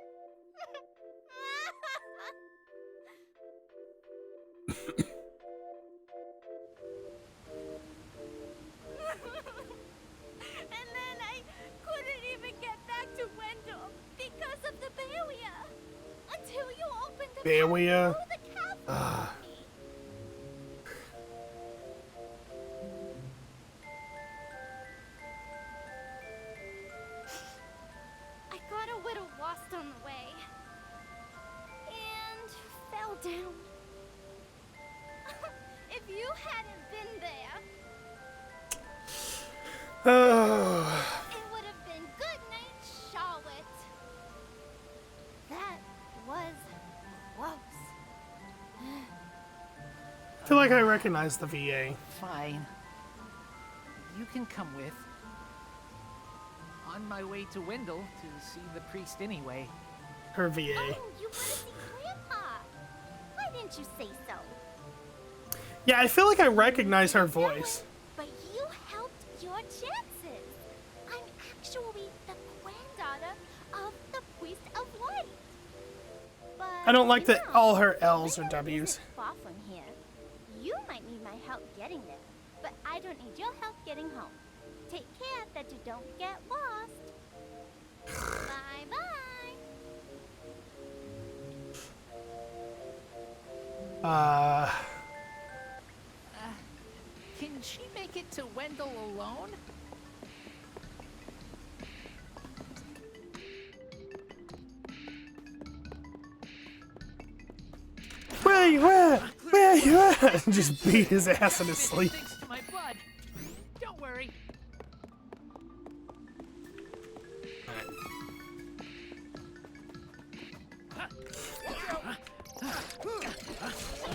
And then I couldn't even get back to Wendell because of the barrier. Until you opened the Barrier. door to the castle. I got a little lost on the way. And fell down. If you hadn't been there, it would have been good night, Charlotte. That was close. I feel like I recognize the VA. Fine. You can come with. On my way to Wendell to see the priest anyway. Her VA. Oh, you want to see Grandpa? Why didn't you say so? Yeah, I feel like I recognize her voice. But you helped your chances. I'm actually the granddaughter of the priest of light. But I don't like you that know, all her L's are Wendell W's. isn't far from here. You might need my help getting there, but I don't need your help getting home. Take care that you don't get lost. Bye-bye. Can she make it to Wendell alone? Where you at? Just beat his ass in his sleep. Thanks to my blood. Don't worry.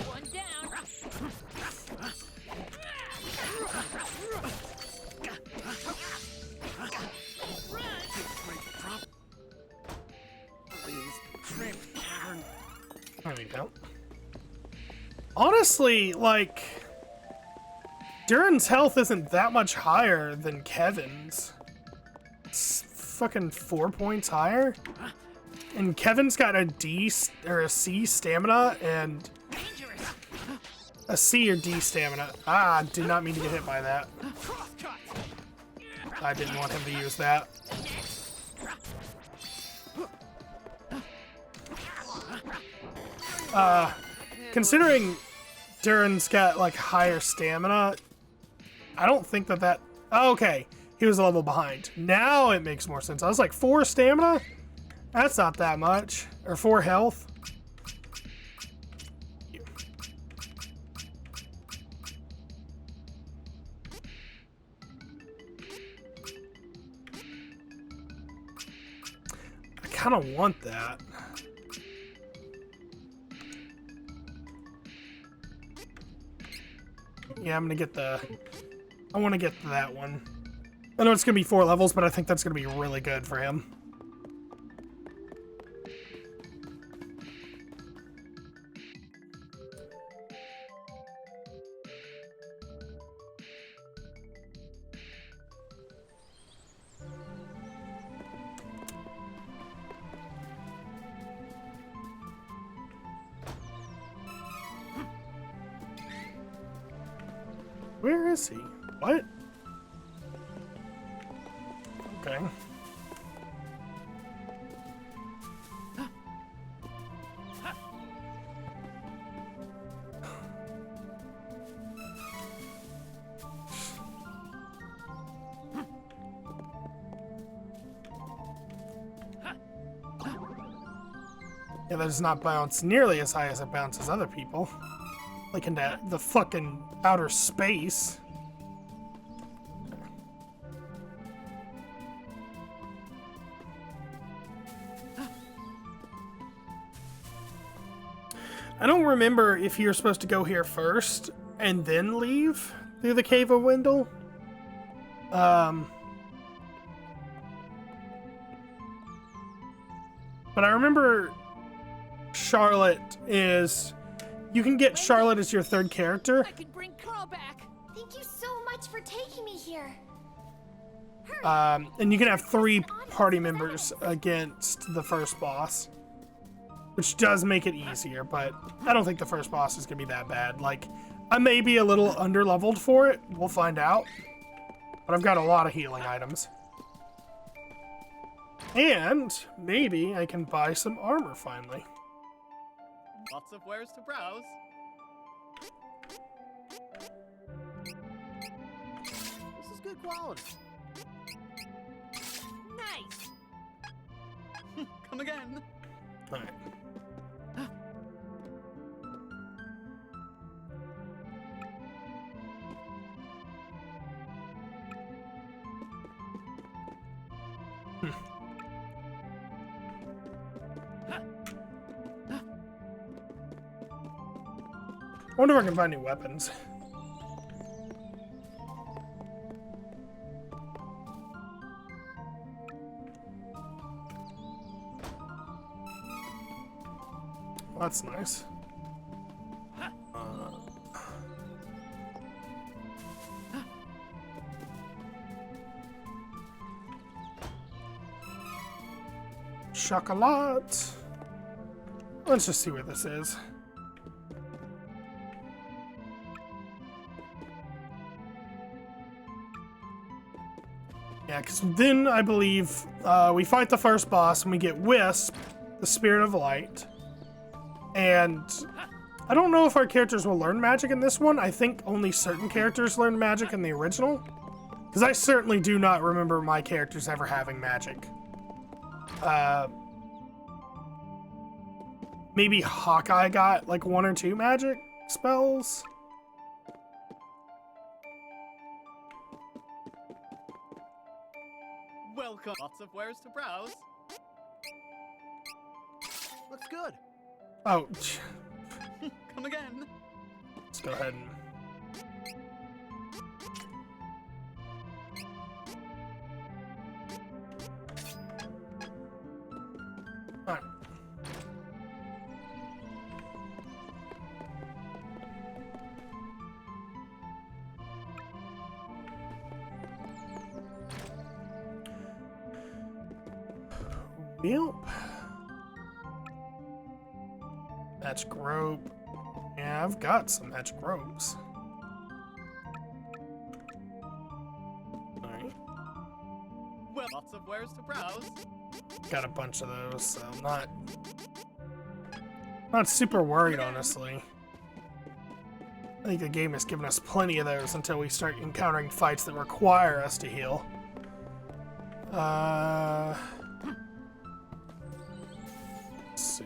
One down. There we go. Honestly, like, Durin's health isn't that much higher than Kevin's. It's fucking 4 points higher. And Kevin's got a D or a C stamina and a C or D stamina. Ah, did not mean to get hit by that. I didn't want him to use that. Considering Durin's got like higher stamina, I don't think that oh, okay, he was a level behind. Now it makes more sense. I was like 4 stamina? That's not that much. Or 4 health. I kind of want that. Yeah, I'm gonna get I want to get that one. I know it's gonna be 4 levels, but I think that's gonna be really good for him. Where is he? What? Okay. Yeah, that does not bounce nearly as high as it bounces other people. Like in the fucking outer space. I don't remember if you're supposed to go here first and then leave through the Cave of Wendel. But I remember Charlotte is... You can get Charlotte as your 3rd character. I can bring Carl back. Thank you so much for taking me here. And you can have 3 party members against the first boss, which does make it easier, but I don't think the first boss is going to be that bad. Like, I may be a little under-leveled for it. We'll find out. But I've got a lot of healing items. And maybe I can buy some armor finally. Lots of wares to browse. This is good quality. Nice. Come again. All right. I wonder if I can find new weapons. Well, that's nice. Chocolat. Let's just see where this is. Yeah, because then I believe we fight the first boss and we get Wisp, the Spirit of Light. And I don't know if our characters will learn magic in this one. I think only certain characters learn magic in the original. Because I certainly do not remember my characters ever having magic. Maybe Hawkeye got like 1 or 2 magic spells. Welcome. Lots of wares to browse. Looks good. Oh. Come again. Let's go ahead and... Alright. Yep. Magic rope. Yeah, I've got some magic ropes. Alright. Well, lots of wares to browse. Got a bunch of those, so I'm not super worried, honestly. I think the game has given us plenty of those until we start encountering fights that require us to heal. Let's see.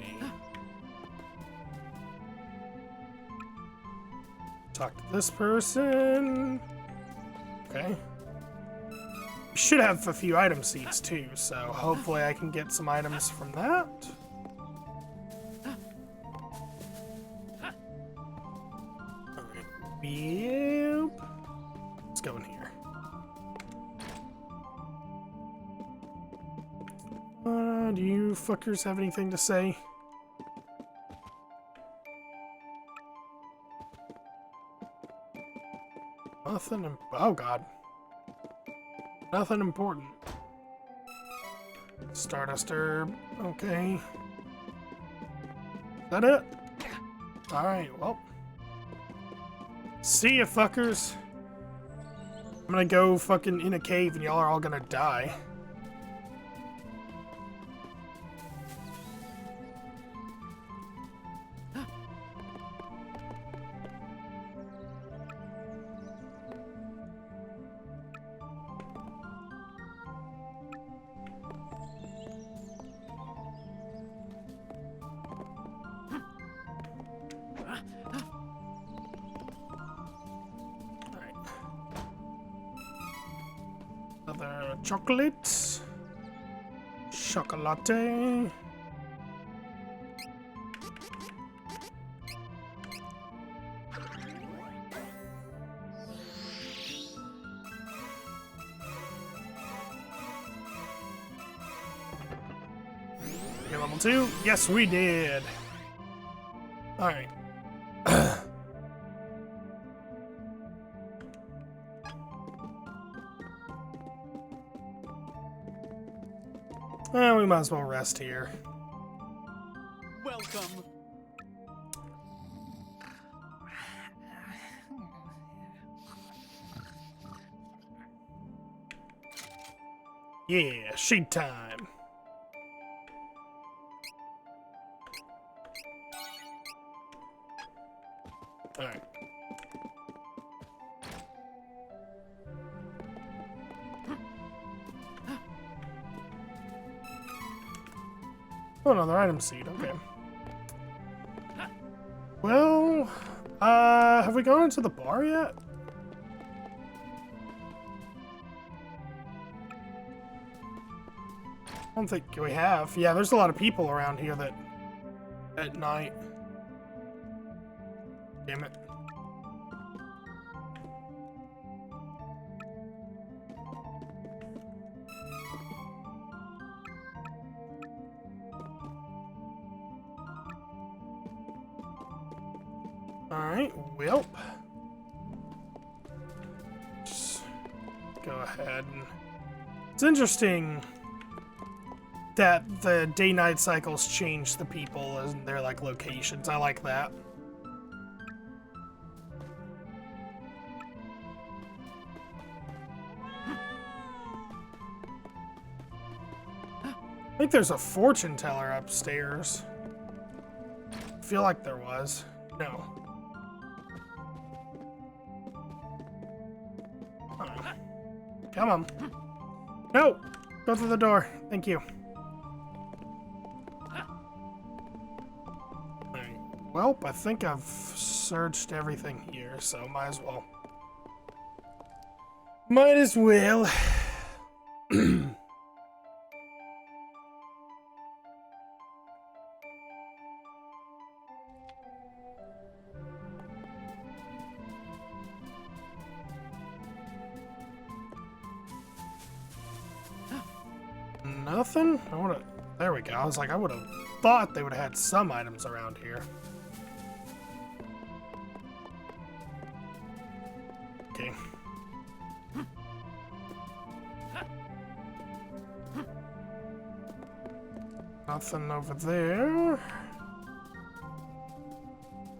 Talk to this person. Okay. We should have a few item seeds too, so hopefully I can get some items from that. Yep. Let's go in here. Do you fuckers have anything to say? Nothing. Oh god. Nothing important. Stardust herb. Okay. Is that it? Alright, well. See ya, fuckers. I'm gonna go fucking in a cave and y'all are all gonna die. Another chocolate. Chocolate. Get level 2? Yes, we did. Alright. We might as well rest here. Welcome. Yeah, sheet time. Alright. Oh, another item seed, okay. Well, have we gone into the bar yet? I don't think we have. Yeah, there's a lot of people around here that at night. Damn it. Alright, well. Just go ahead and... It's interesting that the day-night cycles change the people and their, like, locations. I like that. I think there's a fortune teller upstairs. I feel like there was. No. Come on. No! Go through the door. Thank you. Alright. Well, I think I've searched everything here, so might as well. Might as well. Nothing? I would've... There we go. I was like, I would have thought they would have had some items around here. Okay. Nothing over there.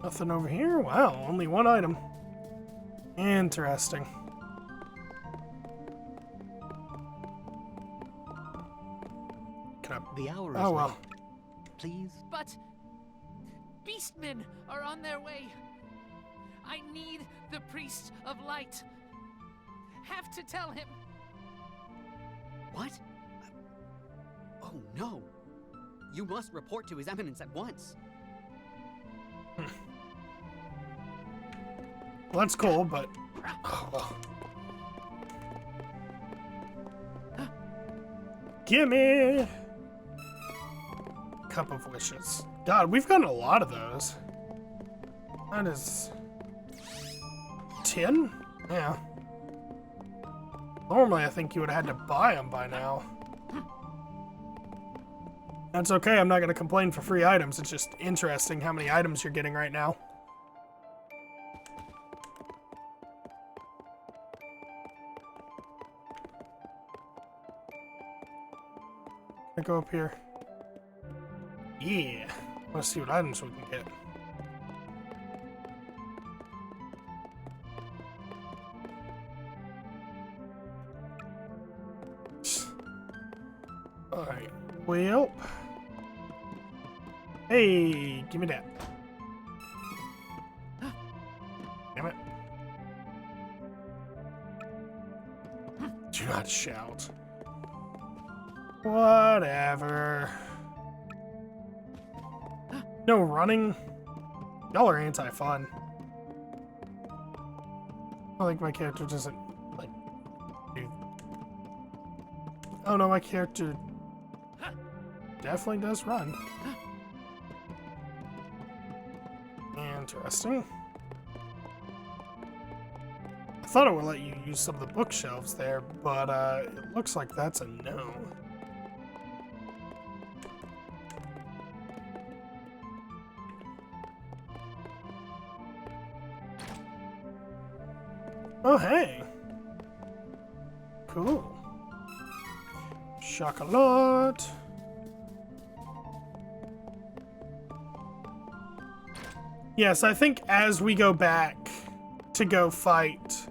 Nothing over here? Wow, only one item. Interesting. Can I... The hour is oh, well. late. Please? But beastmen are on their way. I need the Priest of Light. Have to tell him. What? Oh no. You must report to His Eminence at once. Well, that's cool, but... oh, well. Gimme! Cup of Wishes. God, we've gotten a lot of those. That is... 10? Yeah. Normally, I think you would have had to buy them by now. That's okay, I'm not going to complain for free items. It's just interesting how many items you're getting right now. I go up here. Yeah. Let's see what items we can get. Alright. Well. Hey, give me that. Damn it. Do not shout. Whatever. No running. Y'all are anti-fun. I think my character doesn't, like, do... oh no, my character definitely does run. Interesting. I thought it would let you use some of the bookshelves there, but it looks like that's a no. Oh, hey. Cool. Chocolat. Yes, I think as we go back to go fight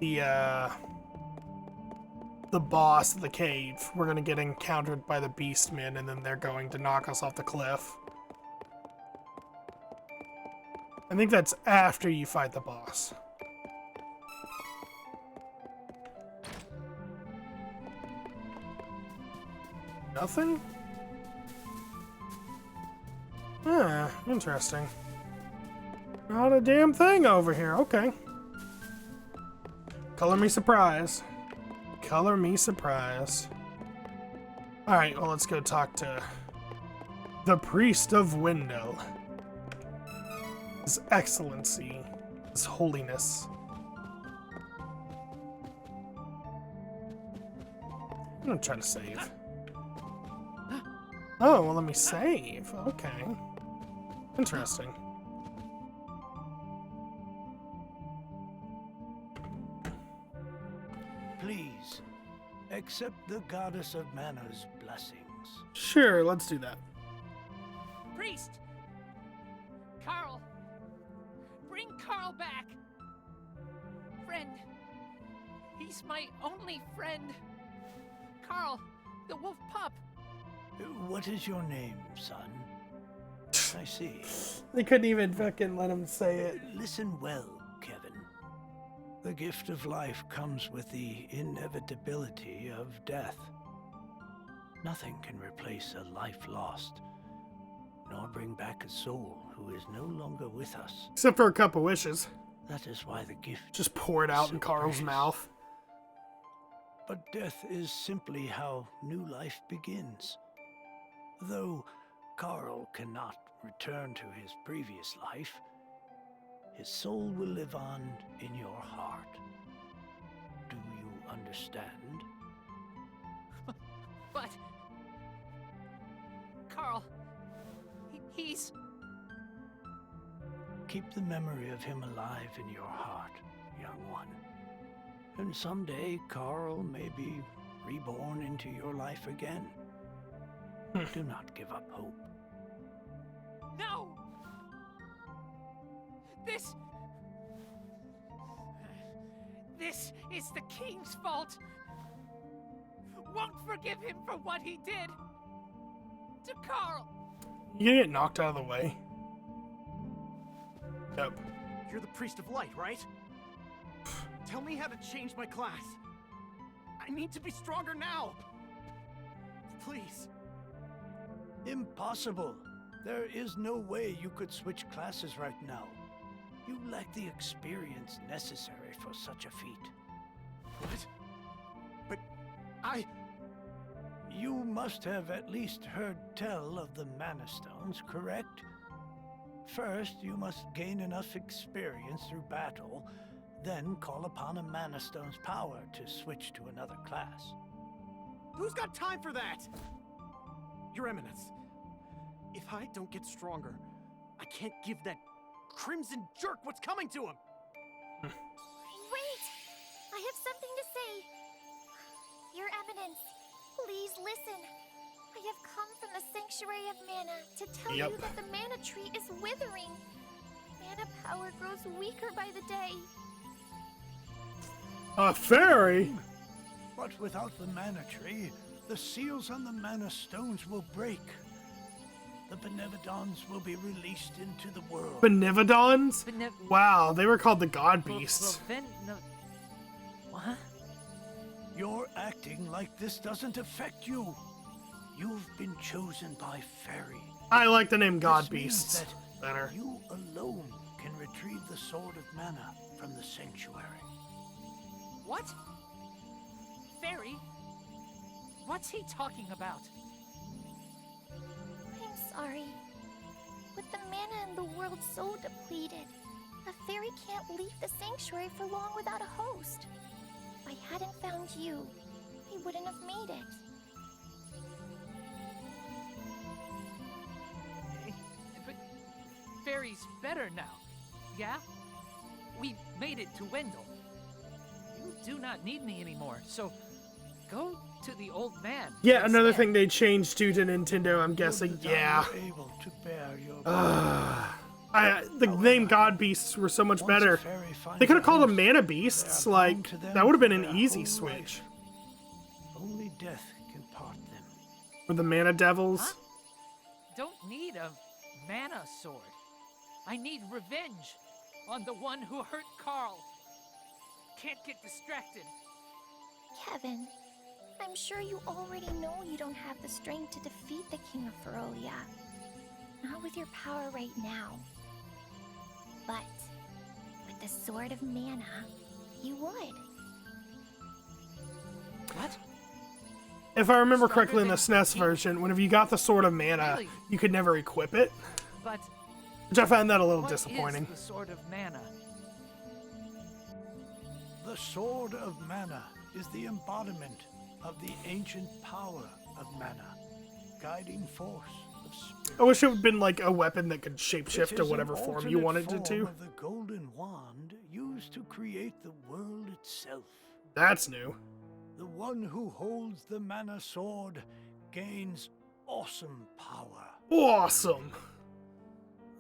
the boss of the cave, we're gonna get encountered by the beastmen, and then they're going to knock us off the cliff. I think that's after you fight the boss. Nothing? Ah, interesting. Not a damn thing over here. Okay. Color me surprised. Color me surprised. Alright, well, let's go talk to the Priest of Wendel. His Excellency. His Holiness. I'm gonna try to save. Oh, well, let me save. Okay. Interesting. Please, accept the Goddess of Mana's blessings. Sure, let's do that. Priest! Carl! Bring Carl back! Friend! He's my only friend! Carl, the wolf pup! What is your name, son? I see. They couldn't even fucking let him say it. Listen well, Kevin. The gift of life comes with the inevitability of death. Nothing can replace a life lost, nor bring back a soul who is no longer with us. Except for a cup of wishes. That is why the gift... just pour it out so in Carl's precious. mouth. But death is simply how new life begins. Though Carl cannot return to his previous life, his soul will live on in your heart. Do you understand? But... Carl... he's... Keep the memory of him alive in your heart, young one. And someday Carl may be reborn into your life again. Do not give up hope. No! This is the king's fault. Won't forgive him for what he did to Carl. You gonna get knocked out of the way? Yep. You're the priest of light, right? Tell me how to change my class. I need to be stronger now. Please. Impossible. There is no way you could switch classes right now. You lack the experience necessary for such a feat. What? But You must have at least heard tell of the Mana Stones, correct? First, you must gain enough experience through battle, then call upon a Mana Stone's power to switch to another class. Who's got time for that? Your Eminence, if I don't get stronger, I can't give that Crimson jerk what's coming to him! Wait! I have something to say. Your Eminence, please listen. I have come from the Sanctuary of Mana to tell you that the Mana Tree is withering. Mana power grows weaker by the day. A fairy? But without the Mana Tree, the seals on the Mana Stones will break. The Benevodons will be released into the world. Benevodons? Wow, they were called the God Beasts. What? You're acting like this doesn't affect you. You've been chosen by Fairy. I like the name God This means Beasts that better. You alone can retrieve the Sword of Mana from the Sanctuary. What? Fairy? What's he talking about? I'm sorry. With the mana in the world so depleted, a fairy can't leave the sanctuary for long without a host. If I hadn't found you, he wouldn't have made it. But Fairy's better now, yeah? We made it to Wendell. You do not need me anymore, so go to the old man. Yeah, another thing they changed due to Nintendo, I'm guessing. Yeah. Able to bear your The name God Beasts were so much better. They could have called them Mana Beasts. Like, that would have been an easy switch. Only death can part them. Or the Mana Devils. Huh? Don't need a mana sword. I need revenge on the one who hurt Carl. Can't get distracted. Kevin, I'm sure you already know you don't have the strength to defeat the King of Ferolia. Not with your power right now. But with the Sword of Mana, you would. What? If I remember correctly in the SNES version, whenever you got the Sword of Mana, Really? you could never equip it. But Which I found that a little what disappointing. is the Sword of Mana? The Sword of Mana is the embodiment of the ancient power of Mana, guiding force of spirit. I wish it would have been like a weapon that could It shapeshift to is whatever an form you wanted alternate it to. form of the golden wand used to create the world itself. That's new. The one who holds the Mana Sword gains awesome power. Awesome.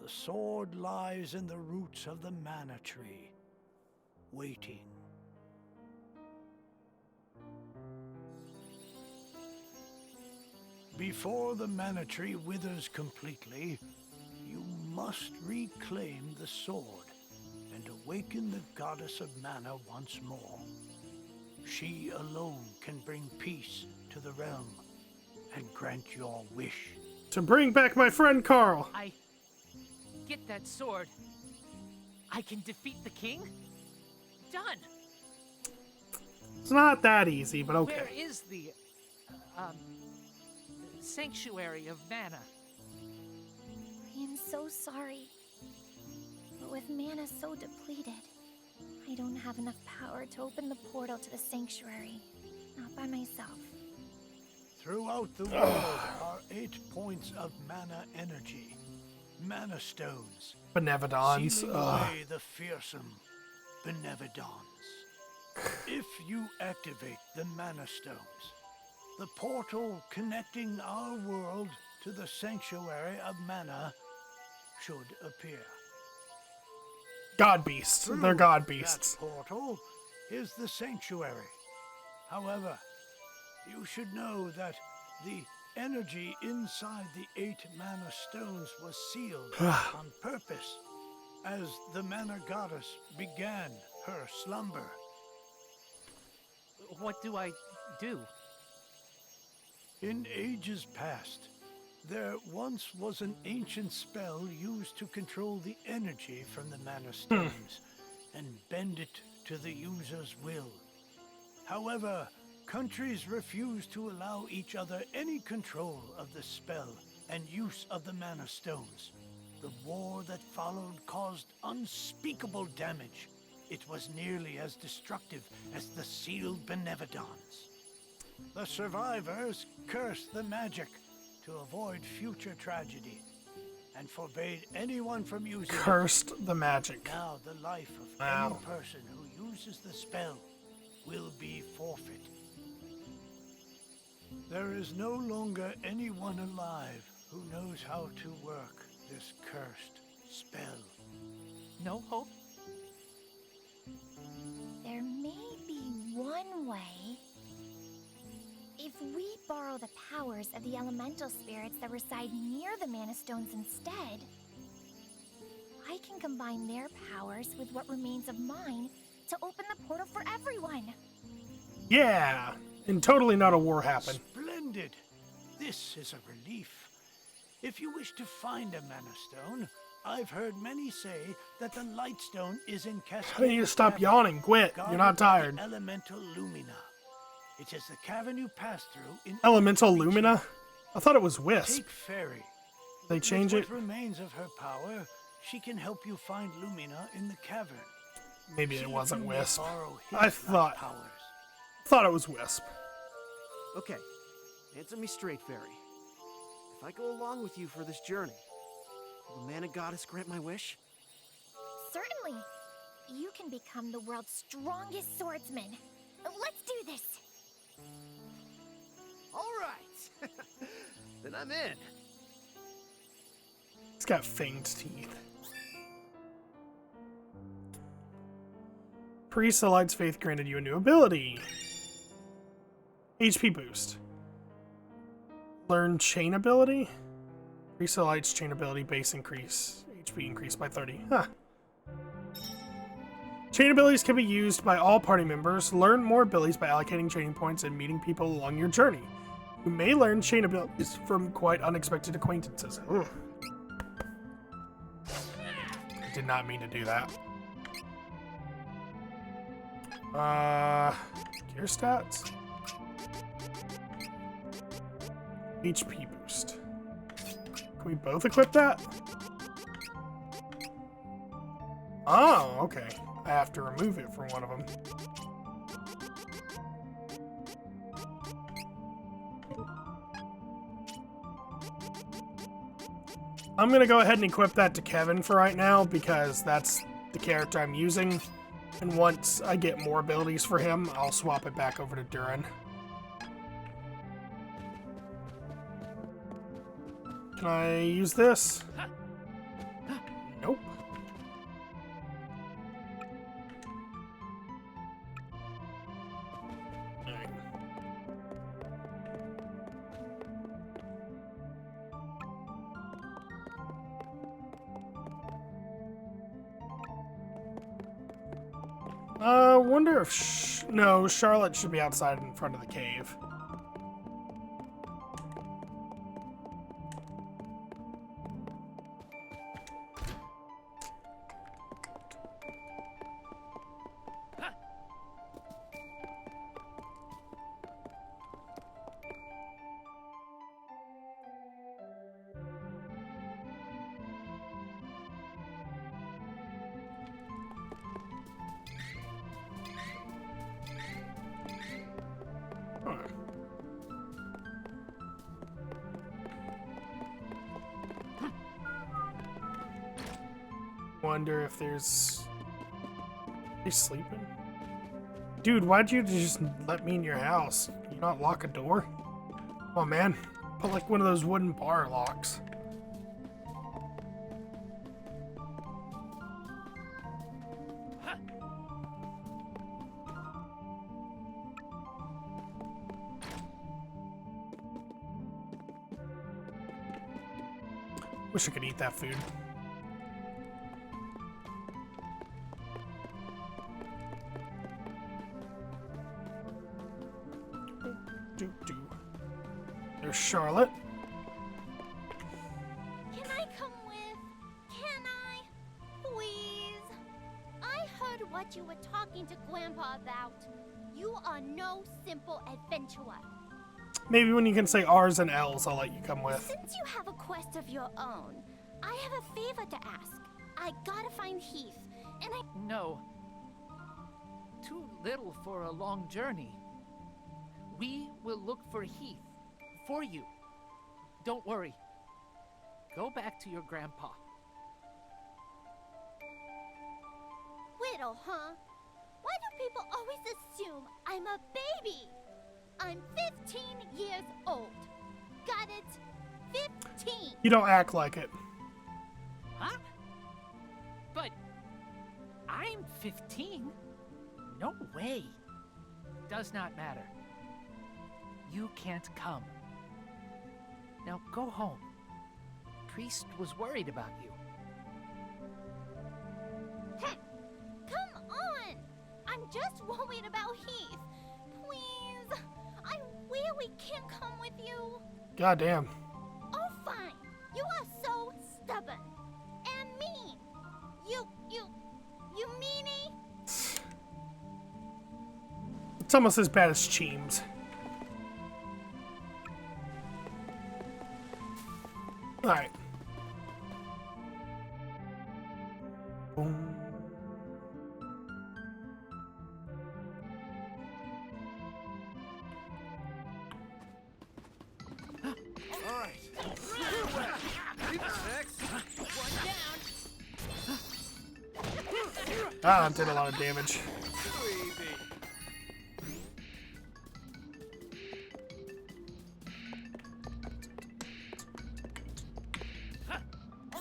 The sword lies in the roots of the Mana Tree, waiting. Before the Mana Tree withers completely, you must reclaim the sword and awaken the Goddess of Mana once more. She alone can bring peace to the realm and grant your wish. To bring back my friend Carl. I get that sword. I can defeat the king? Done. It's not that easy, but okay. Where is the Sanctuary of Mana? I am so sorry. But with mana so depleted, I don't have enough power to open the portal to the sanctuary. Not by myself. Throughout the world are 8 points of mana energy, Mana Stones, Benevodons. sealing away the fearsome Benevodons. If you activate the Mana Stones, the portal connecting our world to the Sanctuary of Mana should appear. God beasts. They're god beasts. That portal is the Sanctuary. However, you should know that the energy inside the 8 Mana Stones was sealed on purpose as the Mana Goddess began her slumber. What do I do? In ages past, there once was an ancient spell used to control the energy from the Mana Stones and bend it to the user's will. However, countries refused to allow each other any control of the spell and use of the Mana Stones. The war that followed caused unspeakable damage. It was nearly as destructive as the sealed Benevodons. The survivors cursed the magic to avoid future tragedy and forbade anyone from using Cursed it. the magic. Now the life of Wow. any person who uses the spell will be forfeit. There is no longer anyone alive who knows how to work this cursed spell. No hope? There may be one way. If we borrow the powers of the elemental spirits that reside near the Mana Stones instead, I can combine their powers with what remains of mine to open the portal for everyone. Yeah, and totally not a war happened. Splendid! This is a relief. If you wish to find a Mana Stone, I've heard many say that the Lightstone is in Cascade. I need to stop yawning. Quit. You're not tired. Elemental Lumina. It is the cavern you pass through in Elemental Lumina? I thought it was Wisp. Take Fairy. They change it? With what remains of her power, she can help you find Lumina in the cavern. Maybe See it if wasn't you may Wisp. borrow his I light thought powers. it was Wisp. Okay, answer me straight, Fairy. If I go along with you for this journey, will the Mana Goddess grant my wish? Certainly. You can become the world's strongest swordsman. Let's do this. All right. Then I'm in. It's got fanged teeth. Priest of Light's Faith granted you a new ability. HP boost. Learn chain ability. Priest of Light's chain ability base increase. HP increased by 30. Huh. Chain abilities can be used by all party members. Learn more abilities by allocating training points and meeting people along your journey. You may learn chain abilities from quite unexpected acquaintances. Ugh. I did not mean to do that. Gear stats? HP boost. Can we both equip that? Oh, okay. I have to remove it from one of them. I'm gonna go ahead and equip that to Kevin for right now because that's the character I'm using. And once I get more abilities for him, I'll swap it back over to Durin. Can I use this? Nope. Alright. Wonder if no, Charlotte should be outside in front of the cave. Wonder if there's... Are you sleeping? Dude, why'd you just let me in your house? Can you not lock a door? Come on, man. Put like one of those wooden bar locks. Wish I could eat that food. There's Charlotte. Can I come with? Can I? Please? I heard what you were talking to Grandpa about. You are no simple adventurer. Maybe when you can say R's and L's, I'll let you come with. Since you have a quest of your own, I have a favor to ask. I gotta find Heath, and I... No. Too little for a long journey. We will look for Heath. For you. Don't worry. Go back to your grandpa. Whittle, huh? Why do people always assume I'm a baby? I'm 15 years old. Got it? 15. You don't act like it. Huh? But I'm 15. No way. Does not matter. You can't come. Now go home. Priest was worried about you. Come on! I'm just worried about Heath. Please, I really can't come with you. Goddamn. Oh, fine. You are so stubborn and mean. You meanie. It's almost as bad as Cheems. Alright. Boom. Alright. One down. Ah, that did a lot of damage.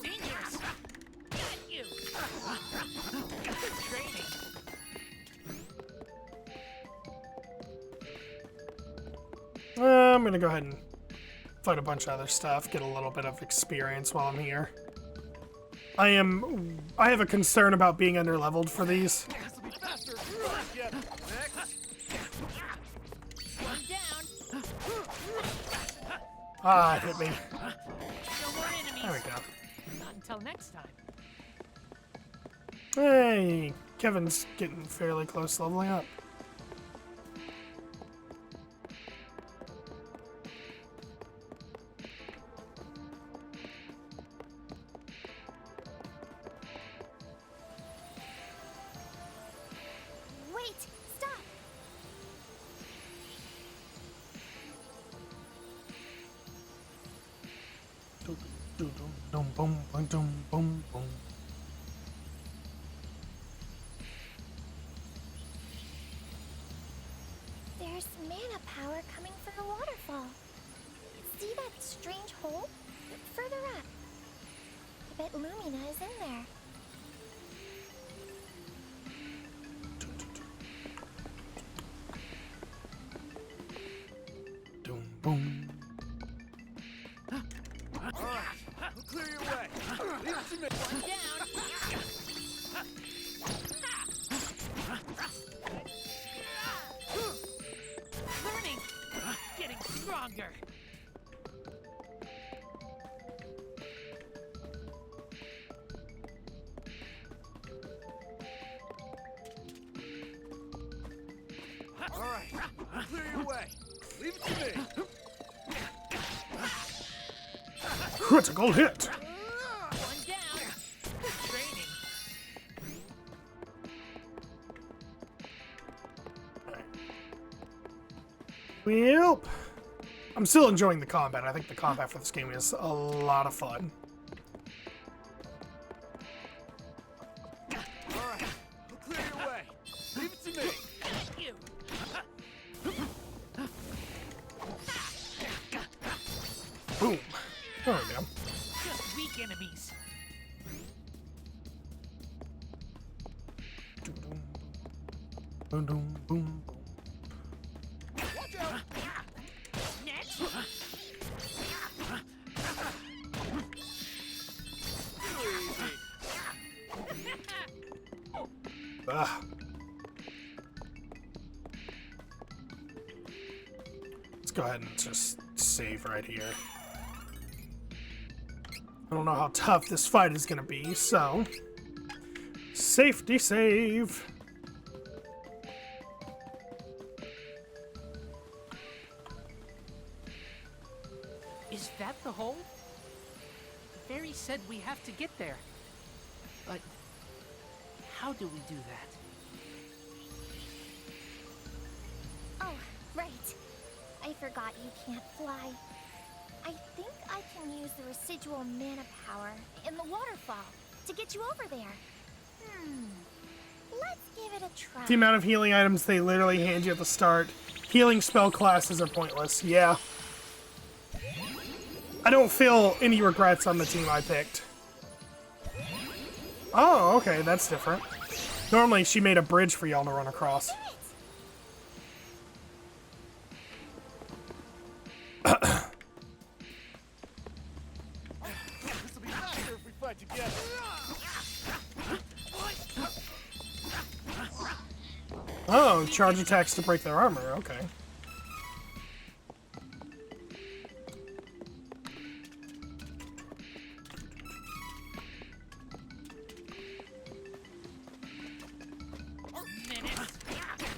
Seniors! Get you! Good training. I'm gonna go ahead and fight a bunch of other stuff, get a little bit of experience while I'm here. I have a concern about being underleveled for these. One down. Ah, it hit me. No more enemies. There we go. Not until next time. Hey, Kevin's getting fairly close to leveling up. Wait, stop. Boom, boom, boom, boom, boom, boom. There's mana power coming from the waterfall. See that strange hole? Further up. I bet Lumina is in there. Boom, boom. Alright, we'll clear your way. Leave it to me. One down. Learning. Getting stronger. Alright, we'll clear your way. Leave it to me. Critical hit. One down. Good training. Well, I'm still enjoying the combat. I think the combat for this game is a lot of fun. Alright, we'll clear your way. Leave it to me. You. like enemies. Boom, boom, boom. Watch out! Next. Ah. Let's go ahead and just save right here. I don't know how tough this fight is gonna be, so safety save. Is that the hole? The fairy said we have to get there. But how do we do that? Oh, right. I forgot you can't fly. I think I can use the residual mana power in the waterfall to get you over there. Let's give it a try. The amount of healing items they literally hand you at the start. Healing spell classes are pointless, yeah. I don't feel any regrets on the team I picked. Oh, okay, that's different. Normally she made a bridge for y'all to run across. This'll be faster if we fight together. Oh, charge attacks to break their armor, okay.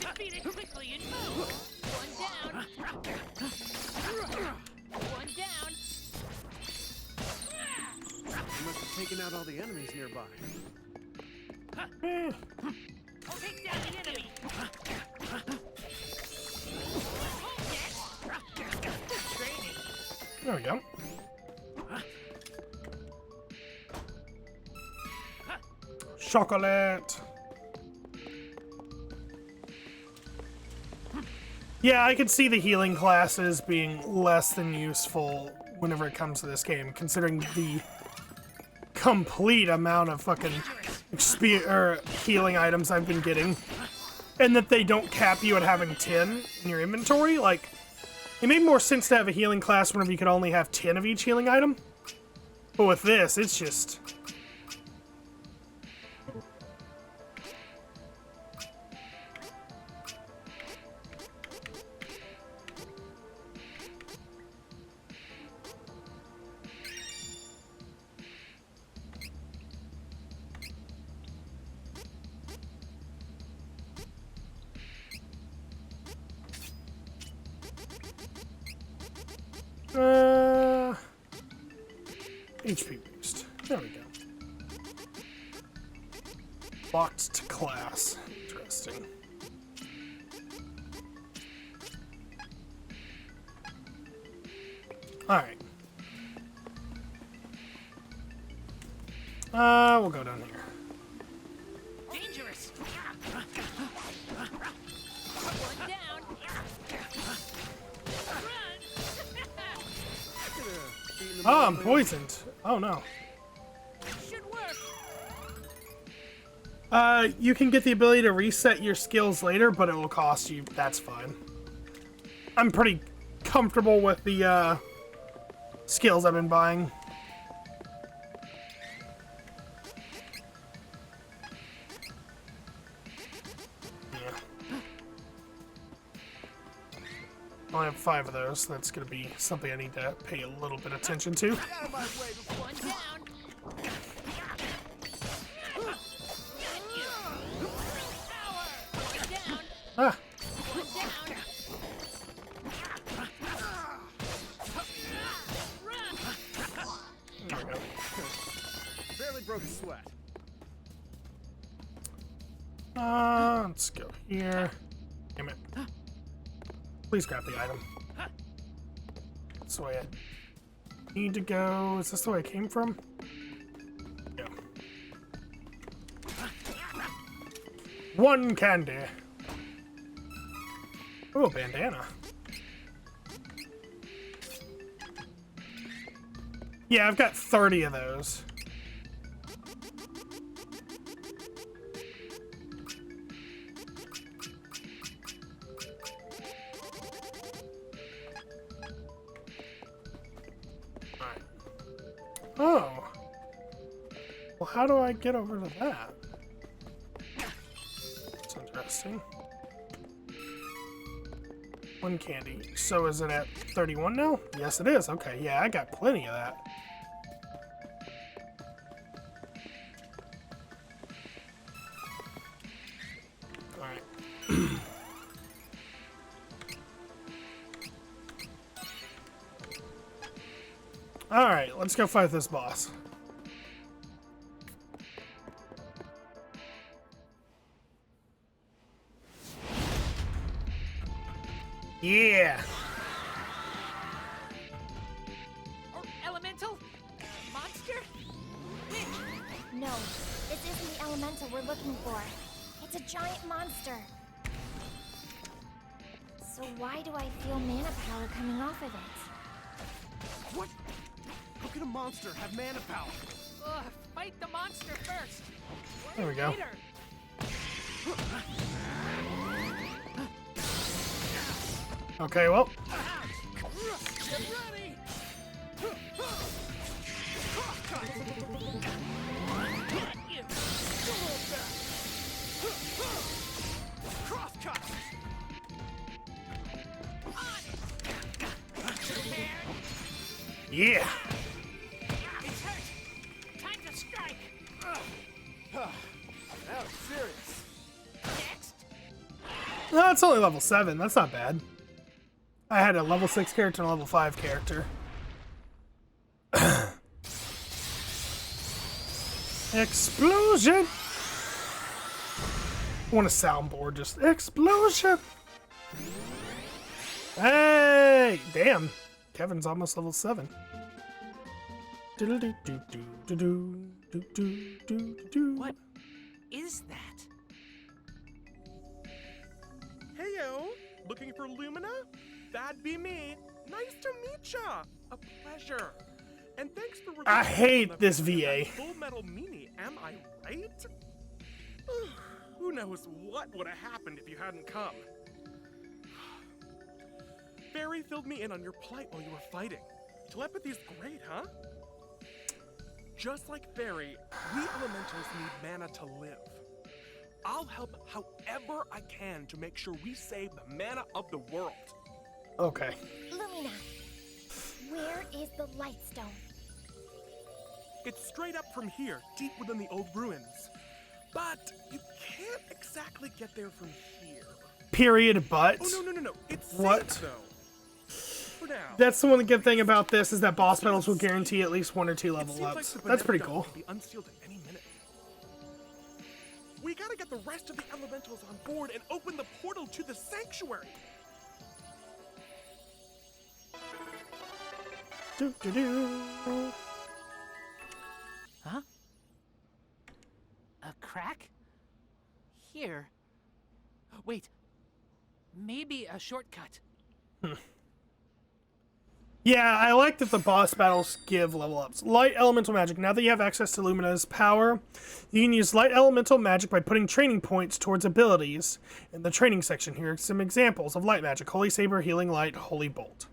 Defeat it quickly and move. One down. One down. You must have taken out all the enemies nearby. I'll take down the enemy. There we go. Chocolate. Yeah, I could see the healing classes being less than useful whenever it comes to this game, considering the complete amount of fucking healing items I've been getting, and that they don't cap you at having 10 in your inventory. Like, it made more sense to have a healing class whenever you could only have 10 of each healing item. But with this, it's just... HP boost. There we go. Locked to class. Interesting. Alright. We'll go down here. Dangerous. One down. Oh, I'm poisoned. Oh no. Should work. You can get the ability to reset your skills later, but it will cost you. That's fine. I'm pretty comfortable with the skills I've been buying. I only have 5 of those, so that's going to be something I need to pay a little bit of attention to. One down. Ah. One down. There we go. Barely broke a sweat. Let's go here. Damn it. Please grab the item. That's the way I need to go. Is this the way I came from? Yeah. 1 candy. Oh, bandana. Yeah, I've got 30 of those. Alright. Oh. Well, how do I get over to that? That's interesting. 1 candy. So is it at 31 now? Yes, it is. Okay, yeah, I got plenty of that. Alright. Alright, let's go fight this boss. Yeah! Or elemental? Monster? Witch? No, this isn't the elemental we're looking for. It's a giant monster. So why do I feel mana power coming off of it? What? How can a monster have mana power? Ugh, fight the monster first. There we go. Later. Okay, well. Get ready. Crosscut. Yeah! It's hurt. Time to strike. That was serious. Next. No, it's only level 7. That's not bad. I had a level 6 character and a level 5 character. Explosion! I want a soundboard, just explosion! Hey! Damn. Kevin's almost level 7. What is that? Heyo! Looking for Lumina? That'd be me. Nice to meet ya. A pleasure. And thanks for I hate this VA. Full Metal Mini, am I right? Who knows what would have happened if you hadn't come. Barry filled me in on your plight while you were fighting. Telepathy's great, huh? Just like Barry, we elementals need mana to live. I'll help however I can to make sure we save the mana of the world. Okay. Lumina, where is the Lightstone? It's straight up from here, deep within the old ruins. But you can't exactly get there from here. Period, but... Oh, no. It's what? safe, though. For now. That's the one good thing about this is that boss battles will guarantee at least 1 or 2 level Like ups. the That's pretty Benevolent cool. could be unsealed at any minute. We gotta get the rest of the elementals on board and open the portal to the sanctuary. Huh? A crack? Here. Wait. Maybe a shortcut. Yeah, I like that the boss battles give level ups. Light elemental magic. Now that you have access to Lumina's power, you can use light elemental magic by putting training points towards abilities. In the training section, here are some examples of light magic. Holy Saber, Healing Light, Holy Bolt.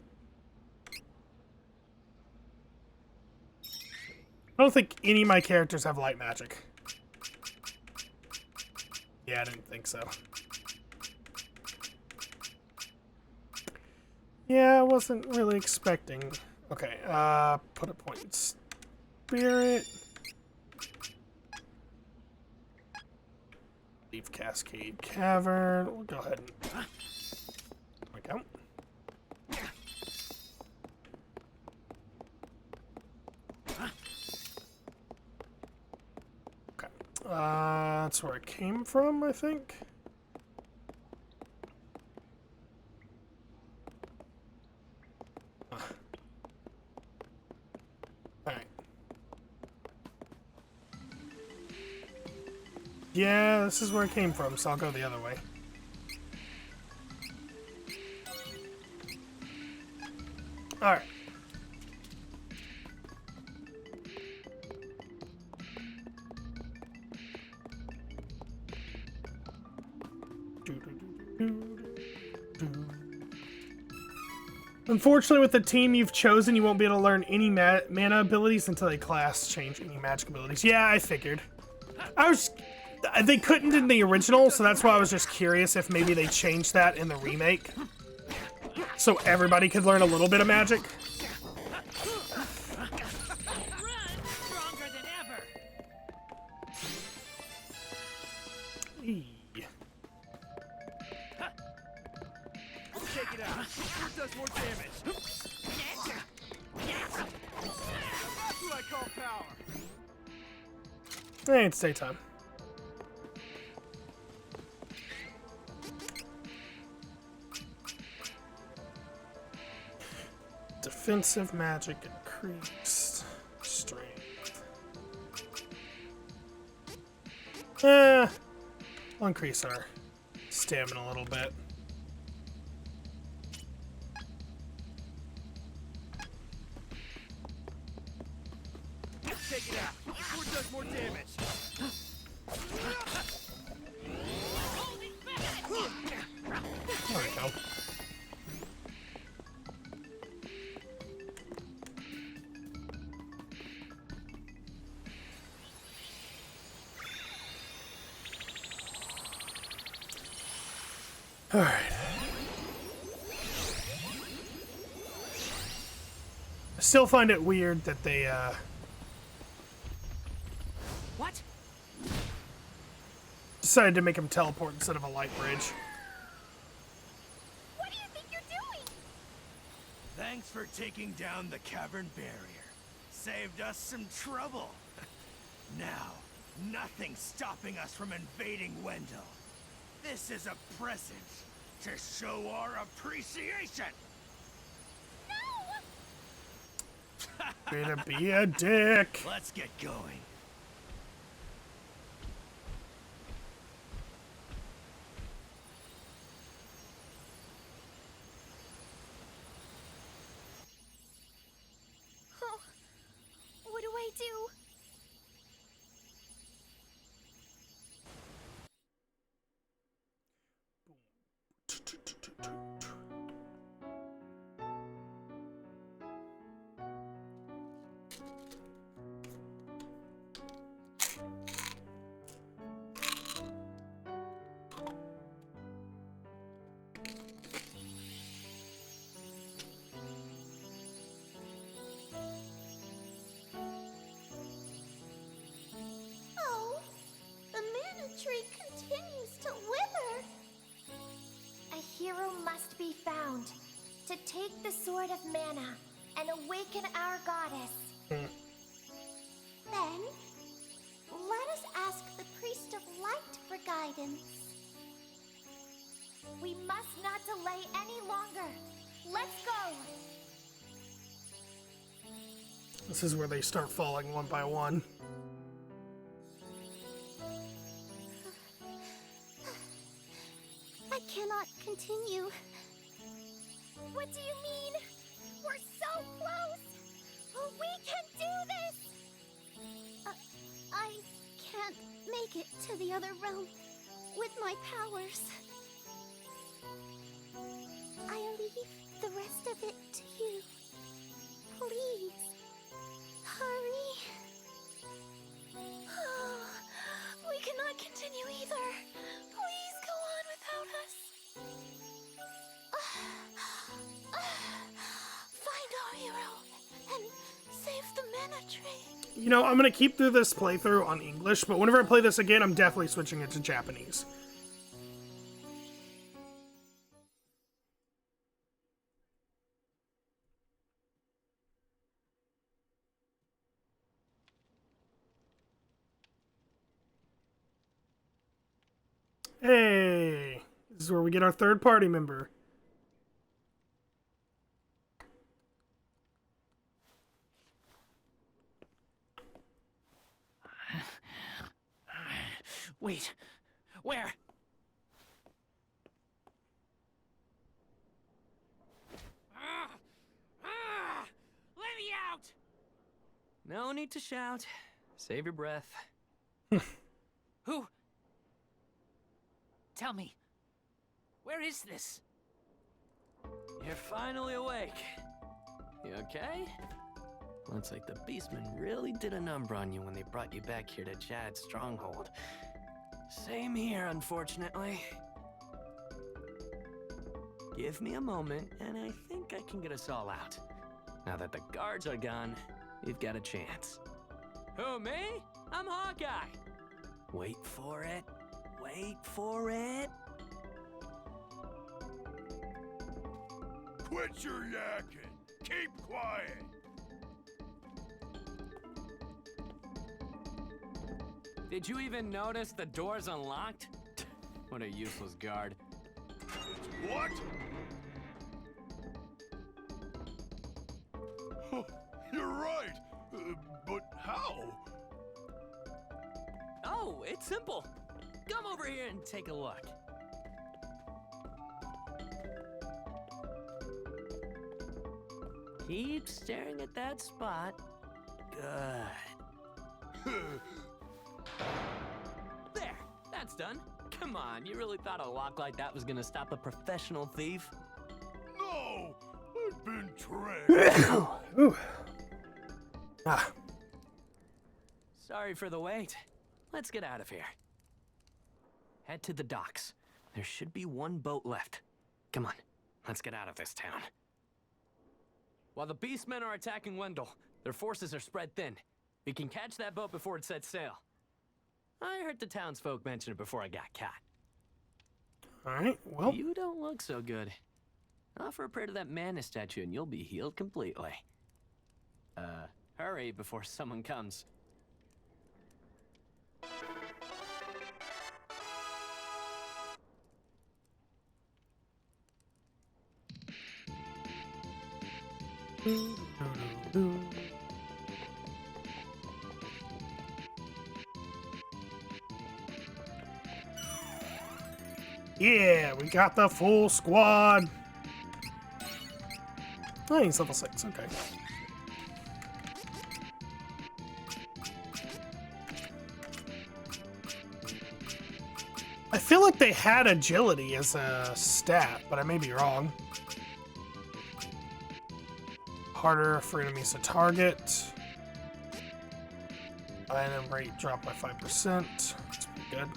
I don't think any of my characters have light magic. Yeah, I didn't think so. Yeah, I wasn't really expecting. Okay, put a point in Spirit. Leave Cascade Cavern. We'll go ahead and... There we go. Okay. That's where it came from, I think. Yeah, this is where it came from, so I'll go the other way. Alright. Unfortunately, with the team you've chosen, you won't be able to learn any mana abilities until a class change any magic abilities. Yeah, I figured. They couldn't in the original, so that's why I was just curious if maybe they changed that in the remake. So everybody could learn a little bit of magic. Take it out. Who does more damage? That's what I call power. Hey, it's daytime. Defensive magic increased. Strength. We'll increase our stamina a little bit. Take it out. Who does more damage? There we go. All right. I still find it weird that they What? decided to make him teleport instead of a light bridge. What do you think you're doing? Thanks for taking down the cavern barrier. Saved us some trouble. Now, nothing's stopping us from invading Wendell. This is a present to show our appreciation. Way to be a dick. Let's get going. Oh, what do I do? Oh, the mana tree continues to wither. A hero must be found to take the Sword of Mana and awaken our goddess. Then, let us ask the Priest of Light for guidance. We must not delay any longer. Let's go! This is where they start falling one by one. I cannot continue. What do you mean? We're so close! We can do this! I can't make it to the other realm with my powers. I leave the rest of it to you. Please, hurry. We cannot continue either. Please go on without us. Find our hero and save the mana tree. You know, I'm gonna keep through this playthrough on English, but whenever I play this again, I'm definitely switching it to Japanese. Hey, this is where we get our third party member. Wait, where? Let me out! No need to shout. Save your breath. Who? Tell me. Where is this? You're finally awake. You okay? Looks like the Beastmen really did a number on you when they brought you back here to Jad's stronghold. Same here, unfortunately. Give me a moment, and I think I can get us all out. Now that the guards are gone, we've got a chance. Who, me? I'm Hawkeye. Wait for it. Wait for it. Quit your yakking. Keep quiet. Did you even notice the door's unlocked? What a useless guard. What? You're right. But how? Oh, it's simple. Come over here and take a look. Keep staring at that spot. Good. There, that's done. Come on, you really thought a lock like that was gonna stop a professional thief? No! I've been tricked. Ooh. Ah. Sorry for the wait. Let's get out of here. Head to the docks. There should be one boat left. Come on, let's get out of this town. While the Beastmen are attacking Wendell, their forces are spread thin. We can catch that boat before it sets sail. I heard the townsfolk mention it before I got caught. Alright, well. You don't look so good. Offer a prayer to that mana statue and you'll be healed completely. Hurry before someone comes. Yeah, we got the full squad. Oh, he's level 6, okay. I feel like they had agility as a stat, but I may be wrong. Harder for enemies to target. Item rate dropped by 5%. That's pretty good.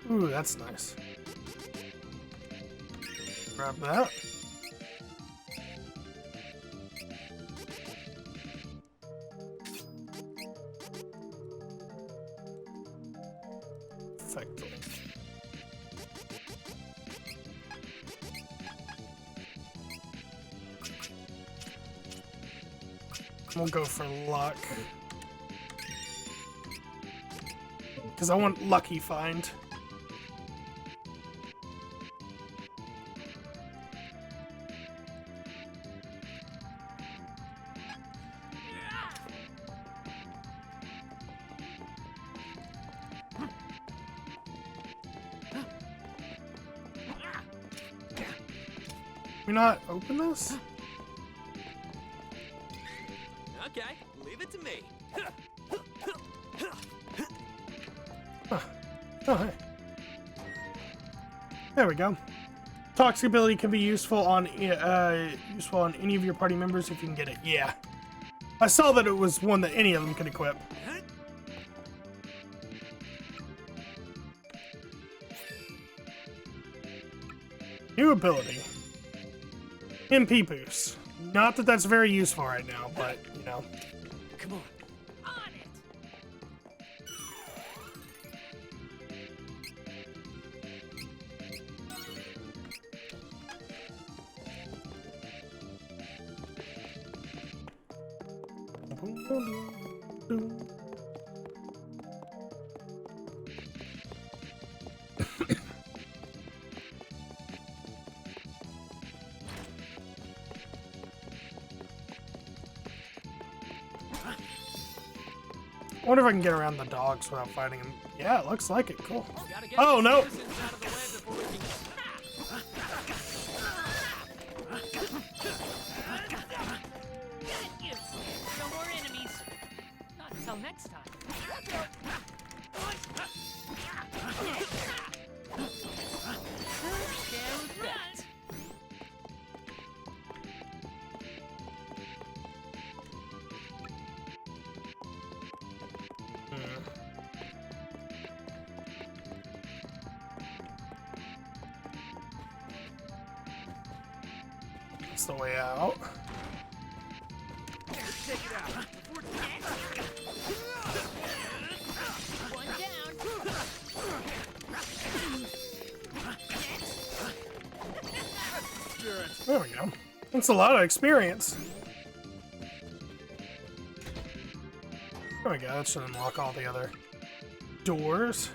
Ooh, that's nice. Grab that. Perfect. We'll go for luck. Because I want lucky find. We not open this? Okay, leave it to me. Huh. Oh, hey. There we go. Toxic ability can be useful on any of your party members if you can get it. Yeah. I saw that it was one that any of them could equip. New ability. MP boost. Not that that's very useful right now, but, you know. Come on. On it! I wonder if I can get around the dogs without fighting them. Yeah, it looks like it. Cool. Oh, no! No more enemies. Not until next time. That's the way out. Take it out. One down. There we go. That's a lot of experience. There we go. That should unlock all the other doors.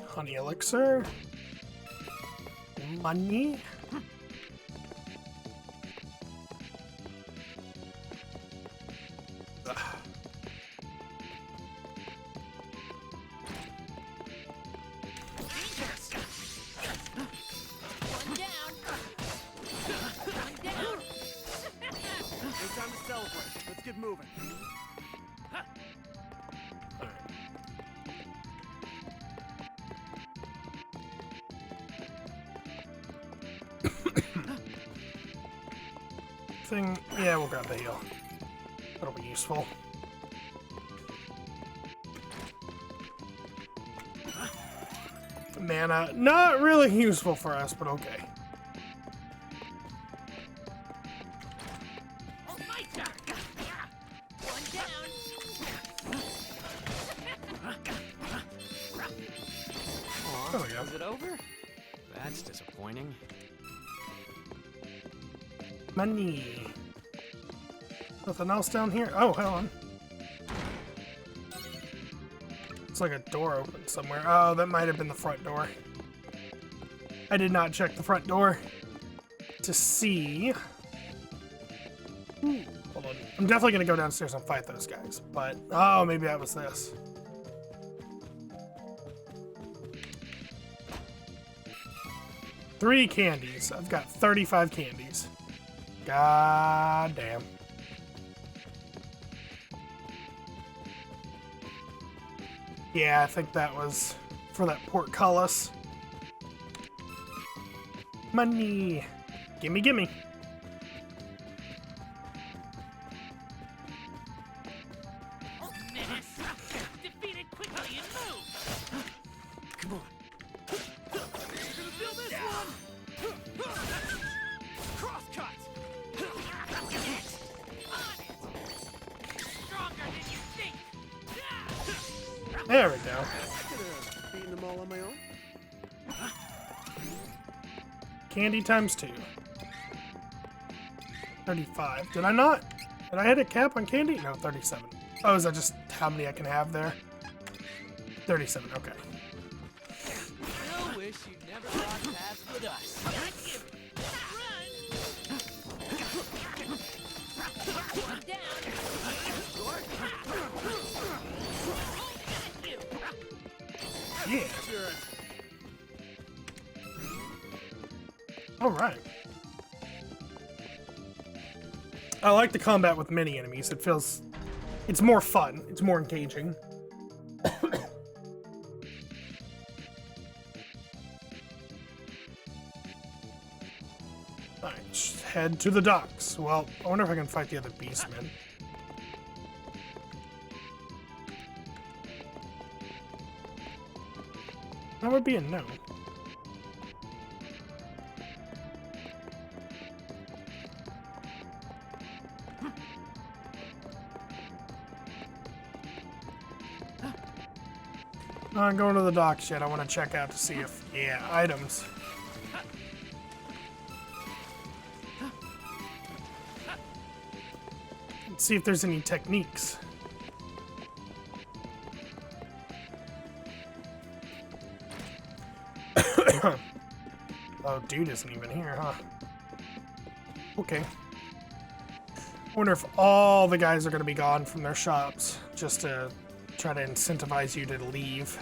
Honey elixir. Money. One down. One down. No time to celebrate. Let's get moving. Thing, yeah, we'll grab the heal. That'll be useful. Mana, not really useful for us, but okay. Oh, my turn. One down. There we go. Is it over? That's disappointing. Money. Nothing else down here? Oh, hold on. It's like a door open somewhere. Oh, that might have been the front door. I did not check the front door to see. Ooh, hold on. I'm definitely gonna go downstairs and fight those guys, but oh, maybe that was this. Three candies. I've got 35 candies. God damn. Yeah, I think that was for that portcullis. Money. Gimme, gimme. Oh, menace. Defeat it quickly and move. Come on. You're gonna feel this one. Crosscut. Stronger than you think. There we go. I could have beaten them all on my own. Candy times 2. 35. Did I not? Did I hit a cap on candy? No, 37. Oh, is that just how many I can have there? 37, okay. Still wish you'd never crossed paths with us. One down. Yeah. Alright. I like the combat with mini enemies. It feels... It's more fun. It's more engaging. Alright, just head to the docks. Well, I wonder if I can fight the other beastmen. That would be a no. Not going to the docks yet. I want to check out to see if, yeah, items. Let's see if there's any techniques. dude isn't even here, huh? Okay. I wonder if all the guys are going to be gone from their shops just to try to incentivize you to leave.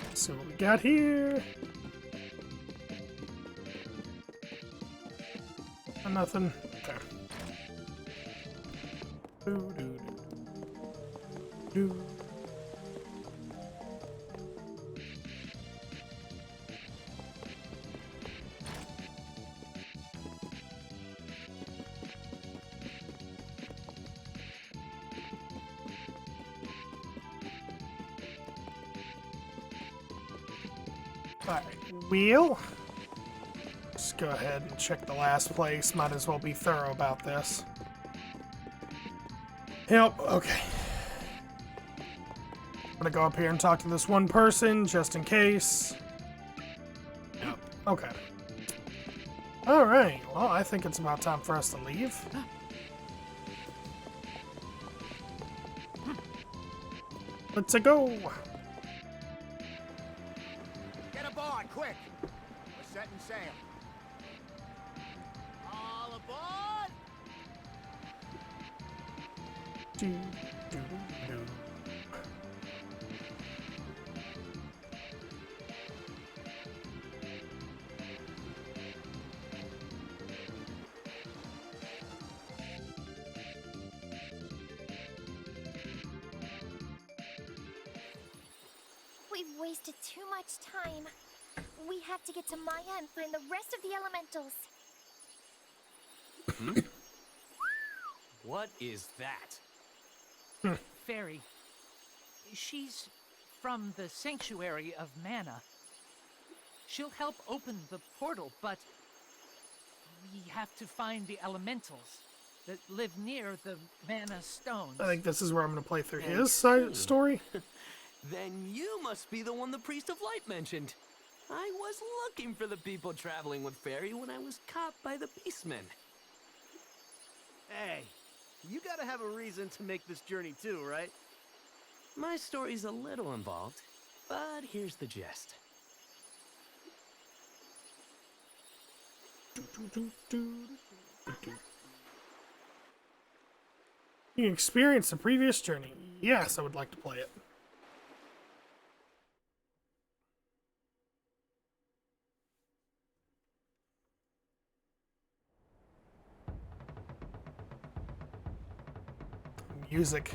Let's see what we got here. Nothing. Okay. Do. Alright, wheel. Let's go ahead and check the last place. Might as well be thorough about this. Yep, okay. I'm gonna go up here and talk to this one person just in case. Yep, okay. Alright, well, I think it's about time for us to leave. Let's go. Get aboard, quick! We're setting sail. All aboard! Do, do, do. We've wasted too much time. We have to get to Maya and find the rest of the elementals. What is that? Fairy. She's from the Sanctuary of Mana. She'll help open the portal, but we have to find the elementals that live near the Mana Stones. I think this is where I'm gonna play through his side story. Then you must be the one the Priest of Light mentioned. I was looking for the people traveling with Fairy when I was caught by the Beastmen. Hey, you gotta have a reason to make this journey too, right? My story's a little involved, but here's the gist. You can experience the previous journey. Yes, I would like to play it. Music.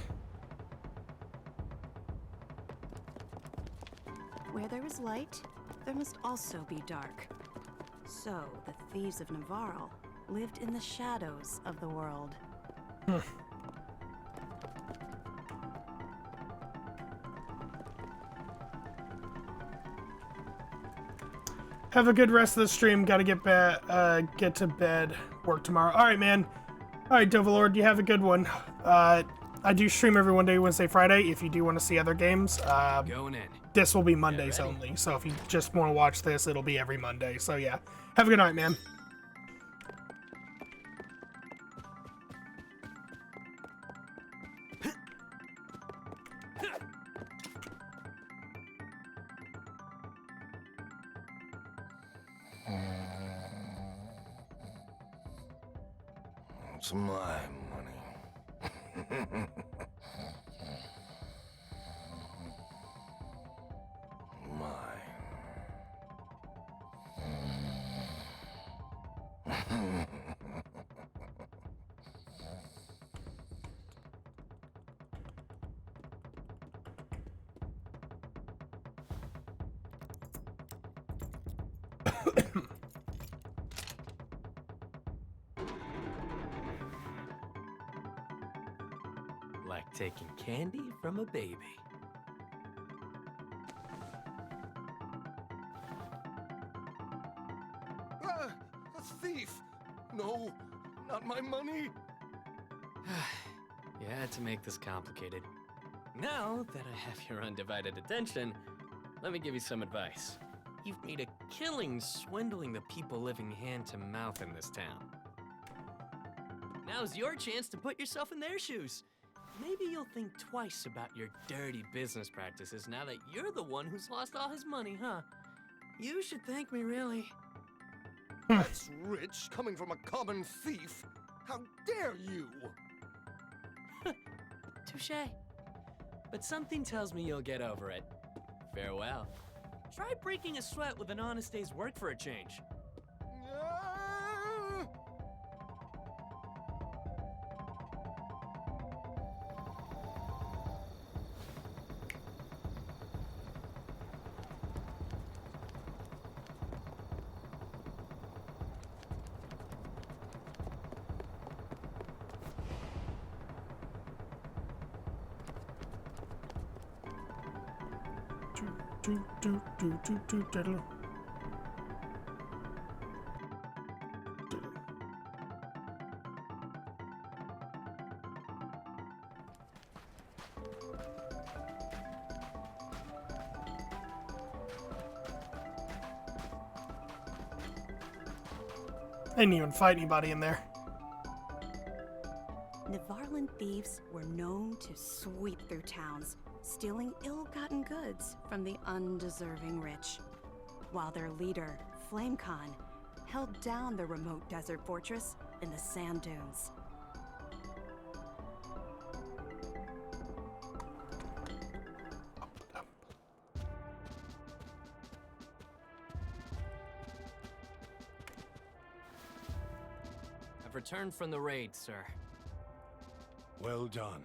Where there is light, there must also be dark. So, the thieves of Navarro lived in the shadows of the world. Have a good rest of the stream. Gotta get get to bed. Work tomorrow. All right, man. All right, Dovalord, you have a good one. I do stream every Wednesday, Friday. If you do want to see other games, Going in. this will be Mondays only. So if you just want to watch this, it'll be every Monday. So yeah, have a good night, man. It's my money. Mine. Like taking candy from a baby. A thief! No, not my money! You had to make this complicated. Now that I have your undivided attention, let me give you some advice. You've made a Killing, swindling the people living hand to mouth in this town. Now's your chance to put yourself in their shoes. Maybe you'll think twice about your dirty business practices now that you're the one who's lost all his money, huh? You should thank me, really. That's rich, coming from a common thief. How dare you? Touché. But something tells me you'll get over it. Farewell. Try breaking a sweat with an honest day's work for a change. I didn't even fight anybody in there. Nevarland thieves were known to sweep through towns, stealing ill-gotten goods from the undeserving rich, while their leader, Flame Khan, held down the remote desert fortress in the sand dunes. I've returned from the raid, sir. Well done.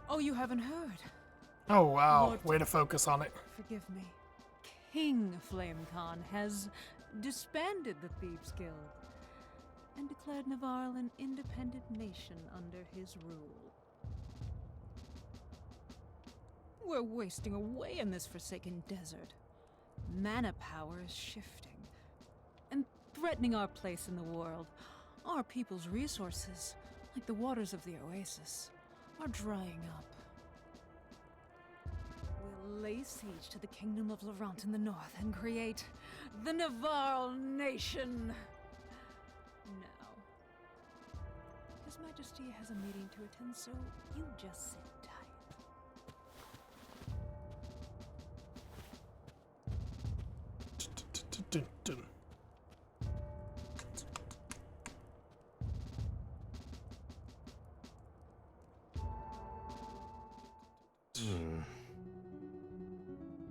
Oh, you haven't heard? Oh wow, Lord, way to focus on it. forgive me. King Flame Khan has disbanded the Thieves' Guild and declared Navarre an independent nation under his rule. We're wasting away in this forsaken desert. Mana power is shifting and threatening our place in the world. Our people's resources, like the waters of the oasis, are drying up. We'll lay siege to the kingdom of Laurent in the north and create the Navarre nation. Now, His Majesty has a meeting to attend, so you just sit tight.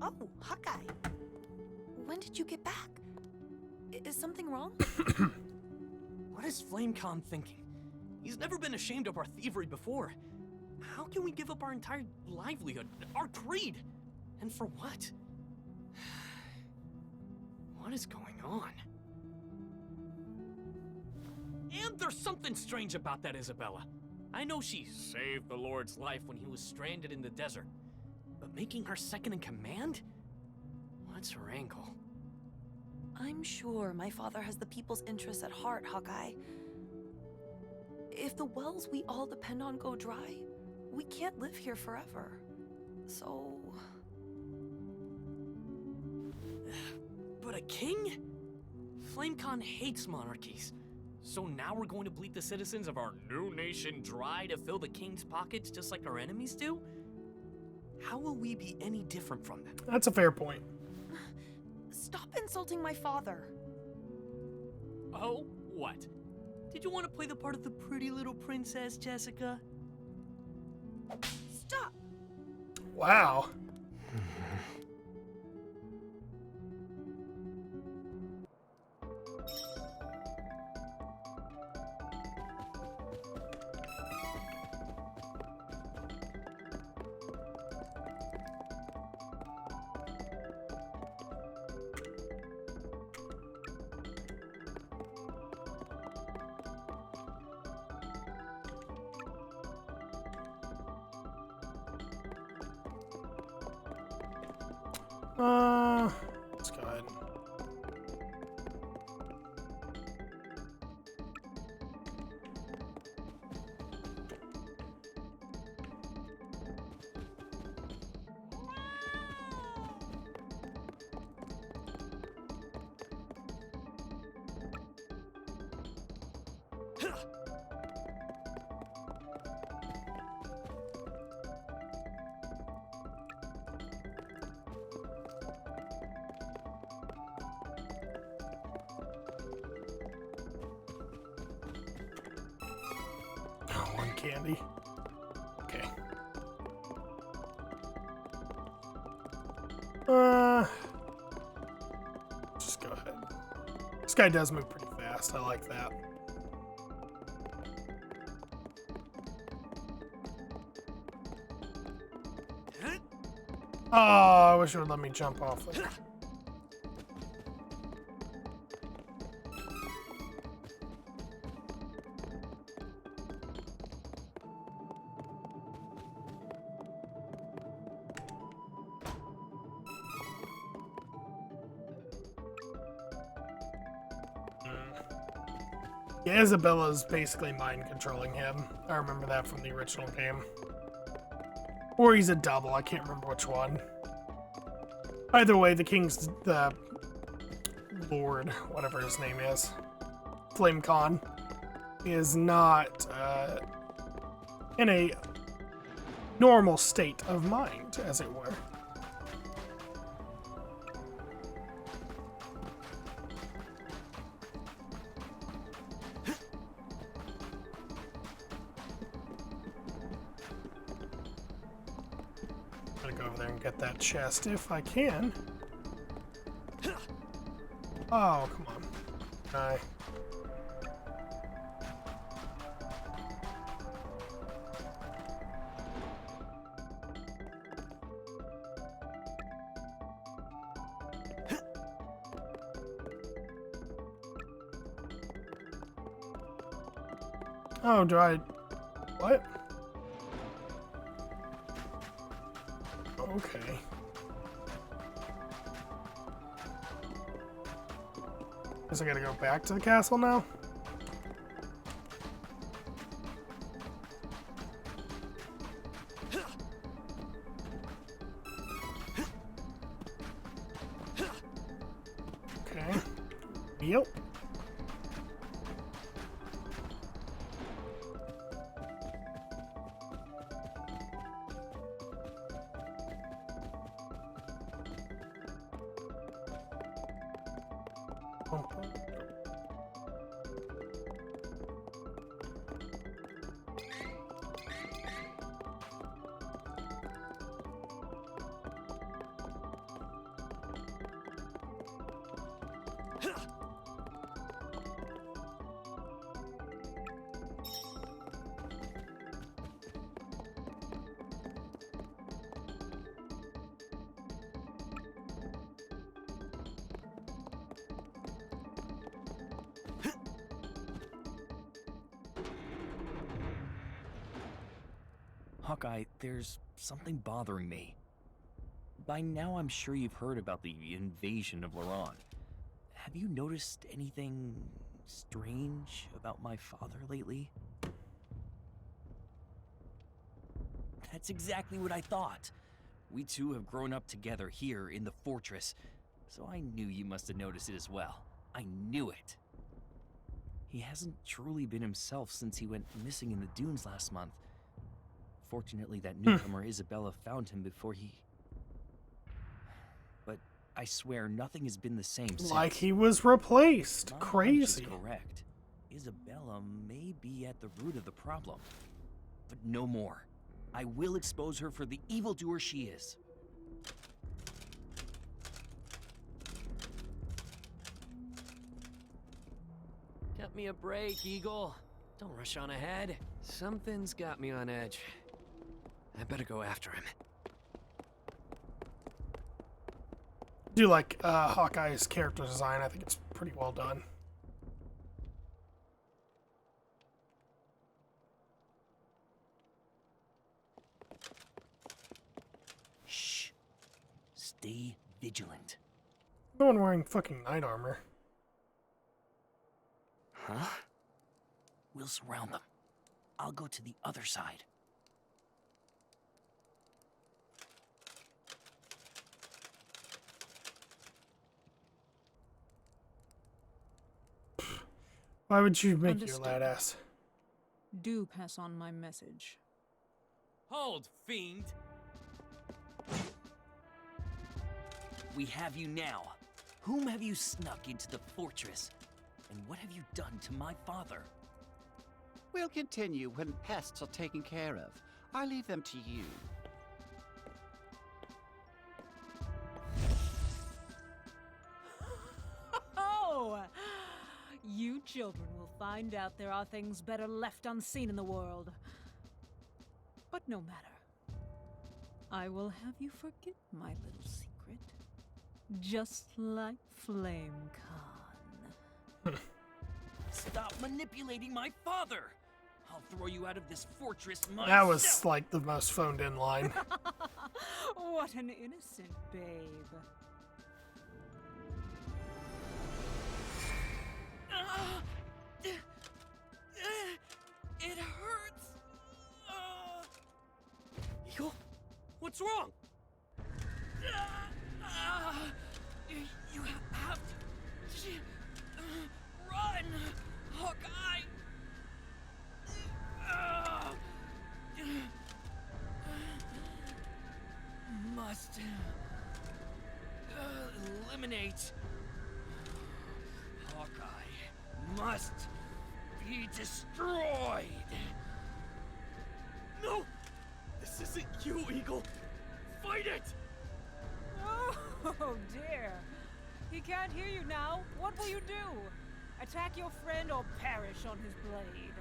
Oh, Hawkeye. When did you get back? Is something wrong? What is Flame Khan thinking? He's never been ashamed of our thievery before. How can we give up our entire livelihood, our creed? And for what? What is going on? And there's something strange about that Isabella. I know she saved the Lord's life when he was stranded in the desert. But making her second in command? What's her angle? I'm sure my father has the people's interests at heart, Hawkeye. If the wells we all depend on go dry, we can't live here forever. So... But a king? Flame Khan hates monarchies. So now we're going to bleed the citizens of our new nation dry to fill the king's pockets just like our enemies do? How will we be any different from them? That's a fair point. Stop insulting my father. Oh, what? Did you want to play the part of the pretty little princess, Jessica? Stop! Wow. Let's go ahead. candy. Okay. Just go ahead. This guy does move pretty fast. I like that. Oh, I wish it would let me jump off it. Yeah, Isabella's basically mind controlling him. I remember that from the original game. Or he's a double, I can't remember which one. Either way, the king's the lord, whatever his name is, Flame Khan, is not in a normal state of mind, as it were. Get that chest if I can. Oh, come on. Die. Oh, do I... What? Okay. Guess I gotta go back to the castle now? Okay. Yep. Hawkeye, there's something bothering me. By now I'm sure you've heard about the invasion of Laron. Have you noticed anything strange about my father lately? That's exactly what I thought. We two have grown up together here in the fortress, so I knew you must have noticed it as well. I knew it. He hasn't truly been himself since he went missing in the dunes last month. Fortunately, that newcomer Isabella found him before he... But I swear nothing has been the same since. Like he was replaced. My Crazy. hunch is correct. Isabella may be at the root of the problem. But no more. I will expose her for the evildoer she is. Cut me a break, Eagle. Don't rush on ahead. Something's got me on edge. I better go after him. I do like Hawkeye's character design. I think it's pretty well done. Shh. Stay vigilant. No one wearing fucking knight armor. Huh? We'll surround them. I'll go to the other side. Why would you make Understood. your lad ass? Do pass on my message. Hold, fiend! We have you now. Whom have you snuck into the fortress? And what have you done to my father? We'll continue when pests are taken care of. I leave them to you. Oh! You children will find out there are things better left unseen in the world. But no matter. I will have you forget my little secret. Just like Flame Khan. Stop manipulating my father! I'll throw you out of this fortress myself! That was like the most phoned in line. What an innocent babe. It hurts! Eagle, what's wrong? You have to run, Hawkeye! Must eliminate. Hawkeye must be destroyed. No! This isn't you, Eagle! Fight it! Oh dear. He can't hear you now. What will you do? Attack your friend or perish on his blade?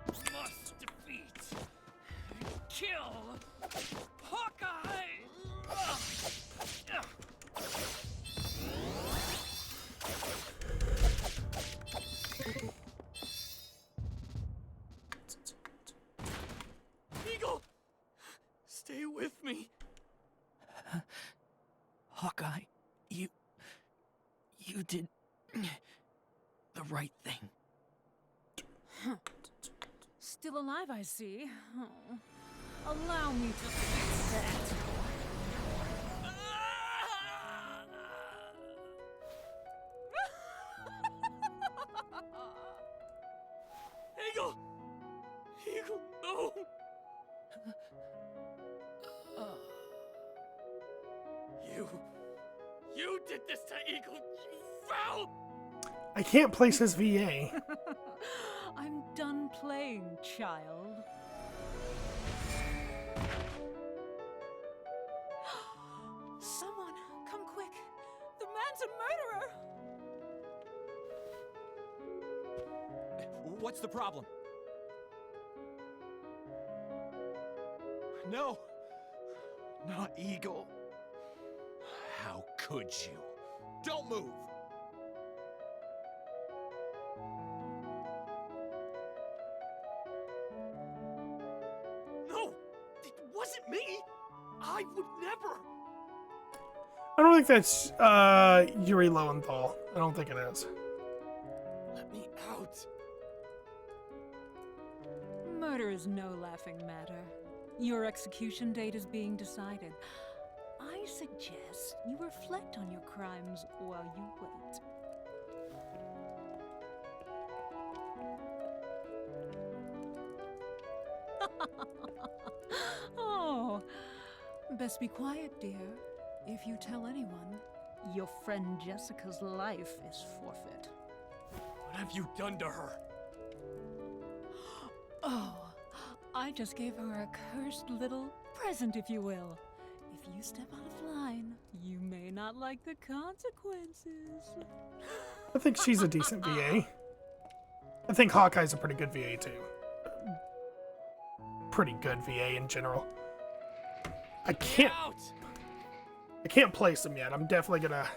Must defeat. Kill. Hawkeye! Eagle! Stay with me. Hawkeye, you did the right thing. Still alive, I see. Oh. Allow me to fix that. Eagle! Eagle, no! You did this to Eagle, you foul! I can't place his VA. I'm done playing, child. Someone, come quick. The man's a murderer! What's the problem? No! Not Eagle. How could you? Don't move! No! It wasn't me! I would never! I don't think that's Yuri Lowenthal. I don't think it is. Let me out! Murder is no laughing matter. Your execution date is being decided. I suggest you reflect on your crimes while you wait. Oh, best be quiet, dear. If you tell anyone, your friend Jessica's life is forfeit. What have you done to her? Oh, I just gave her a cursed little present, if you will. If you step out of line, you may not like the consequences. I think she's a decent VA. I think Hawkeye's a pretty good VA too. Pretty good VA in general. I can't place him yet. I'm definitely gonna.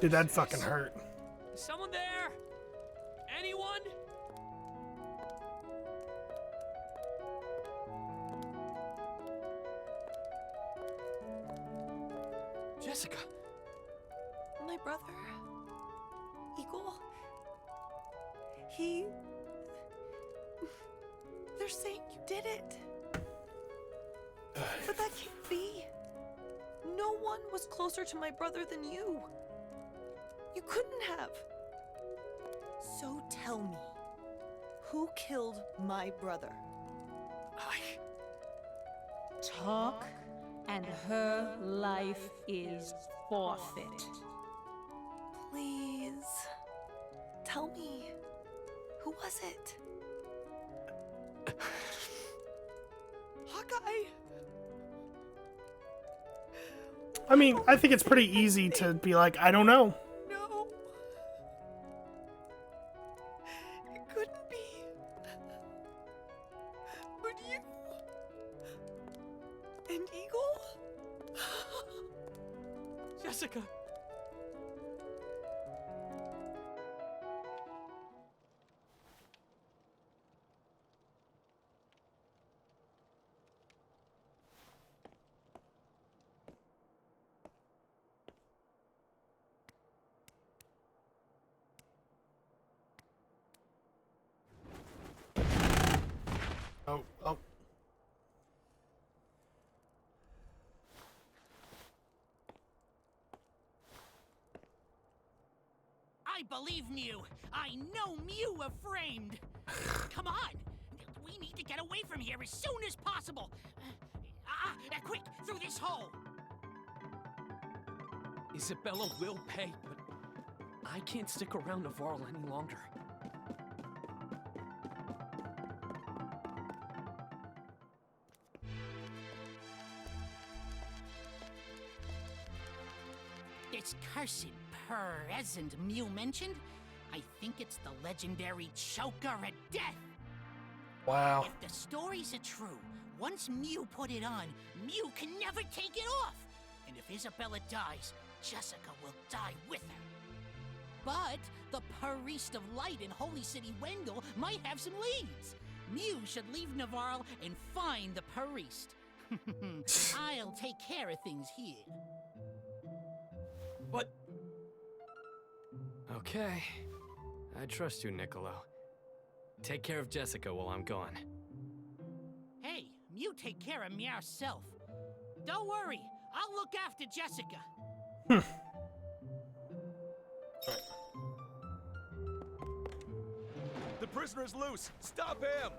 Dude, that fucking hurt. Is someone there? Anyone? Jessica! My brother, Eagle, they're saying you did it. But that can't be. No one was closer to my brother than you. You couldn't have. So tell me, who killed my brother? Talk, and her life is forfeit. Please, tell me, who was it? Hawkeye! I mean, I think it's pretty easy to be like, I don't know. No. It couldn't be. But you... and Eagle? Jessica! Oh. I believe Mew. I know Mew of Framed. Come on. We need to get away from here as soon as possible. Quick, through this hole. Isabella will pay, but I can't stick around Navarre any longer. This cursed present Mew mentioned, I think it's the legendary Choker at Death. Wow. If the stories are true, once Mew put it on, Mew can never take it off. And if Isabella dies, Jessica will die with her. But the Priest of Light in Holy City Wendell might have some leads. Mew should leave Navarre and find the Priest. I'll take care of things here. What? Okay. I trust you, Niccolo. Take care of Jessica while I'm gone. Hey, Mew take care of me ourself. Don't worry, I'll look after Jessica. The prisoner's loose! Stop him!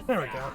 There we go.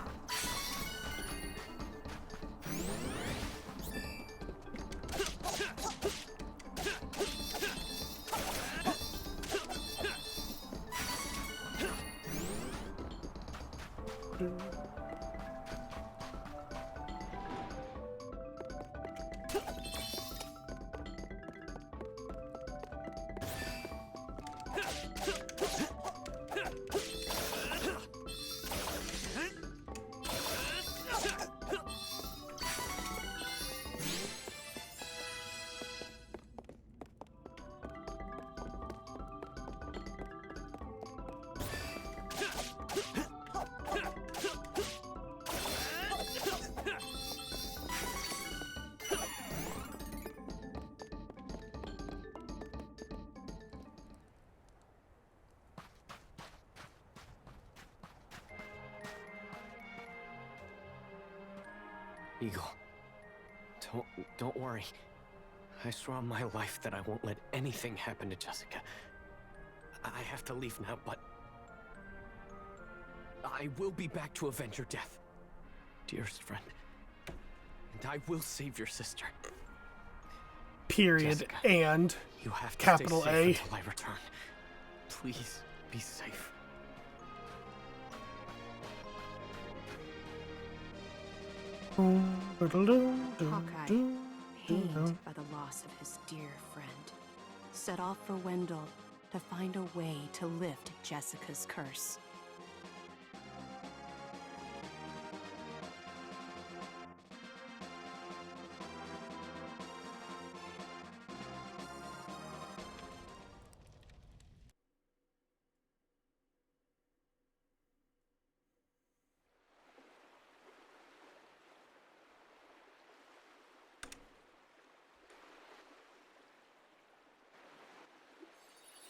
Eagle, don't worry. I swear on my life that I won't let anything happen to Jessica. I have to leave now, but I will be back to avenge your death, dearest friend. And I will save your sister. Period. Jessica, and you have to capital stay A. safe until I return. Please be safe. Hawkeye, pained by the loss of his dear friend, set off for Wendell to find a way to lift Jessica's curse.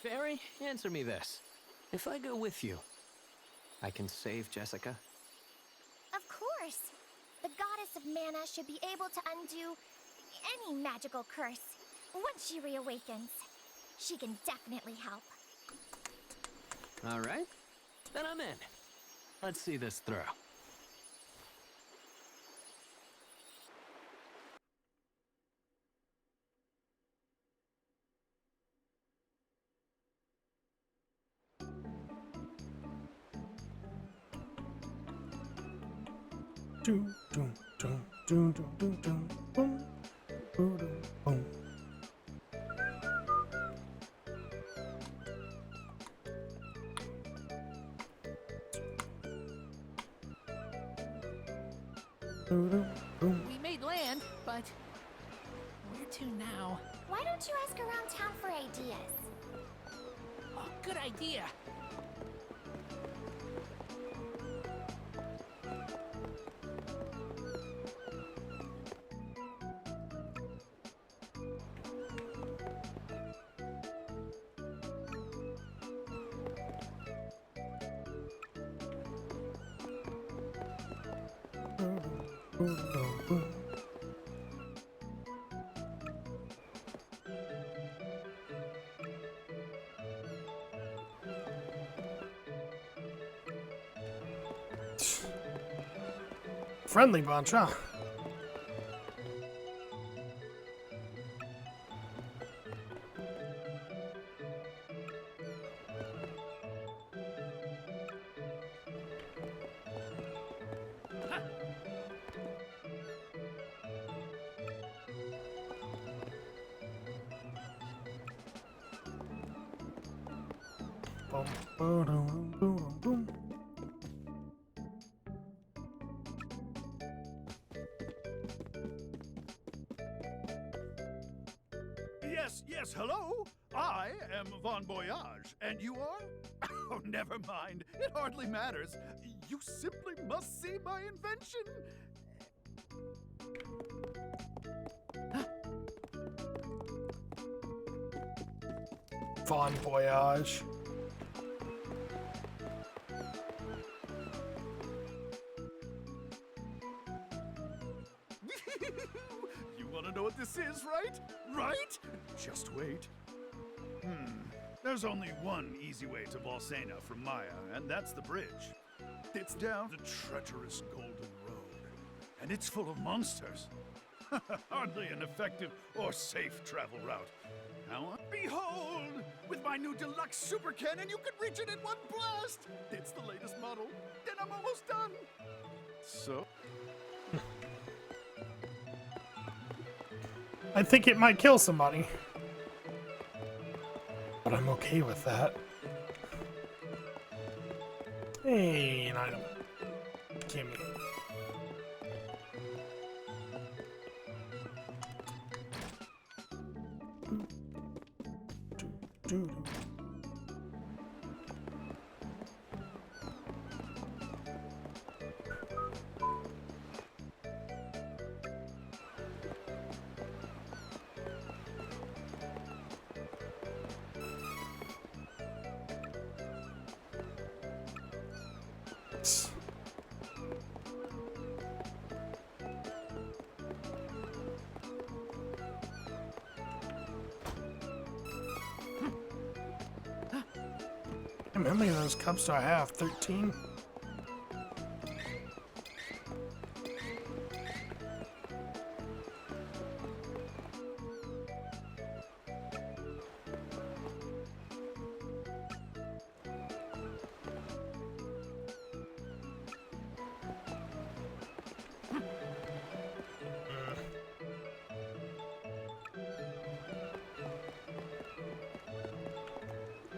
Fairy, answer me this. If I go with you, I can save Jessica? Of course. The goddess of mana should be able to undo any magical curse once she reawakens. She can definitely help. All right, then I'm in. Let's see this through. Doom, doom, doom, doom, doom, doom, doom, boom, boom, boom. We made land, but where to now? Why don't you ask around town for ideas? Oh, good idea. Friendly bunch, huh? Boom, boom, boom, boom. Yes, hello? I am Von Voyage, and you are? Oh, never mind. It hardly matters. You simply must see my invention. Von Voyage. You want to know what this is, right? Right? Just wait. There's only one easy way to Volsena from Maya, and that's the bridge. It's down the treacherous Golden Road, and it's full of monsters. Hardly an effective or safe travel route. Now, behold! With my new deluxe super cannon, you can reach it in one blast! It's the latest model, and I'm almost done. So... I think it might kill somebody. But I'm okay with that. Hey, an item. Gimme. Do. How many of those cups do I have? 13?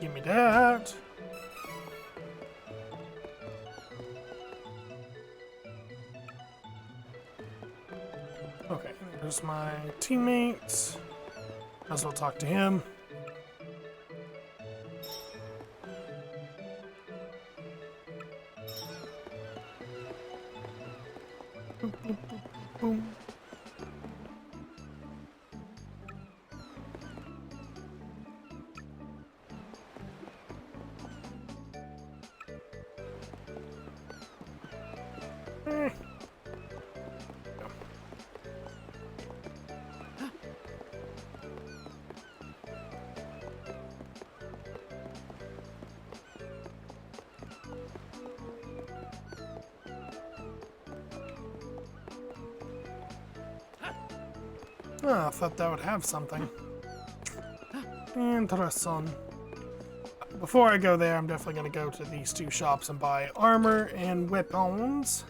Give me that. Okay, there's my teammate. Might as well talk to him. Boom, boom, boom, boom. Oh, I thought that would have something. Interesting. Before I go there, I'm definitely going to go to these two shops and buy armor and weapons.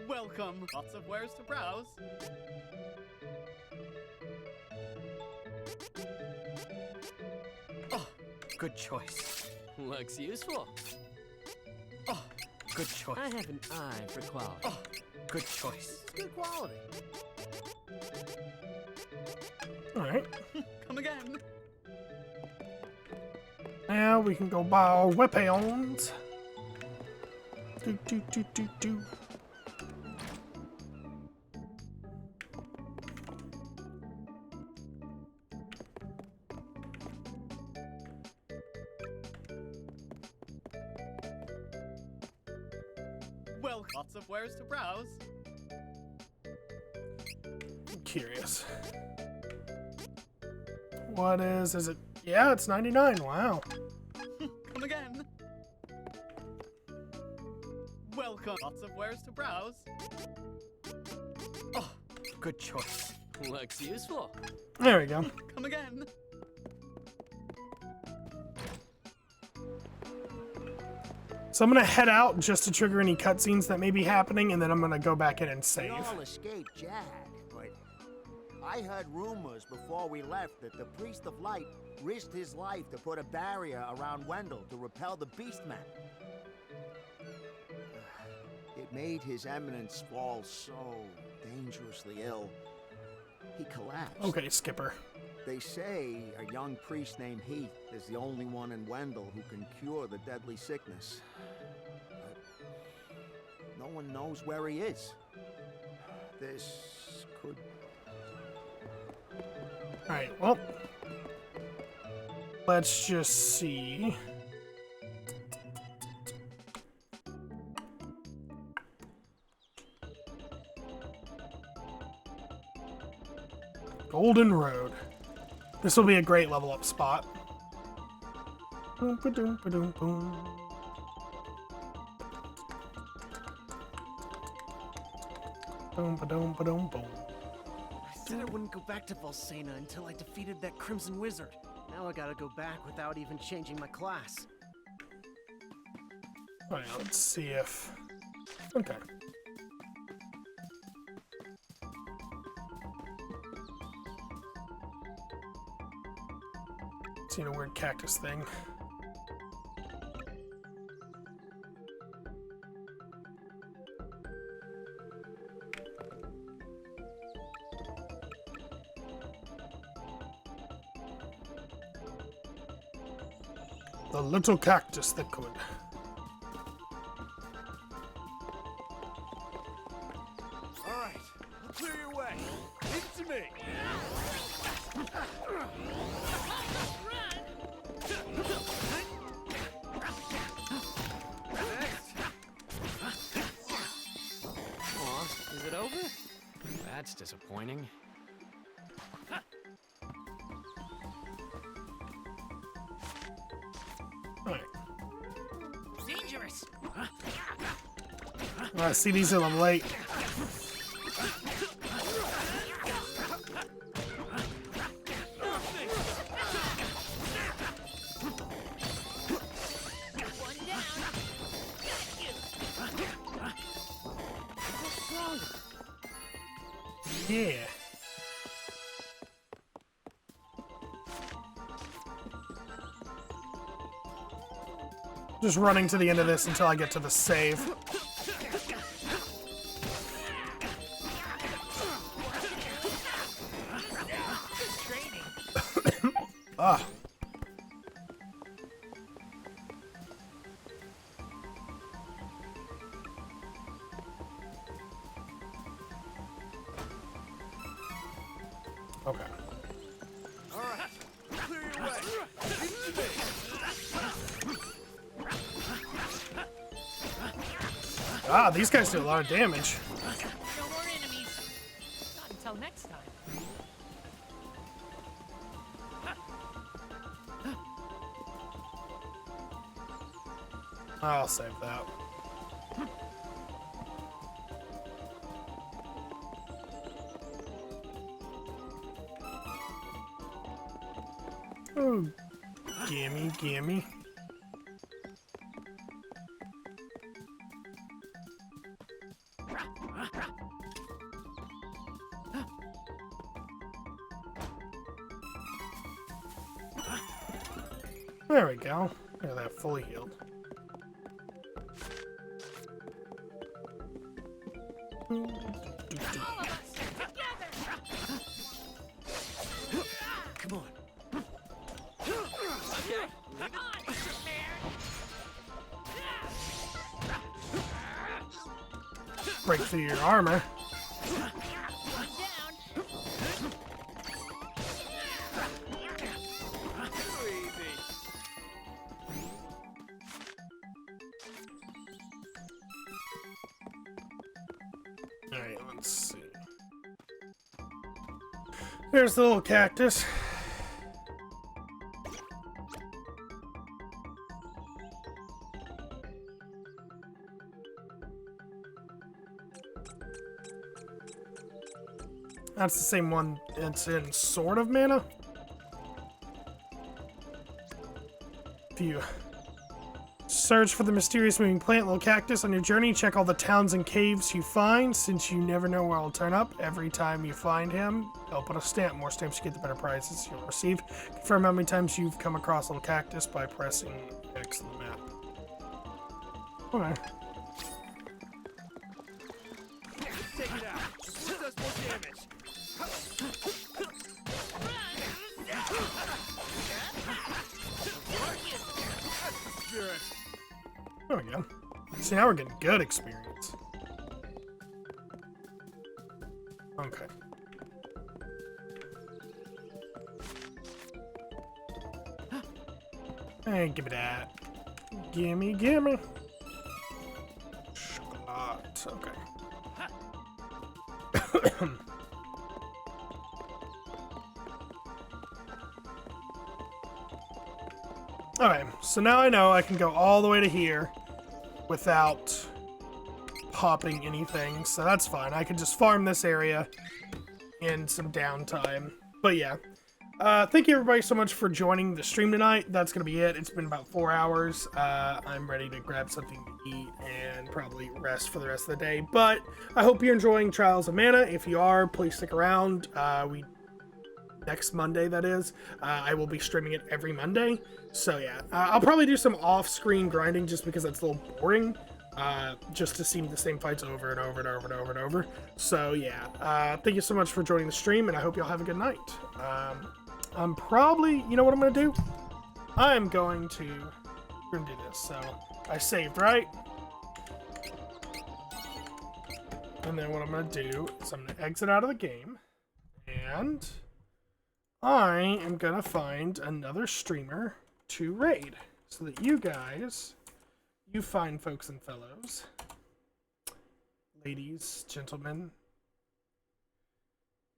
Welcome. Lots of wares to browse. Oh, good choice. Looks useful. Oh, good choice. I have an eye for quality. Oh, good choice. It's good quality. Alright. Come again. Now we can go buy our weapons. Do. Well, lots of wares to browse. I'm curious. What is it? Yeah, it's 99. Wow. Come again. Welcome. Lots of wares to browse. Oh, good choice. Looks useful. There we go. Come again. So I'm gonna head out just to trigger any cutscenes that may be happening, and then I'm gonna go back in and We save. all escaped Jag, but I heard rumors before we left that the Priest of Light risked his life to put a barrier around Wendell to repel the Beastmen. It made His Eminence fall so dangerously ill. He collapsed. Okay, Skipper. They say a young priest named Heath is the only one in Wendell who can cure the deadly sickness. But no one knows where he is. This could... Alright, well. Let's just see. Golden Road. This will be a great level up spot. Boom, ba-doom, ba-doom, boom. Boom, ba-doom, ba-doom, boom. I said I wouldn't go back to Volsena until I defeated that Crimson Wizard. Now I gotta go back without even changing my class. Alright, let's see if... Okay. Seen a weird cactus thing. The little cactus that could. All right, I'll clear your way. Leave it to me. Aw, is it over? That's disappointing. Alright. Dangerous. Alright, see, these are a little late. Yeah. Just running to the end of this until I get to the save. Ah. Okay. All right, clear your way. Leave it to me. Ah, these guys do a lot of damage. No more enemies. Not until next time. I'll save that. Oh, gimme, gimme. There we go. Look at that, fully healed. Come on. Break through your armor. Alright, let's see. There's the little cactus. That's the same one that's in Sword of Mana. If you search for the mysterious moving plant, little cactus, on your journey, check all the towns and caves you find, since you never know where he'll turn up. Every time you find him, he'll put a stamp. More stamps you get, the better prizes you'll receive. Confirm how many times you've come across a little cactus by pressing X on the map. Okay. Take it out. This does more damage. Spirit. There we go. See, now we're getting good experience. Okay. Hey, give me that. Gimme, gimme. Chocolate. Okay. Alright, so now I know I can go all the way to here without popping anything, so that's fine. I can just farm this area in some downtime. But yeah, thank you everybody so much for joining the stream tonight. That's going to be it. It's been about 4 hours. I'm ready to grab something to eat and probably rest for the rest of the day. But I hope you're enjoying Trials of Mana. If you are, please stick around. Next Monday, that is. I will be streaming it every Monday. So yeah, I'll probably do some off-screen grinding just because that's a little boring. Just to see the same fights over and over and over and over and over. So yeah, thank you so much for joining the stream, and I hope y'all have a good night. I'm probably, you know what I'm going to do? I'm going to do this. So I saved, right? And then what I'm going to do is I'm going to exit out of the game, and I am going to find another streamer to raid so that you guys, you fine folks and fellows, ladies, gentlemen,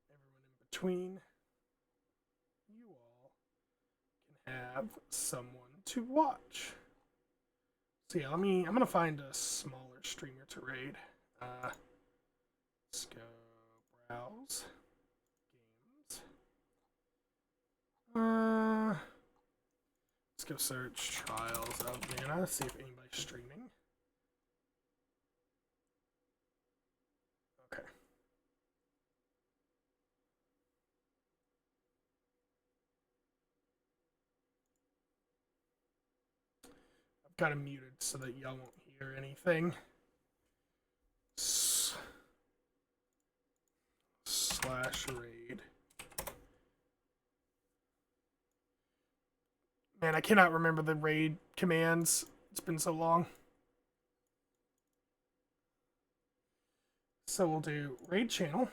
everyone in between, you all can have someone to watch. So yeah, I'm going to find a smaller streamer to raid. Let's go browse. Let's go search Trials of Mana, see if anybody's streaming. Okay. I've got it muted so that y'all won't hear anything. /raid. Man, I cannot remember the raid commands. It's been so long. So we'll do raid channel.